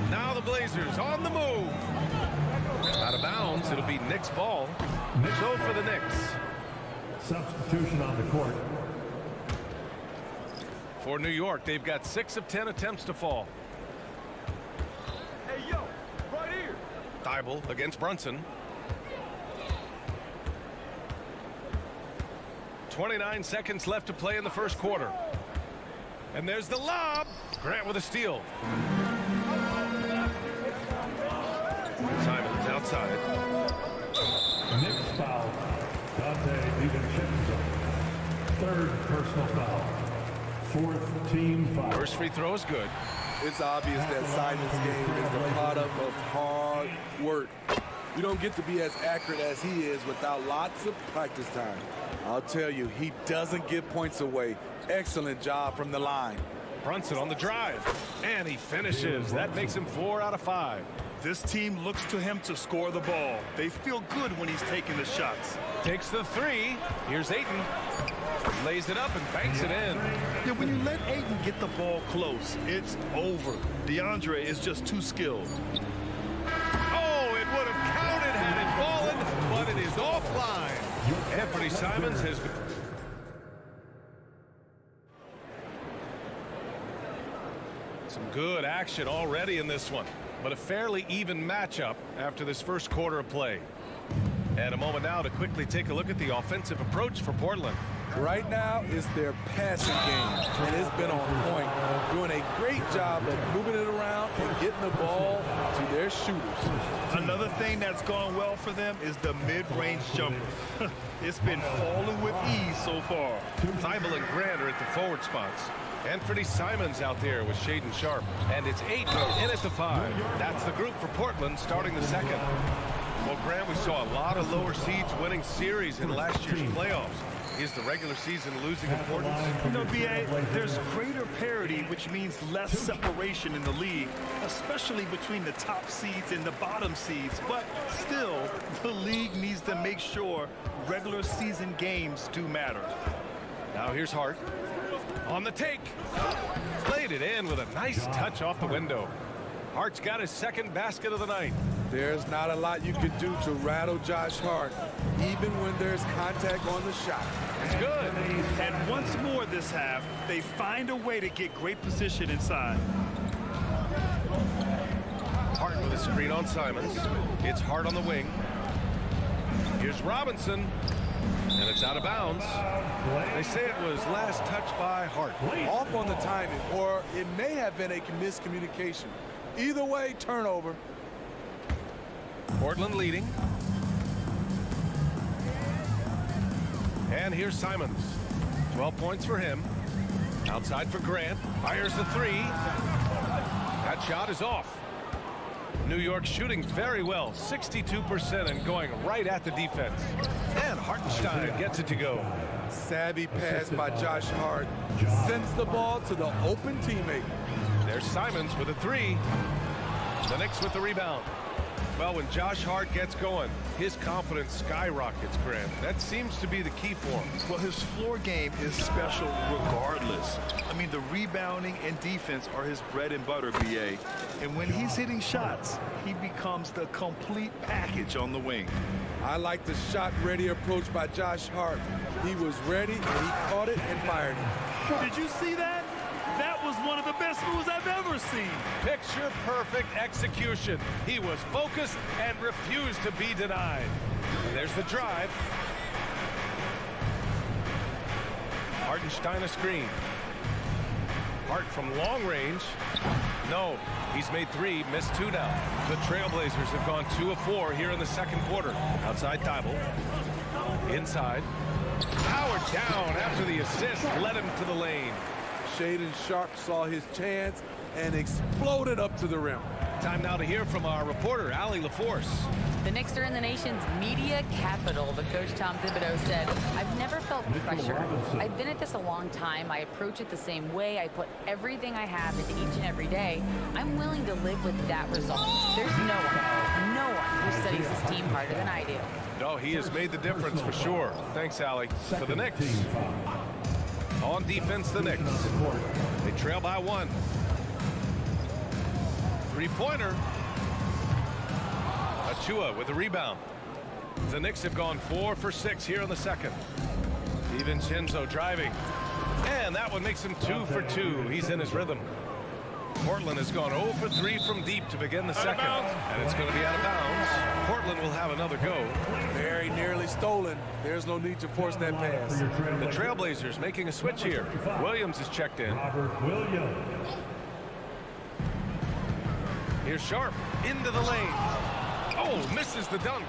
Now the Blazers on the move. Out of bounds, it'll be Knicks ball. So for the Knicks. Substitution on the court. For New York, they've got 6 of 10 attempts to fall. Hey, yo, right here. Thybulle against Brunson. 29 seconds left to play in the first quarter. And there's the lob. Grant with a steal. Simons outside. Knicks foul. Dante DiVincenzo. 3rd personal foul. 4th team foul. First free throw is good. It's obvious that Simons' game is the product of hard work. You don't get to be as accurate as he is without lots of practice time. I'll tell you, he doesn't give points away. Excellent job from the line. Brunson on the drive. And he finishes. That makes him 4 out of 5. This team looks to him to score the ball. They feel good when he's taking the shots. Takes the 3. Here's Ayton. Lays it up and banks it in. Yeah, when you let Ayton get the ball close, it's over. DeAndre is just too skilled. Oh, it would have counted had it fallen, but it is offline. Anthony Simons has been... Some good action already in this one, but a fairly even matchup after this first quarter of play. And a moment now to quickly take a look at the offensive approach for Portland. Right now, it's their passing game, and it's been on point. Doing a great job of moving it around and getting the ball to their shooters. Another thing that's gone well for them is the mid-range jumper. It's been falling with ease so far. Thybulle and Grant are at the forward spots. Anthony Simons out there with Shaden Sharp. And it's 8 in at the 5. That's the group for Portland starting the second. Well, Grant, we saw a lot of lower seeds winning series in last year's playoffs. Is the regular season losing importance? You know, B.A., there's greater parity, which means less separation in the league, especially between the top seeds and the bottom seeds. But still, the league needs to make sure regular season games do matter. Now here's Hart. On the take. Played it in with a nice touch off the window. Hart's got his second basket of the night. There's not a lot you can do to rattle Josh Hart, even when there's contact on the shot. It's good. And once more this half, they find a way to get great position inside. Hart with a screen on Simons. It's Hart on the wing. Here's Robinson. And it's out of bounds. They say it was last touched by Hart. Off on the timing, or it may have been a miscommunication. Either way, turnover. Portland leading. And here's Simons. 12 points for him. Outside for Grant. Fires the 3. That shot is off. New York shooting very well. 62% and going right at the defense. And Hartenstein gets it to go. Savvy pass by Josh Hart. Sends the ball to the open teammate. There's Simons with a 3. The Knicks with the rebound. Well, when Josh Hart gets going, his confidence skyrockets, Grant. That seems to be the key for him. Well, his floor game is special regardless. I mean, the rebounding and defense are his bread and butter, B.A. And when he's hitting shots, he becomes the complete package on the wing. I like the shot-ready approach by Josh Hart. He was ready, and he caught it and fired it. Did you see that? That was one of the best moves I've ever seen. Picture perfect execution. He was focused and refused to be denied. And there's the drive. Hartenstein a screen. Hart from long range. No, he's made 3, missed 2 now. The Trailblazers have gone 2 of 4 here in the second quarter. Outside Thibault. Inside. Powered down after the assist led him to the lane. Shaden Sharp saw his chance and exploded up to the rim. Time now to hear from our reporter, Allie LaForce. The Knicks are in the nation's media capital, but Coach Tom Thibodeau said, I've never felt pressure. I've been at this a long time. I approach it the same way. I put everything I have into each and every day. I'm willing to live with that result. There's no one who studies his team harder than I do. No, he has made the difference for sure. Thanks, Allie. For the Knicks. On defense, the Knicks. They trail by 1. Three-pointer. Achua with the rebound. The Knicks have gone 4 for 6 here in the second. DiVincenzo driving. And that one makes him 2 for 2. He's in his rhythm. Portland has gone 0 for 3 from deep to begin the second. And it's going to be out of bounds. Portland will have another go. Very nearly stolen. There's no need to force that pass. The Trailblazers making a switch here. Williams is checked in. Here's Sharp into the lane. Oh, misses the dunk.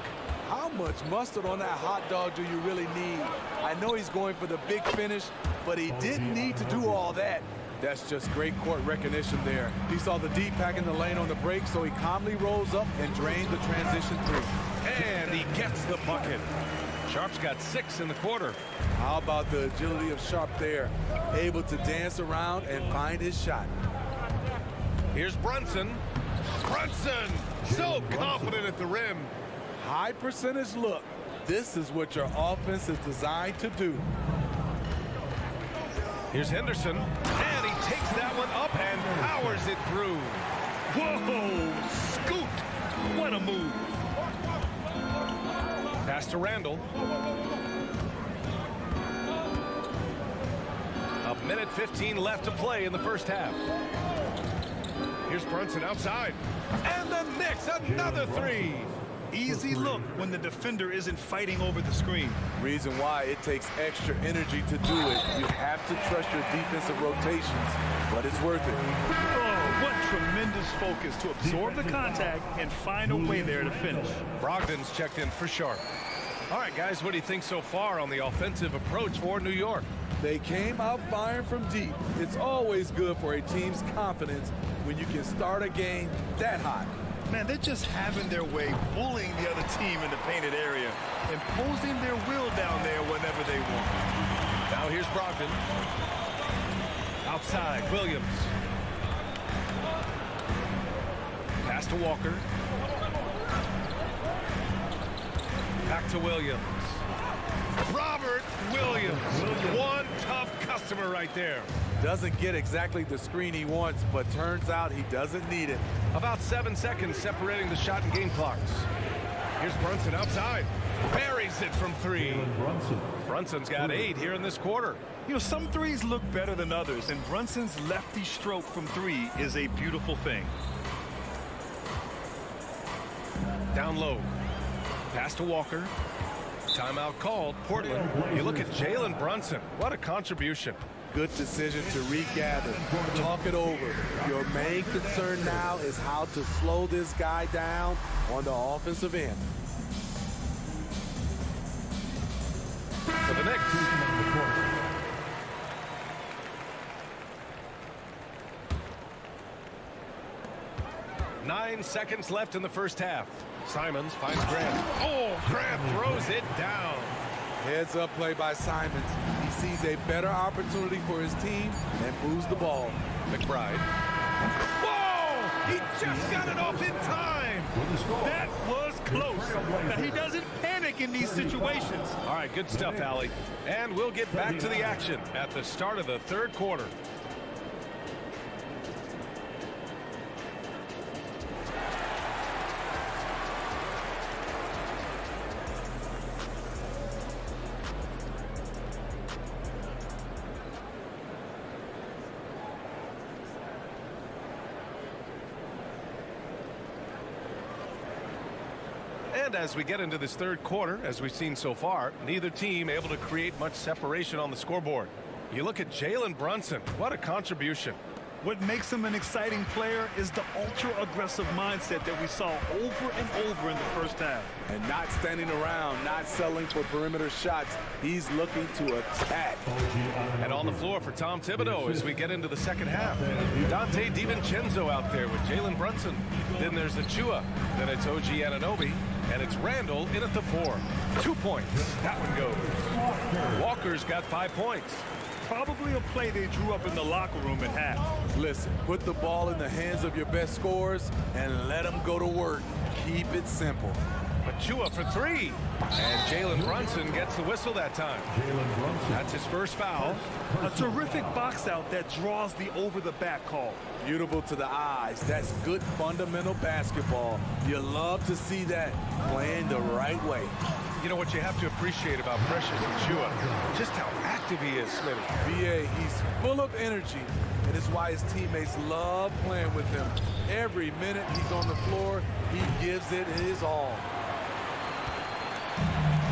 How much mustard on that hot dog do you really need? I know he's going for the big finish, but he didn't need to do all that. That's just great court recognition there. He saw the D pack in the lane on the break, so he calmly rolls up and drained the transition 3. And he gets the bucket. Sharp's got 6 in the quarter. How about the agility of Sharp there? Able to dance around and find his shot. Here's Brunson. Brunson, so confident at the rim. High percentage look. This is what your offense is designed to do. Here's Henderson, and he takes that one up and powers it through. Whoa, scoot. What a move. Pass to Randall. A minute 15 left to play in the first half. Here's Brunson outside. And the Knicks, another 3. Easy look when the defender isn't fighting over the screen. Reason why it takes extra energy to do it. You have to trust your defensive rotations, but it's worth it. Oh, what tremendous focus to absorb the contact and find a way there to finish. Brogdon's checked in for Sharp. All right, guys, what do you think so far on the offensive approach for New York? They came out firing from deep. It's always good for a team's confidence when you can start a game that hot. Man, they're just having their way, bullying the other team in the painted area, imposing their will down there whenever they want. Now here's Brogdon. Outside, Williams. Pass to Walker. Back to Williams. Robert Williams. One tough customer right there. Doesn't get exactly the screen he wants, but turns out he doesn't need it. About 7 seconds separating the shot and game clocks. Here's Brunson outside. Buries it from 3. Brunson's got 8 here in this quarter. You know, some threes look better than others, and Brunson's lefty stroke from 3 is a beautiful thing. Down low. Pass to Walker. Timeout called. Portland. You look at Jalen Brunson. What a contribution. Good decision to regather. Talk it over. Your main concern now is how to slow this guy down on the offensive end. For the Knicks. 9 seconds left in the first half. Simons finds Grant. Oh, Grant throws it down. Heads up play by Simons. He sees a better opportunity for his team and moves the ball. McBride. Whoa! He just got it off in time. That was close. But he doesn't panic in these situations. All right, good stuff, Allie. And we'll get back to the action at the start of the third quarter. And as we get into this third quarter, as we've seen so far, neither team able to create much separation on the scoreboard. You look at Jalen Brunson. What a contribution. What makes him an exciting player is the ultra-aggressive mindset that we saw over and over in the first half. And not standing around, not settling for perimeter shots. He's looking to attack. And on the floor for Tom Thibodeau as we get into the second half. Dante DiVincenzo out there with Jalen Brunson. Then there's Achua. Then it's OG Anunoby. And it's Randall in at the 4. 2 points. That one goes. Walker's got 5 points. Probably a play they drew up in the locker room at half. Listen, put the ball in the hands of your best scorers and let them go to work. Keep it simple. Achua for 3. And Jalen Brunson gets the whistle that time. That's his first foul. A terrific box out that draws the over-the-back call. Beautiful to the eyes. That's good fundamental basketball. You love to see that playing the right way. You know what you have to appreciate about Precious Achua? Just how active he is, Smitty. BA, he's full of energy, and it's why his teammates love playing with him. Every minute he's on the floor, he gives it his all.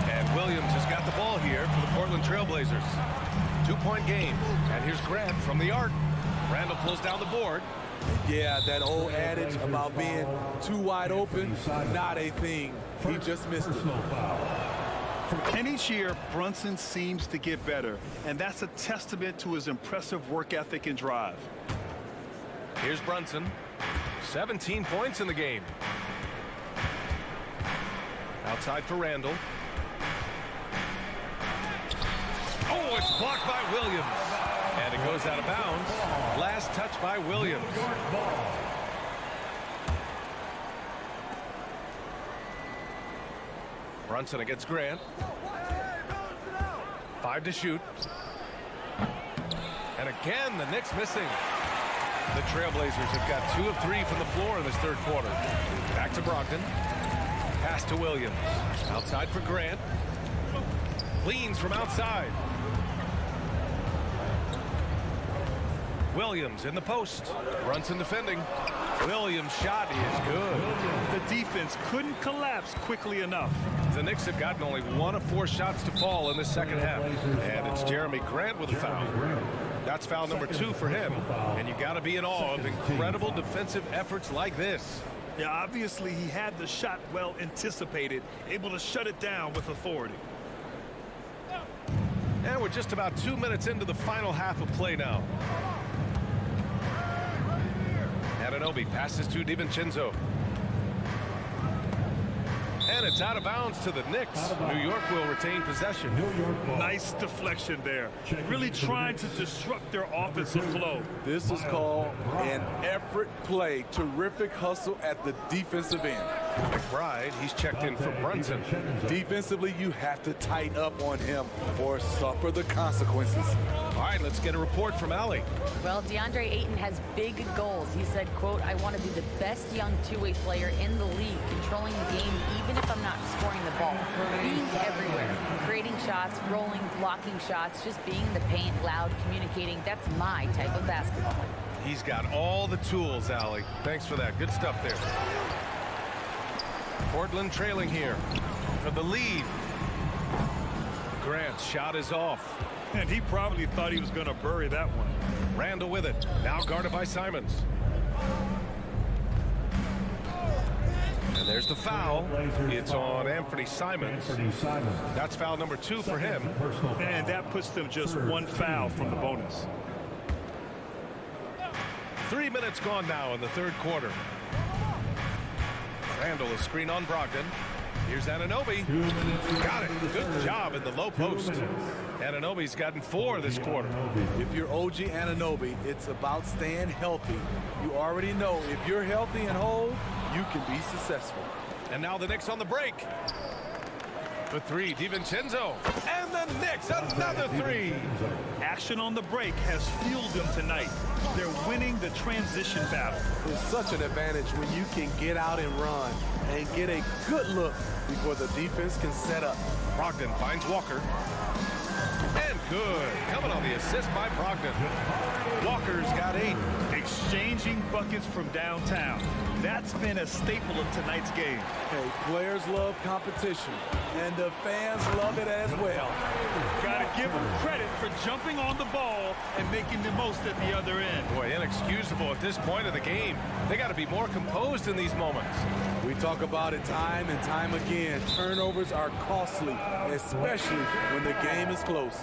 And Williams has got the ball here for the Portland Trailblazers. 2-point game. And here's Grant from the arc. Randall pulls down the board. Yeah, that old adage about being too wide open, not a thing. He just missed it. And each year, Brunson seems to get better, and that's a testament to his impressive work ethic and drive. Here's Brunson. 17 points in the game. Outside for Randall. Oh, it's blocked by Williams. And it goes out of bounds. Last touch by Williams. Brunson against Grant. 5 to shoot. And again, the Knicks missing. The Trailblazers have got 2 of 3 from the floor in this third quarter. Back to Brogdon. Pass to Williams. Outside for Grant. Cleans from outside. Williams in the post. Brunson defending. Williams' shot is good. The defense couldn't collapse quickly enough. The Knicks have gotten only 1 of 4 shots to fall in this second half. And it's Jeremy Grant with a foul. That's foul number 2 for him. And you got to be in awe of incredible defensive efforts like this. Yeah, obviously he had the shot well anticipated, able to shut it down with authority. And we're just about 2 minutes into the final half of play now. Anunoby passes to DiVincenzo. And it's out of bounds to the Knicks. New York will retain possession. Nice deflection there. Really trying to disrupt their offensive flow. This is called an effort play. Terrific hustle at the defensive end. McBride, he's checked in for Brunson. Defensively, you have to tighten up on him or suffer the consequences. All right, let's get a report from Allie. Well, DeAndre Ayton has big goals. He said, quote, "I want to be the best young two-way player in the league, controlling the game even if I'm not scoring the ball. Being everywhere, creating shots, rolling, blocking shots, just being in the paint, loud, communicating. That's my type of basketball." He's got all the tools, Allie. Thanks for that. Good stuff there. Portland trailing here for the lead. Grant's shot is off. And he probably thought he was going to bury that one. Randall with it. Now guarded by Simons. And there's the foul. It's on Anthony Simons. That's foul number 2 for him. And that puts them just 1 foul from the bonus. 3 minutes gone now in the third quarter. Randall is screen on Brogdon. Here's Anunoby. Got it. Good job in the low post. Anunoby's gotten 4 this quarter. If you're OG Anunoby, it's about staying healthy. You already know if you're healthy and whole, you can be successful. And now the Knicks on the break. The 3, DiVincenzo. And the Knicks, another 3. Action on the break has fueled them tonight. They're winning the transition battle. It's such an advantage when you can get out and run and get a good look before the defense can set up. Brogdon finds Walker. And good. Coming on the assist by Brogdon. Walker's got 8. exchanging buckets from downtown. That's been a staple of tonight's game. Hey, players love competition, and the fans love it as well. Got to give them credit for jumping on the ball and making the most at the other end. Boy, inexcusable at this point of the game. They got to be more composed in these moments. We talk about it time and time again. Turnovers are costly, especially when the game is close.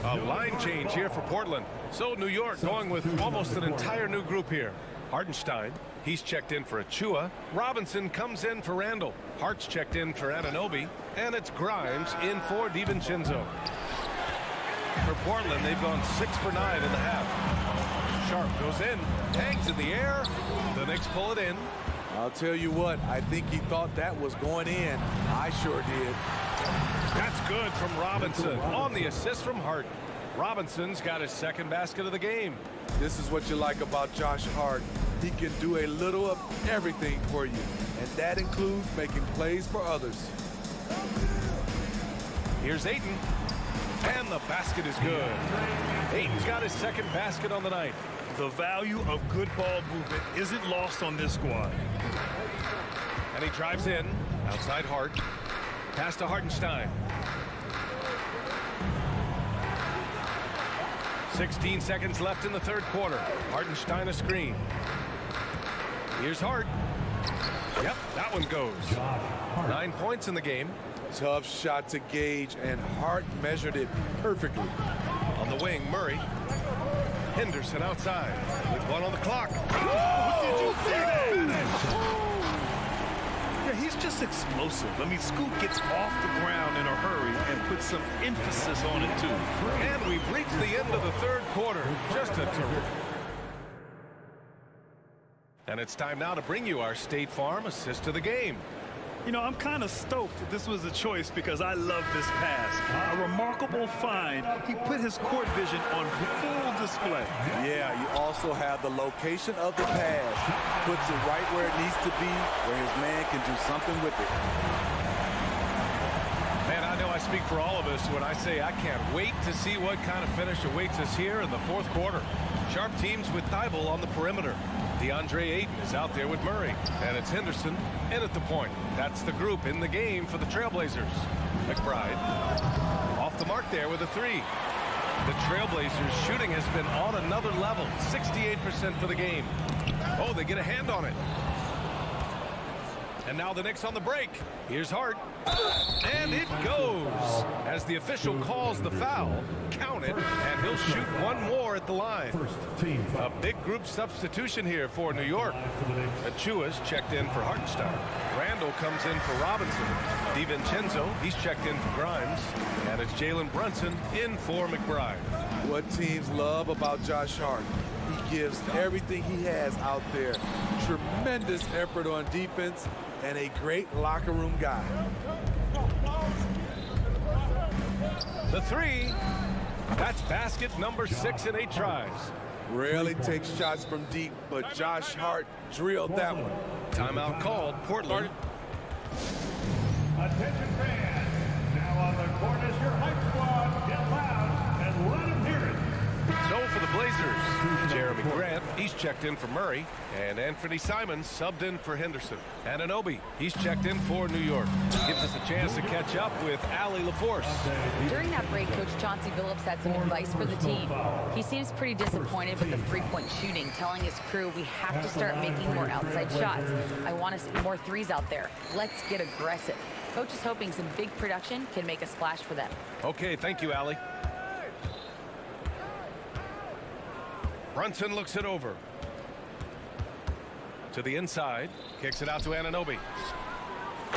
A line change here for Portland. So New York going with almost an entire new group here. Hartenstein, he's checked in for Achua. Robinson comes in for Randall. Hart's checked in for Anunoby. And it's Grimes in for DiVincenzo. For Portland, they've gone 6 for 9 in the half. Sharp goes in, hangs in the air. The Knicks pull it in. I'll tell you what, I think he thought that was going in. I sure did. That's good from Robinson on the assist from Hart. Robinson's got his second basket of the game. This is what you like about Josh Hart. He can do a little of everything for you, and that includes making plays for others. Here's Ayton, and the basket is good. Ayton's got his second basket on the night. The value of good ball movement isn't lost on this squad. And he drives in, outside Hart. Pass to Hartenstein. 16 seconds left in the third quarter. Hartenstein a screen. Here's Hart. Yep, that one goes. 9 points in the game. Tough shot to gauge, and Hart measured it perfectly. On the wing, Murray. Henderson outside with 1 on the clock. Did you see that? Yeah, he's just explosive. I mean, Scoot gets off the ground in a hurry and puts some emphasis on it, too. And we've reached the end of the third quarter. Just a terrific. And it's time now to bring you our State Farm assist of the game. You know, I'm kind of stoked that this was a choice because I love this pass. A remarkable find. He put his court vision on full display. Yeah, you also have the location of the pass. Puts it right where it needs to be, where his man can do something with it. Man, I know I speak for all of us when I say I can't wait to see what kind of finish awaits us here in the fourth quarter. Sharp teams with Thibault on the perimeter. DeAndre Ayton is out there with Murray. And it's Henderson in at the point. That's the group in the game for the Trailblazers. McBride off the mark there with a 3. The Trailblazers shooting has been on another level. 68% for the game. Oh, they get a hand on it. And now the Knicks on the break. Here's Hart. And it goes. As the official calls the foul, count it, and he'll shoot one more at the line. A big group substitution here for New York. Achua's checked in for Hartenstein. Randall comes in for Robinson. DiVincenzo, he's checked in for Grimes. And it's Jalen Brunson in for McBride. What teams love about Josh Hart. He gives everything he has out there. Tremendous effort on defense and a great locker room guy. The 3. That's basket number 6 in 8 tries. Rarely takes shots from deep, but Josh Hart drilled that one. Timeout called. Portland. Attention fans. Now on the court is your hype squad. Get loud and let them hear it. So for the Blazers, Jeremy Grant, he's checked in for Murray, and Anthony Simons subbed in for Henderson. Anunoby, he's checked in for New York. Gives us a chance to catch up with Allie LaForce. During that break, Coach Chauncey Billups had some advice for the team. He seems pretty disappointed with the three-point shooting, telling his crew we have to start making more outside shots. I want to see more threes out there. Let's get aggressive. Coach is hoping some big production can make a splash for them. Okay, thank you, Allie. Brunson looks it over. To the inside. Kicks it out to Anunoby.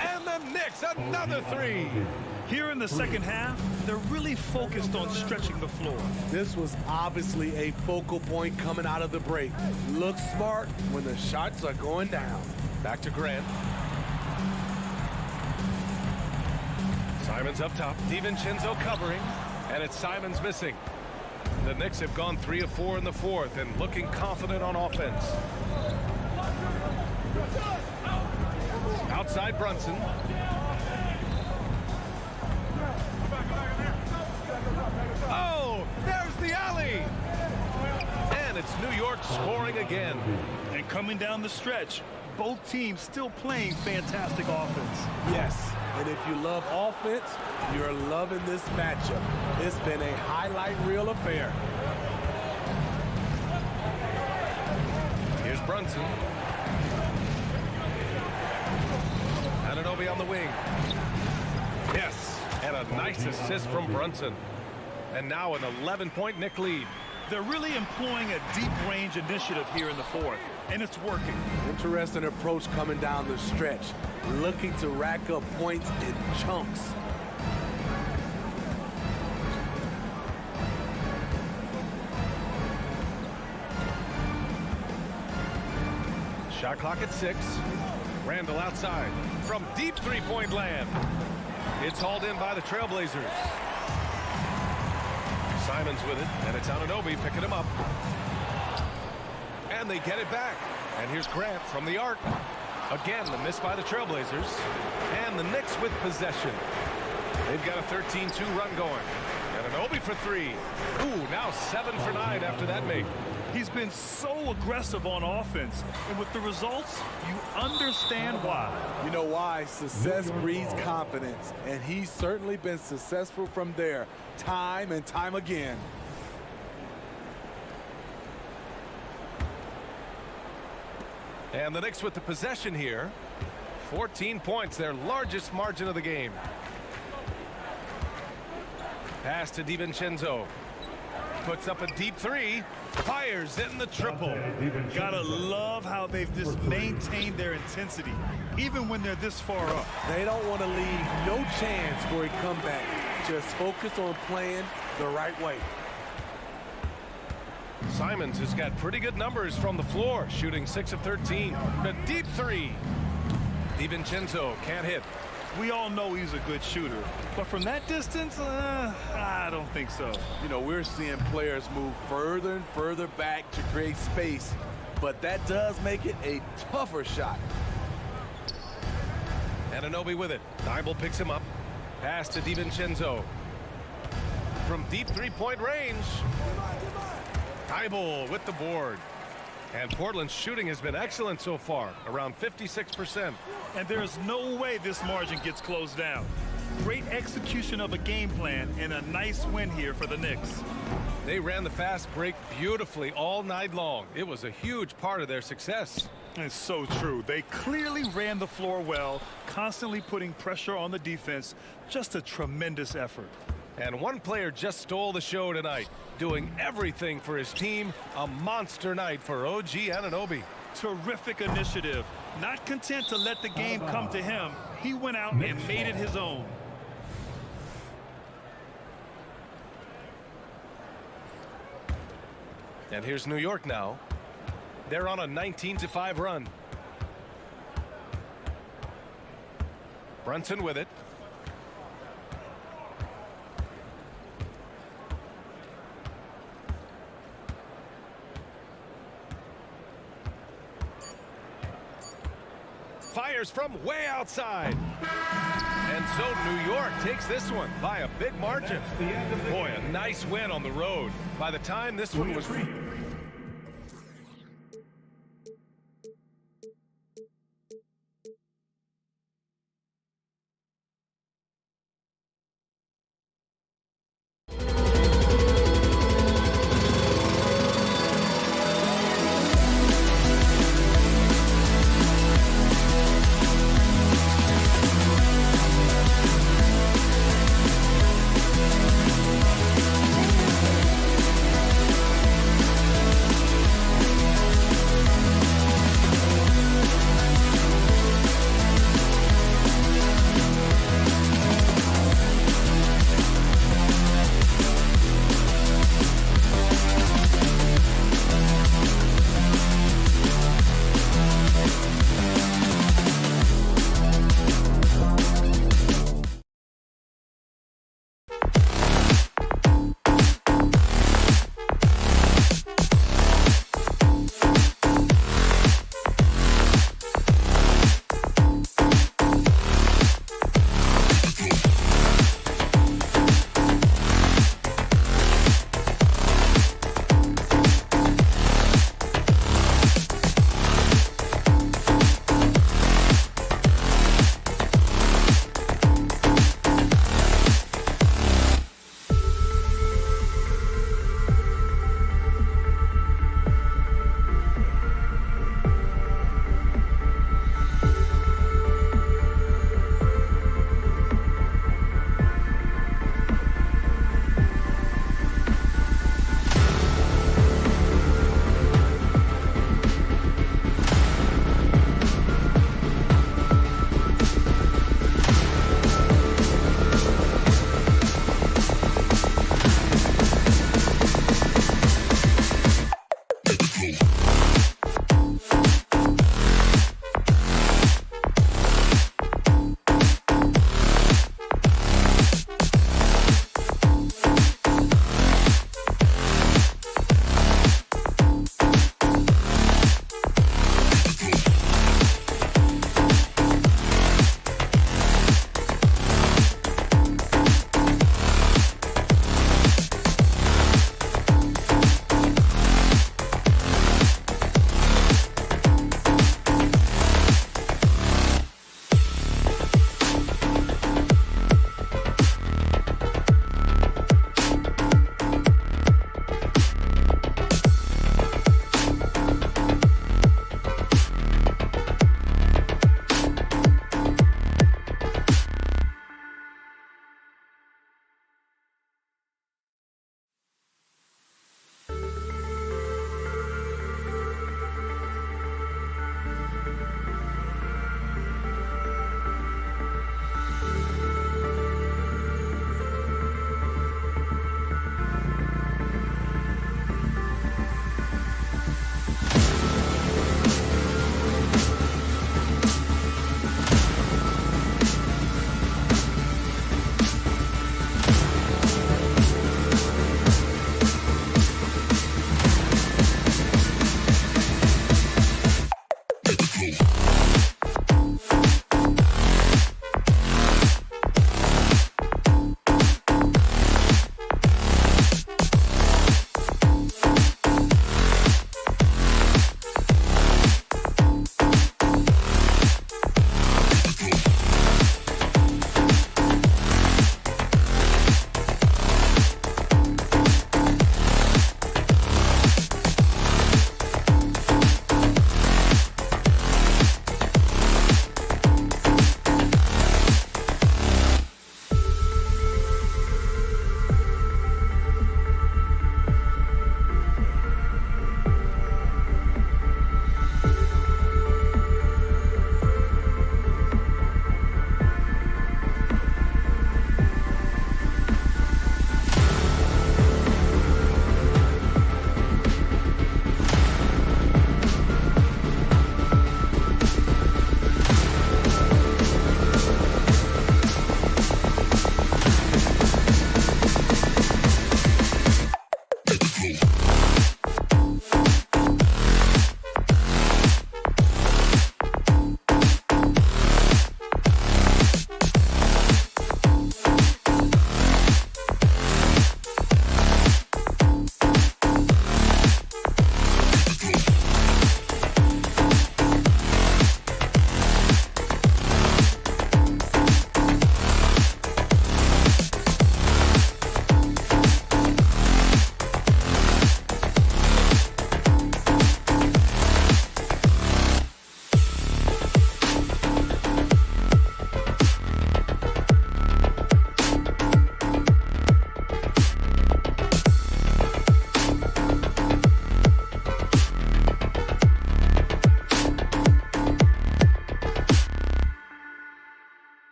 And the Knicks, another 3. Here in the second half, they're really focused on stretching the floor. This was obviously a focal point coming out of the break. Look smart when the shots are going down. Back to Grant. Simons up top. DiVincenzo covering. And it's Simons missing. The Knicks have gone 3 of 4 in the fourth and looking confident on offense. Outside Brunson. Oh, there's the alley. And And it's New York scoring again. And coming down the stretch, both teams still playing fantastic offense. Yes, and if you love offense, you're loving this matchup. It's been a highlight reel affair. Here's Brunson. Anunoby on the wing. Yes, and a nice assist from Brunson. And now an 11-point Knick lead. They're really employing a deep range initiative here in the fourth, and it's working. Interesting approach coming down the stretch, looking to rack up points in chunks. Shot clock at 6. Randall outside from deep three-point land. It's hauled in by the Trailblazers. Simons with it, and it's Anunoby picking him up. And they get it back. And here's Grant from the arc. Again, the miss by the Trailblazers. And the Knicks with possession. They've got a 13-2 run going. Anunoby for 3. Ooh, now 7 for 9 after that make. He's been so aggressive on offense, and with the results, you understand why. You know why? Success breeds confidence, and he's certainly been successful from there, time and time again. And the Knicks with the possession here. 14 points, their largest margin of the game. Pass to DiVincenzo. Puts up a deep 3. Fires in the triple. Gotta love how they've just maintained their intensity, even when they're this far up. They don't want to leave no chance for a comeback. Just focus on playing the right way. Simons has got pretty good numbers from the floor, shooting 6 of 13. A deep 3. DiVincenzo can't hit. We all know he's a good shooter, but from that distance, I don't think so. You know, we're seeing players move further and further back to create space, but that does make it a tougher shot. Anunoby with it. Thibault picks him up. Pass to DiVincenzo. From deep three-point range. Thibault with the board. And Portland's shooting has been excellent so far, around 56%. And there's no way this margin gets closed down. Great execution of a game plan and a nice win here for the Knicks. They ran the fast break beautifully all night long. It was a huge part of their success. It's so true. They clearly ran the floor well, constantly putting pressure on the defense. Just a tremendous effort. And one player just stole the show tonight, doing everything for his team. A monster night for OG Anunoby. Terrific initiative. Not content to let the game come to him, he went out and made it his own. And here's New York now. They're on a 19-5 run. Brunson with it. Fires from way outside. And so New York takes this one by a big margin. Boy, a nice win on the road. By the time this one was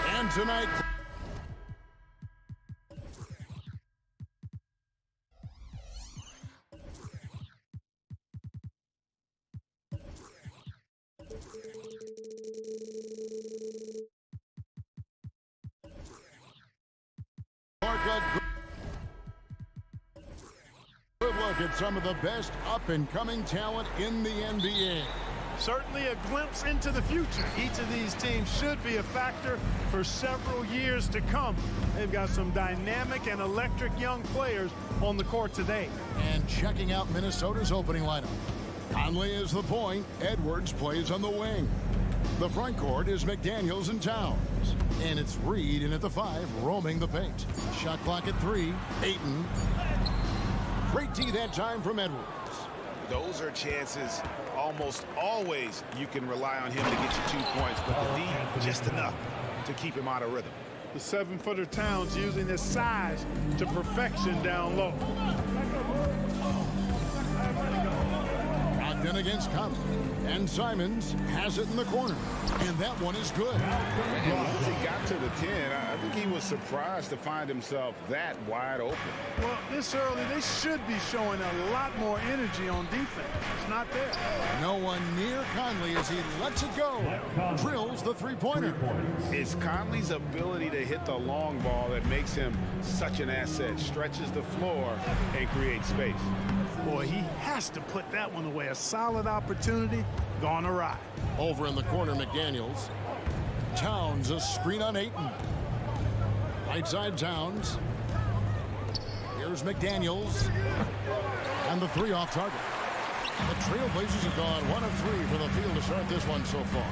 And tonight, good look at some of the best up-and-coming talent in the NBA. Certainly a glimpse into the future. Each of these teams should be a factor for several years to come. They've got some dynamic and electric young players on the court today. And checking out Minnesota's opening lineup. Conley is the point. Edwards plays on the wing. The front court is McDaniels and Towns. And it's Reed in at the 5, roaming the paint. Shot clock at 3. Ayton. Great D that time from Edwards. Those are chances almost always you can rely on him to get you 2 points, but the D just enough to keep him out of rhythm. The 7-footer Towns using his size to perfection down low. Brogdon against Conley. And Simons has it in the corner. And that one is good. And once he got to the 10, I think he was surprised to find himself that wide open. Well, this early, they should be showing a lot more energy on defense. It's not there. No one near Conley as he lets it go. Drills the three-pointer. It's Conley's ability to hit the long ball that makes him such an asset. Stretches the floor and creates space. Boy, he has to put that one away. A solid opportunity gone awry. Over in the corner, McDaniels. Towns, a screen on Ayton. Right side, Towns. Here's McDaniels. And the 3 off target. The Trailblazers have gone 1 of 3 for the field to start this one so far.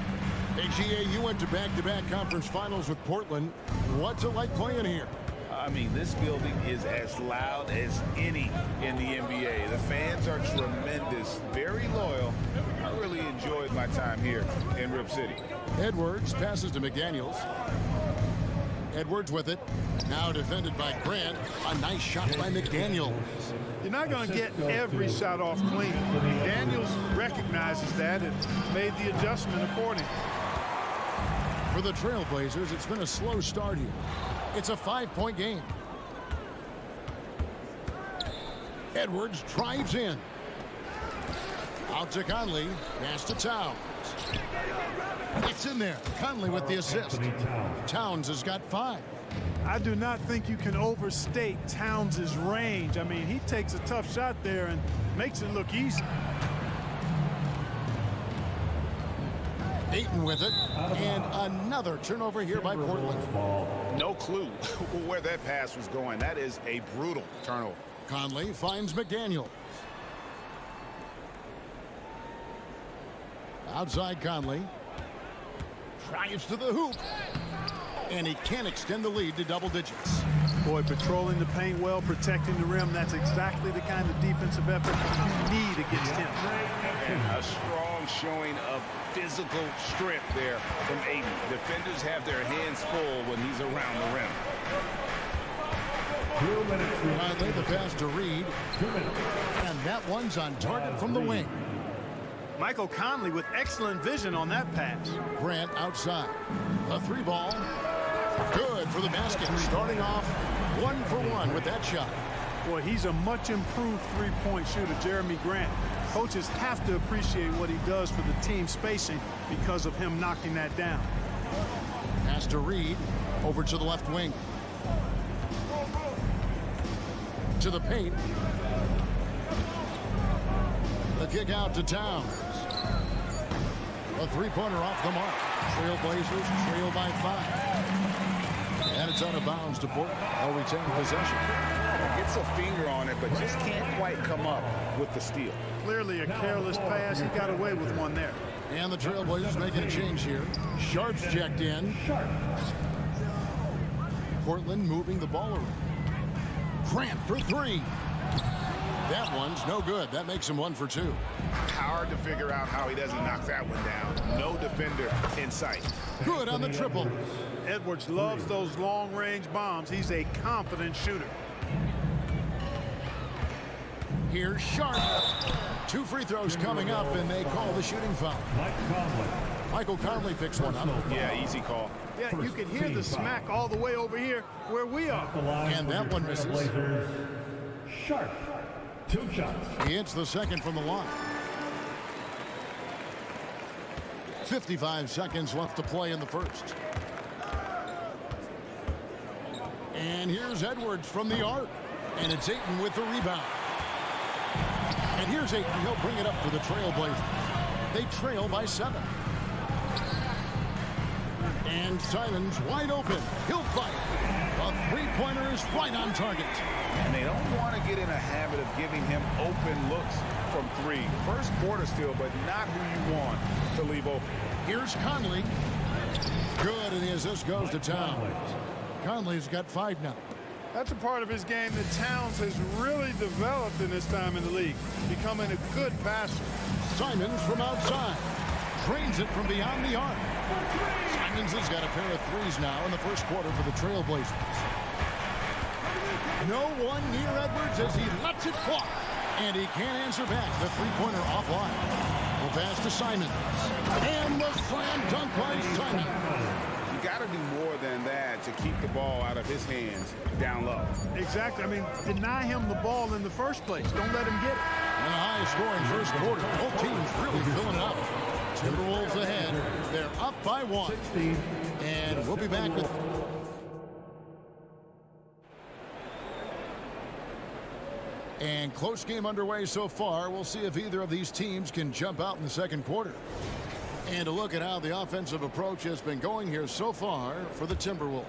AGA, you went to back-to-back conference finals with Portland. What's it like playing here? I mean, this building is as loud as any in the NBA. The fans are tremendous, very loyal. I really enjoyed my time here in Rip City. Edwards passes to McDaniels. Edwards with it. Now defended by Grant. A nice shot by McDaniels. You're not going to get every shot off clean. Daniels recognizes that and made the adjustment accordingly. For the Trailblazers, it's been a slow start here. It's a 5-point game. Edwards drives in. Out to Conley. Pass to Towns. It's in there. Conley with the assist. Towns has got 5. I do not think you can overstate Towns' range. I mean, he takes a tough shot there and makes it look easy. Ayton with it, and another turnover here by Portland. No clue where that pass was going. That is a brutal turnover. Conley finds McDaniels. Outside Conley. Drives to the hoop. And he can't extend the lead to double digits. Boy, patrolling the paint well, protecting the rim. That's exactly the kind of defensive effort you need against him. And a strong showing of physical strength there from Ayton. Defenders have their hands full when he's around the rim. 2 minutes. Conley, the pass to Reed. 2 minutes. And that one's on target from the wing. Michael Conley with excellent vision on that pass. Grant outside. A 3 ball. Good for the basket. Starting off 1 for 1 with that shot. Boy, he's a much improved three-point shooter, Jeremy Grant. Coaches have to appreciate what he does for the team spacing because of him knocking that down. Pass to Reed. Over to the left wing. To the paint. The kick out to Towns. A three-pointer off the mark. Trailblazers trail by 5. And it's out of bounds to Portland. They'll retain possession. Gets a finger on it, but just can't quite come up with the steal. Clearly a careless pass. He got away with one there. And the Trailblazers making a change here. Sharp's checked in. Portland moving the ball around. Grant for 3. That one's no good. That makes him 1 for 2. Hard to figure out how he doesn't knock that one down. No defender in sight. Good on the triple. Edwards loves those long-range bombs. He's a confident shooter. Here's Sharp. 2 free throws coming up, and they call the shooting foul. Michael Conley picks one up. Yeah, easy call. Yeah, you can hear the smack all the way over here where we are. And that one misses. Sharp. 2 shots. He hits the second from the line. 55 seconds left to play in the first. And here's Edwards from the arc. And it's Ayton with the rebound. And here's Ayton. He'll bring it up for the Trailblazers. They trail by 7. And Simons wide open. He'll fire. A three-pointer is right on target. And they don't want to get in a habit of giving him open looks from 3. First quarter steal, but not who you want to leave open. Here's Conley. Good, and the assist goes to Towns. Conley's got 5 now. That's a part of his game that Towns has really developed in his time in the league, becoming a good passer. Simons from outside. Drains it from beyond the arc. Simons has got a pair of 3s now in the first quarter for the Trailblazers. No one near Edwards as he lets it fly. And he can't answer back. The three-pointer offline. Will pass to Simons. And the slam dunk by Simons. You got to do more than that to keep the ball out of his hands down low. Exactly. I mean, deny him the ball in the first place. Don't let him get it. And a high-scoring first quarter. Both teams really filling it up. Timberwolves ahead. They're up by 1. And we'll be back with... And close game underway so far. We'll see if either of these teams can jump out in the second quarter. And a look at how the offensive approach has been going here so far for the Timberwolves.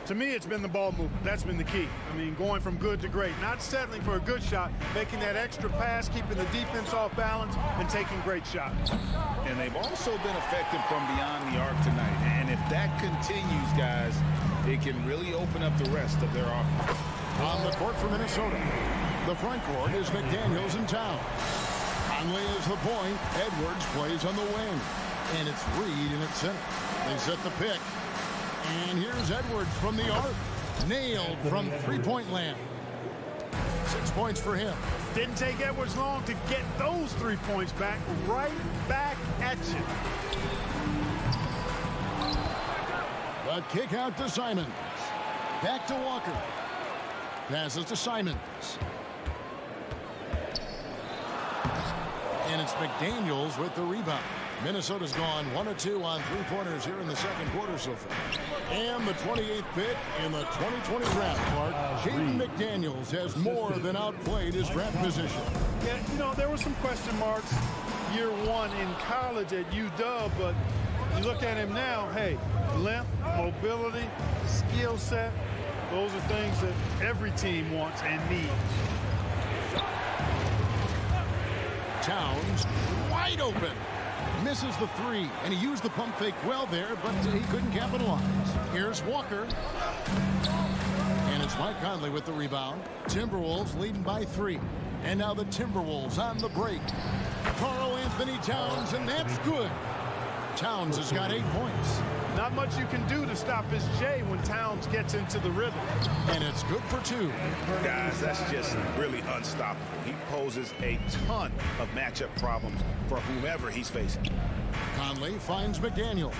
To me, it's been the ball movement. That's been the key. I mean, going from good to great. Not settling for a good shot, making that extra pass, keeping the defense off balance, and taking great shots. And they've also been effective from beyond the arc tonight. And if that continues, guys, it can really open up the rest of their offense. On the court for Minnesota, the front court is McDaniels and Towns. Conley is the point. Edwards plays on the wing. And it's Reed in its center. They set the pick. And here's Edwards from the arc. Nailed from three-point land. 6 points for him. Didn't take Edwards long to get those 3 points back. Right back at you. The kick out to Simons. Back to Walker. Passes to Simons. And it's McDaniels with the rebound. Minnesota's gone 1 of 2 on three-pointers here in the second quarter so far. And the 28th pick in the 2020 draft, Clark. Jaden McDaniels has more than outplayed his draft position. Yeah, you know, there were some question marks year 1 in college at UW, but you look at him now, hey, length, mobility, skill set, those are things that every team wants and needs. Towns wide open. Misses the 3, and he used the pump fake well there, but he couldn't capitalize. Here's Walker. And it's Mike Conley with the rebound. Timberwolves leading by 3. And now the Timberwolves on the break. Karl Anthony Towns, and that's good. Towns has got 8 points. Not much you can do to stop his J when Towns gets into the rhythm. And it's good for 2. Guys, that's just really unstoppable. He poses a ton of matchup problems for whomever he's facing. Conley finds McDaniel.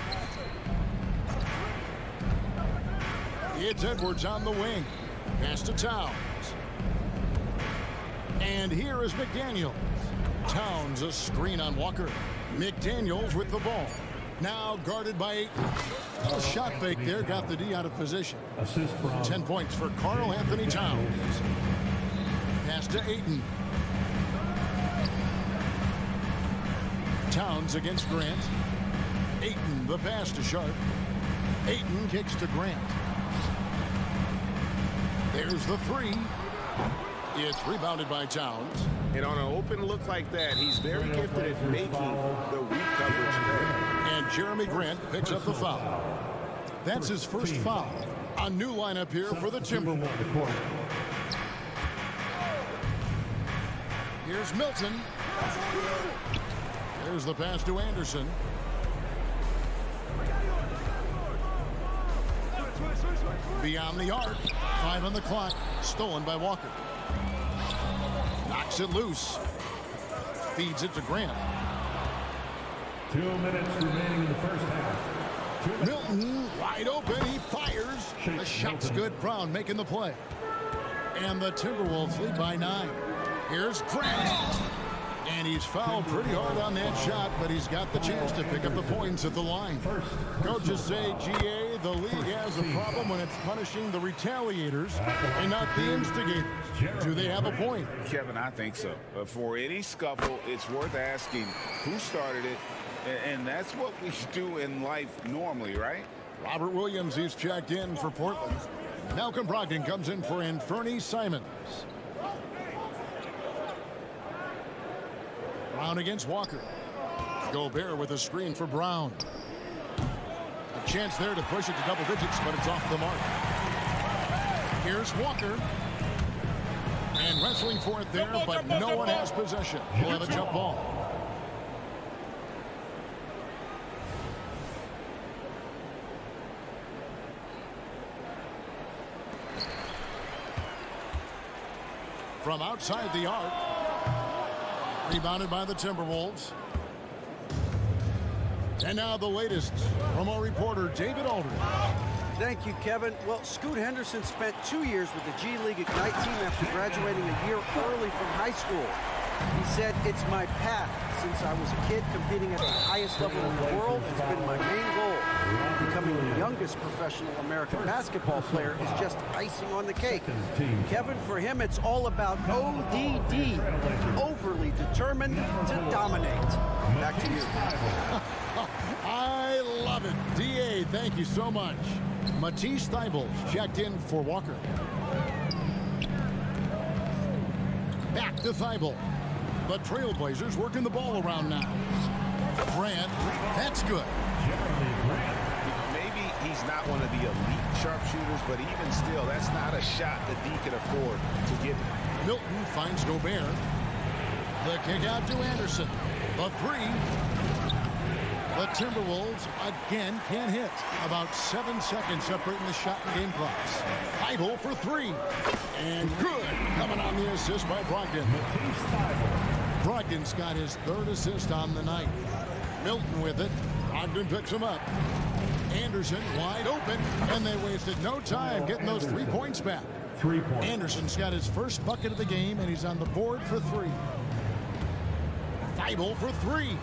It's Edwards on the wing. Pass to Towns. And here is McDaniels. Towns a screen on Walker. McDaniels with the ball. Now guarded by 8. A shot fake there got the D out of position. 10 points for Karl Anthony Towns. Pass to Ayton. Towns against Grant. Ayton the pass to Sharp. Ayton kicks to Grant. There's the 3. It's rebounded by Towns. And on an open look like that, he's very gifted at making the weak coverage play. And Jeremy Grant picks up the foul. That's his first foul. A new lineup here for the Timberwolves. Here's Milton. There's the pass to Anderson. Beyond the arc. 5 on the clock. Stolen by Walker. Knocks it loose. Feeds it to Grant. 2 minutes remaining in the first half. Milton wide open. He fires. The shot's good. Brown making the play. And the Timberwolves lead by 9. Here's Grant. And he's fouled pretty hard on that shot, but he's got the chance to pick up the points at the line. Coaches say, GA, the league has a problem when it's punishing the retaliators and not the instigators. Do they have a point? Kevin, I think so. But for any scuffle, it's worth asking who started it, and that's what we do in life normally, right? Robert Williams, he's checked in for Portland. Malcolm Brogdon comes in for Anthony Simons. Brown against Walker. Gobert with a screen for Brown. A chance there to push it to double digits, but it's off the mark. Here's Walker. And wrestling for it there, but no one has possession. We'll have a jump ball. From outside the arc. Rebounded by the Timberwolves. And now the latest from our reporter, David Aldridge. Thank you, Kevin. Well, Scoot Henderson spent 2 years with the G League Ignite team after graduating a year early from high school. He said, "It's my path. Since I was a kid competing at the highest level in the world, it's been my main goal. Becoming the youngest professional American basketball player is just icing on the cake." Kevin, for him, it's all about ODD, overly determined to dominate. Back to you. I love it. DA, thank you so much. Matisse Thybulle checked in for Walker. Back to Thybulle. The Trailblazers working the ball around now. Grant, that's good. Maybe he's not one of the elite sharpshooters, but even still, that's not a shot that D can afford to give him. Milton finds Gobert. The kick out to Anderson. The 3. The Timberwolves again can't hit. About 7 seconds separating the shot and game clocks. Thybulle for 3. And good. Coming on the assist by Brogdon. Brogdon's got his 3rd assist on the night. Milton with it. Brogdon picks him up. Anderson wide open. And they wasted no time getting those 3 points back. 3 points. Anderson's got his first bucket of the game, and he's on the board for 3. Thybulle for 3.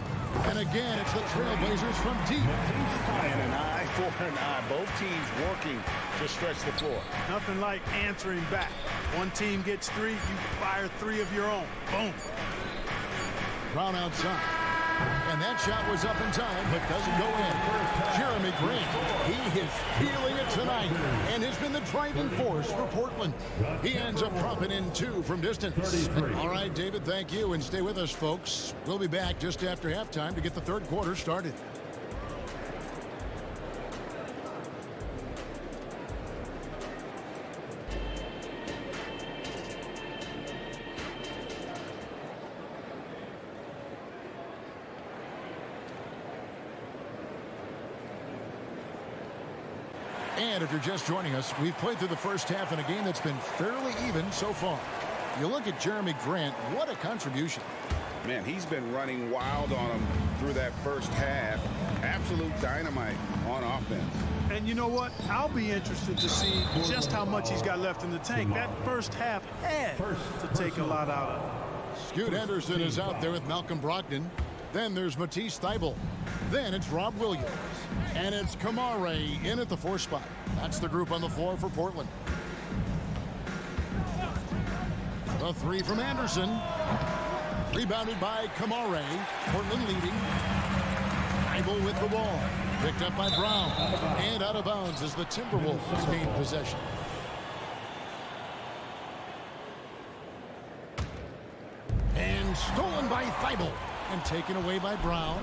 And again, it's the Trailblazers from deep. And an eye for an eye. Both teams working to stretch the floor. Nothing like answering back. One team gets 3, you fire 3 of your own. Boom. Brown outside. And that shot was up in time, but doesn't go in. Jeremy Grant, he is feeling it tonight and has been the driving force for Portland. He ends up dropping in 2 from distance. All right, David, thank you, and stay with us, folks. We'll be back just after halftime to get the 3rd quarter started. And if you're just joining us, we've played through the first half in a game that's been fairly even so far. You look at Jeremy Grant, what a contribution. Man, he's been running wild on him through that first half. Absolute dynamite on offense. And you know what? I'll be interested to see just how much he's got left in the tank. That first half had to take a lot out of it. Scoot Henderson is out there with Malcolm Brogdon. Then there's Matisse Thybulle. Then it's Rob Williams. And it's Kamare in at the 4 spot. That's the group on the floor for Portland. The 3 from Anderson. Rebounded by Kamare. Portland leading. Thybulle with the ball. Picked up by Brown. And out of bounds as the Timberwolves gain possession. And stolen by Thybulle. And taken away by Brown.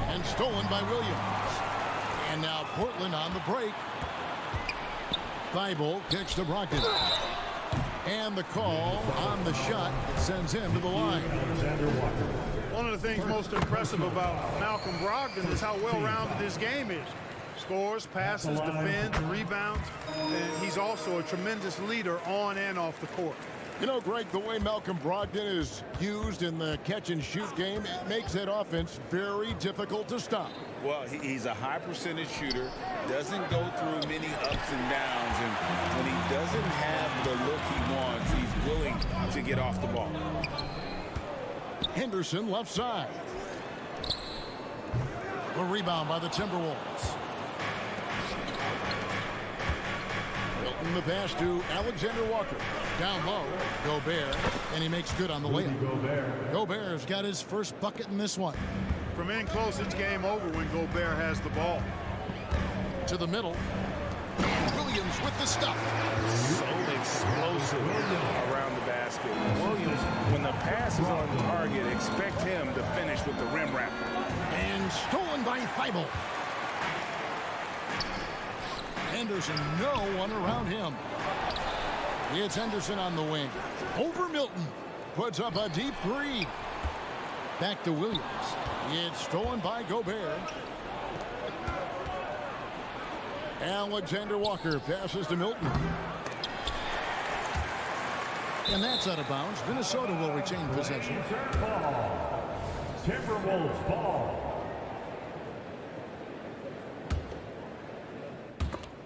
And stolen by Williams. And now Portland on the break. Thybulle kicks to Brogdon. And the call on the shot sends him to the line. One of the things most impressive about Malcolm Brogdon is how well-rounded his game is. Scores, passes, defends, rebounds, and he's also a tremendous leader on and off the court. You know, Greg, the way Malcolm Brogdon is used in the catch-and-shoot game, it makes that offense very difficult to stop. Well, he's a high percentage shooter, doesn't go through many ups and downs, and when he doesn't have the look he wants, he's willing to get off the ball. Henderson left side. A rebound by the Timberwolves. Milton the pass to Alexander Walker. Down low, Gobert, and he makes good on the layup. Gobert's got his first bucket in this one. From in close, it's game over when Gobert has the ball. To the middle. Williams with the stuff. So explosive around the basket. Williams, when the pass is on target, expect him to finish with the rim wrap. And stolen by Thybulle. Henderson, no one around him. It's Henderson on the wing. Over Milton. Puts up a deep 3. Back to Williams. It's stolen by Gobert. Alexander Walker passes to Milton. And that's out of bounds. Minnesota will retain possession. Timberwolves ball.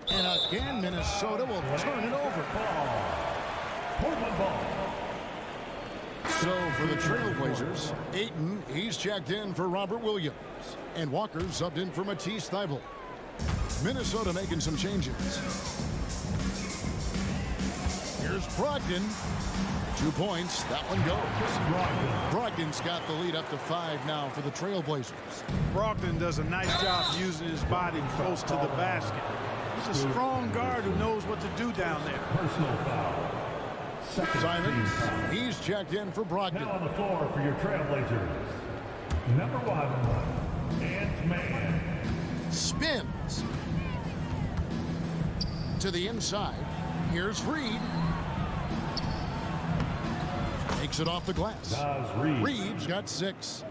And again, Minnesota will turn it over. Portland ball. So for the Trailblazers, Ayton, he's checked in for Robert Williams. And Walker subbed in for Matisse Thybulle. Minnesota making some changes. Here's Brogdon. 2 points. That one goes. Brogdon's got the lead up to 5 now for the Trailblazers. Brogdon does a nice job using his body close to the basket. He's a strong guard who knows what to do down there. Personal foul. Simons, he's checked in for Brogdon. Now on the floor for your Trailblazers. Number 1, Ant-Man. Spins. To the inside. Here's Reed. Takes it off the glass. Reed's got 6.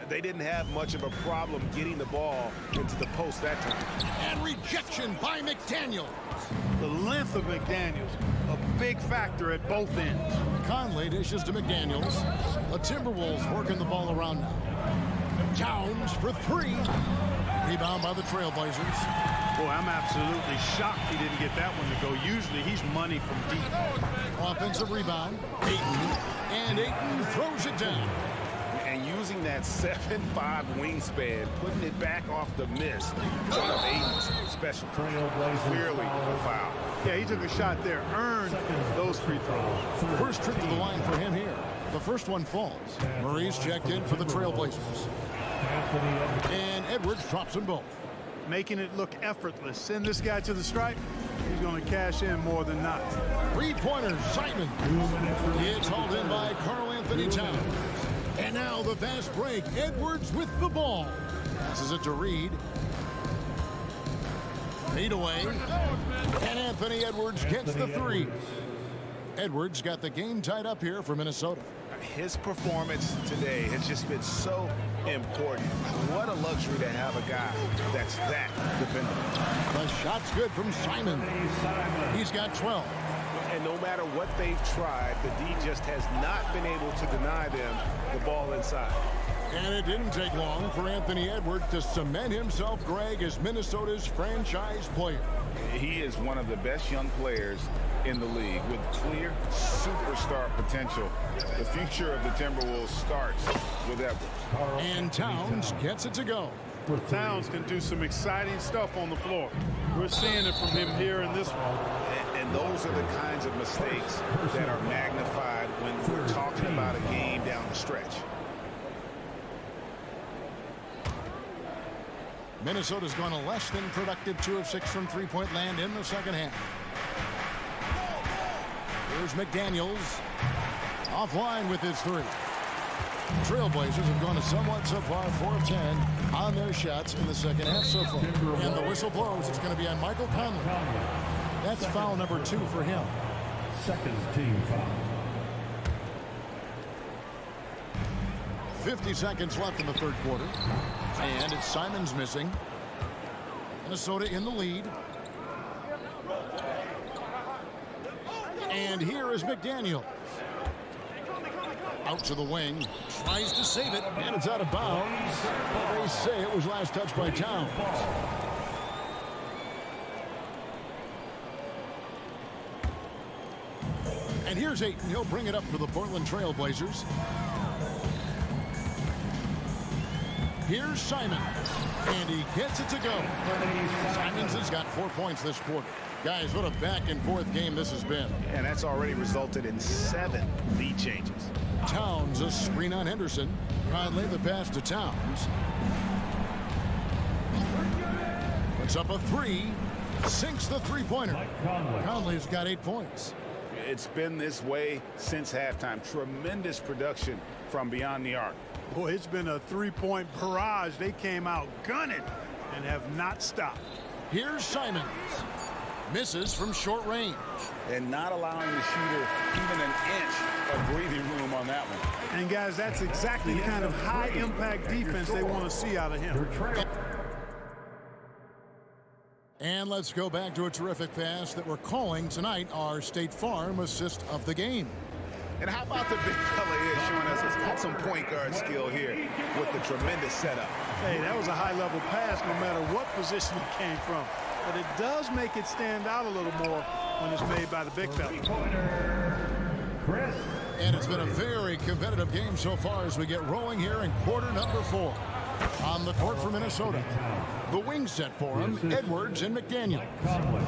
They didn't have much of a problem getting the ball into the post that time. And rejection by McDaniels. The length of McDaniels, a big factor at both ends. Conley dishes to McDaniels. The Timberwolves working the ball around now. Towns for 3. Rebound by the Trailblazers. Boy, I'm absolutely shocked he didn't get that one to go. Usually he's money from deep. Offensive rebound. Ayton. And Ayton throws it down. And using that 7'5" wingspan, putting it back off the miss. One of Ayton's special. Clearly a foul. Yeah, he took a shot there. Earned those free throws. First trip to the line for him here. The first one falls. Murray's checked in for the Trailblazers. And Edwards drops them both. Making it look effortless. Send this guy to the stripe. He's going to cash in more than not. 3-pointers, Simon. It's hauled in by Karl Anthony Towns. And now the fast break. Edwards with the ball. Passes it to Reed. Fade away. And Anthony Edwards gets the 3. Edwards got the game tied up here for Minnesota. His performance today has just been so important. What a luxury to have a guy that's that dependable. The shot's good from Simon. He's got 12. And no matter what they've tried, the D just has not been able to deny them the ball inside. And it didn't take long for Anthony Edwards to cement himself, Greg, as Minnesota's franchise player. He is one of the best young players in the league with clear superstar potential. The future of the Timberwolves starts with Edwards. And Towns gets it to go. Towns can do some exciting stuff on the floor. We're seeing it from him here in this one. And those are the kinds of mistakes that are magnified when we're talking about a game down the stretch. Minnesota's gone a less than productive 2 of 6 from three-point land in the second half. Here's McDaniels offline with his 3. Trailblazers have gone a somewhat subpar 4 of 10 on their shots in the second half so far. And the whistle blows. It's going to be on Michael Conley. That's foul number 2 for him. Second team foul. 50 seconds left in the third quarter. And it's Simons missing. Minnesota in the lead. And here is McDaniel. Out to the wing. Tries to save it. And it's out of bounds. They say it was last touched by Towns. And here's Ayton. He'll bring it up for the Portland Trailblazers. Here's Simons, and he gets it to go. Simons has got 4 points this quarter. Guys, what a back-and-forth game this has been. And that's already resulted in 7 lead changes. Towns, a screen on Henderson. Conley the pass to Towns. Puts up a 3. Sinks the three-pointer. Conley's got 8 points. It's been this way since halftime. Tremendous production from beyond the arc. Boy, it's been a three-point barrage. They came out gunning and have not stopped. Here's Simons. Misses from short range. And not allowing the shooter even an inch of breathing room on that one. And, guys, that's exactly the kind of high-impact defense they want to see out of him. And let's go back to a terrific pass that we're calling tonight our State Farm assist of the game. And how about the big fella here showing us he's got some point guard skill here with the tremendous setup. Hey, that was a high-level pass no matter what position it came from. But it does make it stand out a little more when it's made by the big fella. And it's been a very competitive game so far as we get rolling here in quarter number 4. On the court for Minnesota, the wing set for him, Edwards and McDaniel.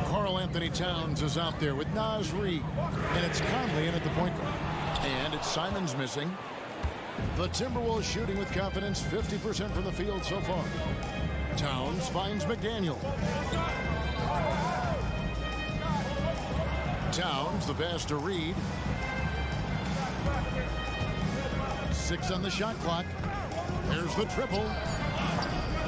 Karl Anthony Towns is out there with Naz Reid. And it's Conley in at the point guard. And it's Simons missing. The Timberwolves shooting with confidence, 50% from the field so far. Towns finds McDaniel. Towns, the pass to Reid. 6 on the shot clock. There's the triple.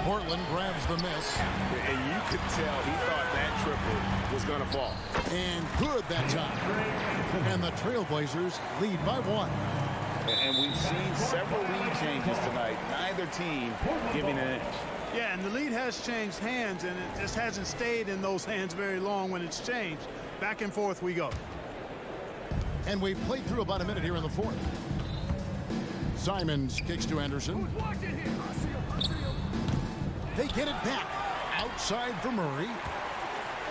Portland grabs the miss. And you could tell he thought that triple was going to fall. And good that time. And the Trailblazers lead by 1. And we've seen several lead changes tonight. Neither team giving an inch. Yeah, and the lead has changed hands, and it just hasn't stayed in those hands very long when it's changed. Back and forth we go. And we've played through about a minute here in the fourth. Simons kicks to Anderson. They get it back. Outside for Murray.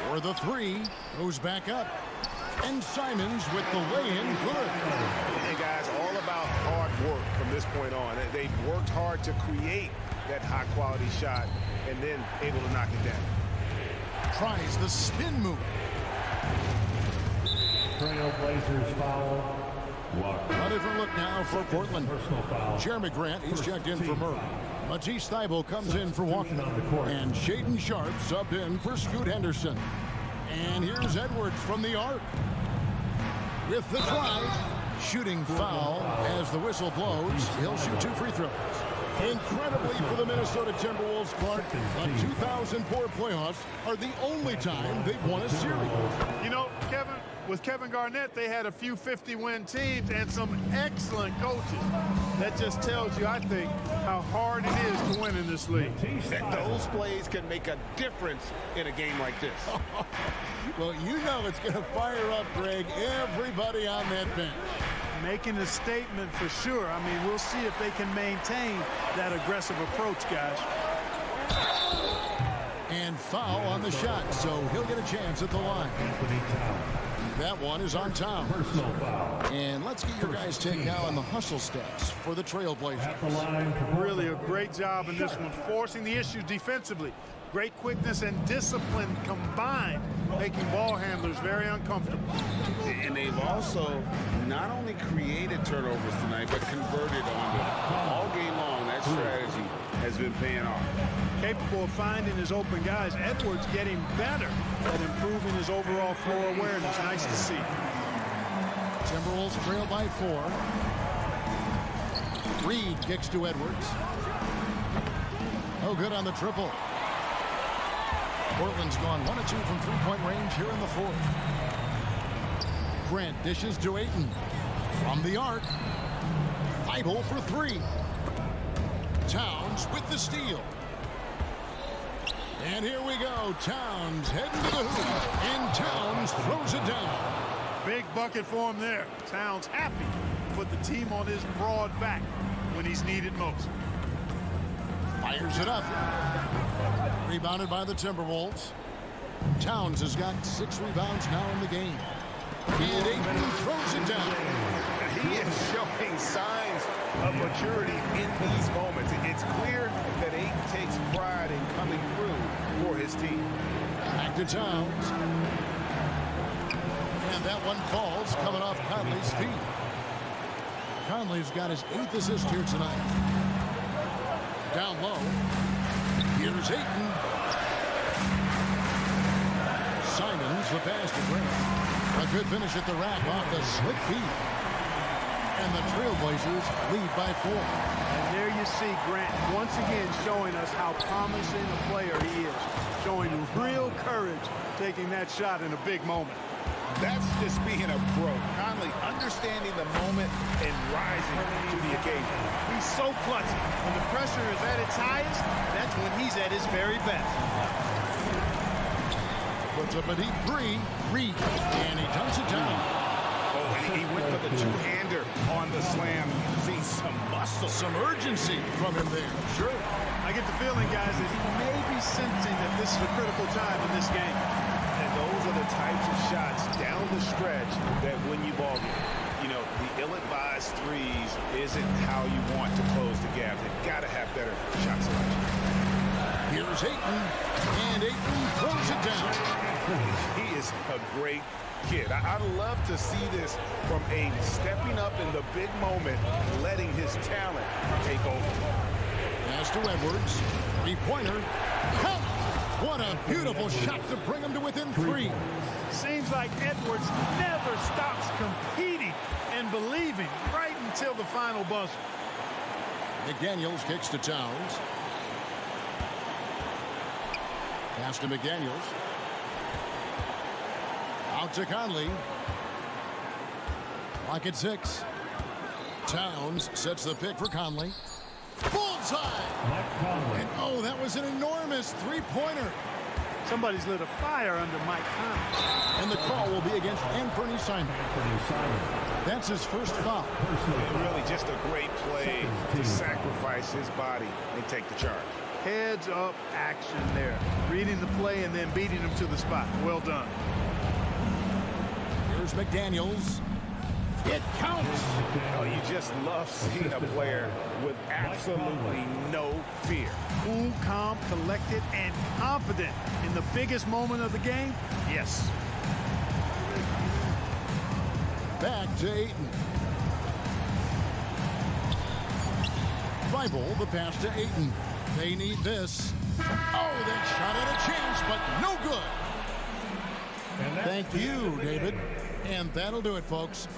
For the 3. Goes back up. And Simons with the lay-in good. Hey, guys, all about hard work from this point on. They've worked hard to create that high-quality shot and then able to knock it down. Tries the spin move. Trailblazers foul. A different look now for Portland. Jeremy Grant, he's checked in for Murray. Matisse Thybulle comes in for Walker. And Shaden Sharp subbed in for Scoot Henderson. And here's Edwards from the arc. With the drive. Shooting foul as the whistle blows. He'll shoot 2 free throws. Incredibly for the Minnesota Timberwolves, Clark, the 2004 playoffs are the only time they've won a series. You know, Kevin, with Kevin Garnett, they had a few 50-win teams and some excellent coaches. That just tells you, I think, how hard it is to win in this league. Those plays can make a difference in a game like this. Well, you know it's going to fire up, Greg, everybody on that bench. Making a statement for sure. I mean, we'll see if they can maintain that aggressive approach, guys. And foul on the shot, so he'll get a chance at the line. That one is on Towns. And let's get your guys' take now on the hustle stats for the Trailblazers. Really a great job in this one, forcing the issues defensively. Great quickness and discipline combined, making ball handlers very uncomfortable. And they've also not only created turnovers tonight, but converted on them. All game long, that strategy has been paying off. Capable of finding his open guys. Edwards getting better at improving his overall floor awareness. Nice to see. Timberwolves trail by 4. Reed kicks to Edwards. No good on the triple. Portland's gone 1 of 2 from three-point range here in the 4th. Grant dishes to Ayton. From the arc. Thibault for 3. Towns with the steal. And here we go. Towns heading to the hoop. And Towns throws it down. Big bucket for him there. Towns happy to put the team on his broad back when he's needed most. Fires it up. Rebounded by the Timberwolves. Towns has got 6 rebounds now in the game. And Ayton throws it down. He is showing signs of maturity in these moments. It's clear that Ayton takes pride in coming through for his team. Back to Towns. And that one falls, coming off Conley's feet. Conley's got his 8th assist here tonight. Down low. Here's Ayton. Simons the pass to Grant. A good finish at the rack off the slick feet. And the Trailblazers lead by 4. And there you see Grant once again showing us how promising a player he is. Showing real courage taking that shot in a big moment. That's just being a pro. Conley understanding the moment and rising to the occasion. He's so clutchy. When the pressure is at its highest, that's when he's at his very best. Puts up a deep 3. Reed. And he dumps it down. Oh, and he went for the two-hander on the slam. See some muscle, some urgency from him there. Sure. I get the feeling, guys, that he may be sensing that this is a critical time in this game. And those are the types of shots down the stretch that win you ball game. You know, the ill-advised threes isn't how you want to close the gap. They've got to have better shot selection. Here's Ayton. And Ayton throws it down. He is a great kid. I'd love to see this from a stepping up in the big moment, letting his talent take over. Pass to Edwards. 3-pointer. Count! What a beautiful shot to bring him to within 3. Seems like Edwards never stops competing and believing right until the final buzzer. McDaniels kicks to Towns. Pass to McDaniels. Out to Conley. Lock at 6. Towns sets the pick for Conley. Bullseye! And oh, that was an enormous 3-pointer. Somebody's lit a fire under Mike Conley. And the call will be against Anthony Simon. That's his first foul. Really just a great play to sacrifice his body and take the charge. Heads up action there. Reading the play and then beating him to the spot. Well done. Here's McDaniels. It counts. Oh, you just love seeing a player with absolutely no fear. Cool, calm, collected, and confident in the biggest moment of the game. Yes. Back to Ayton. Thibault the pass to Ayton. They need this. Oh, that shot had a chance, but no good. Thank you, David. And that'll do it, folks.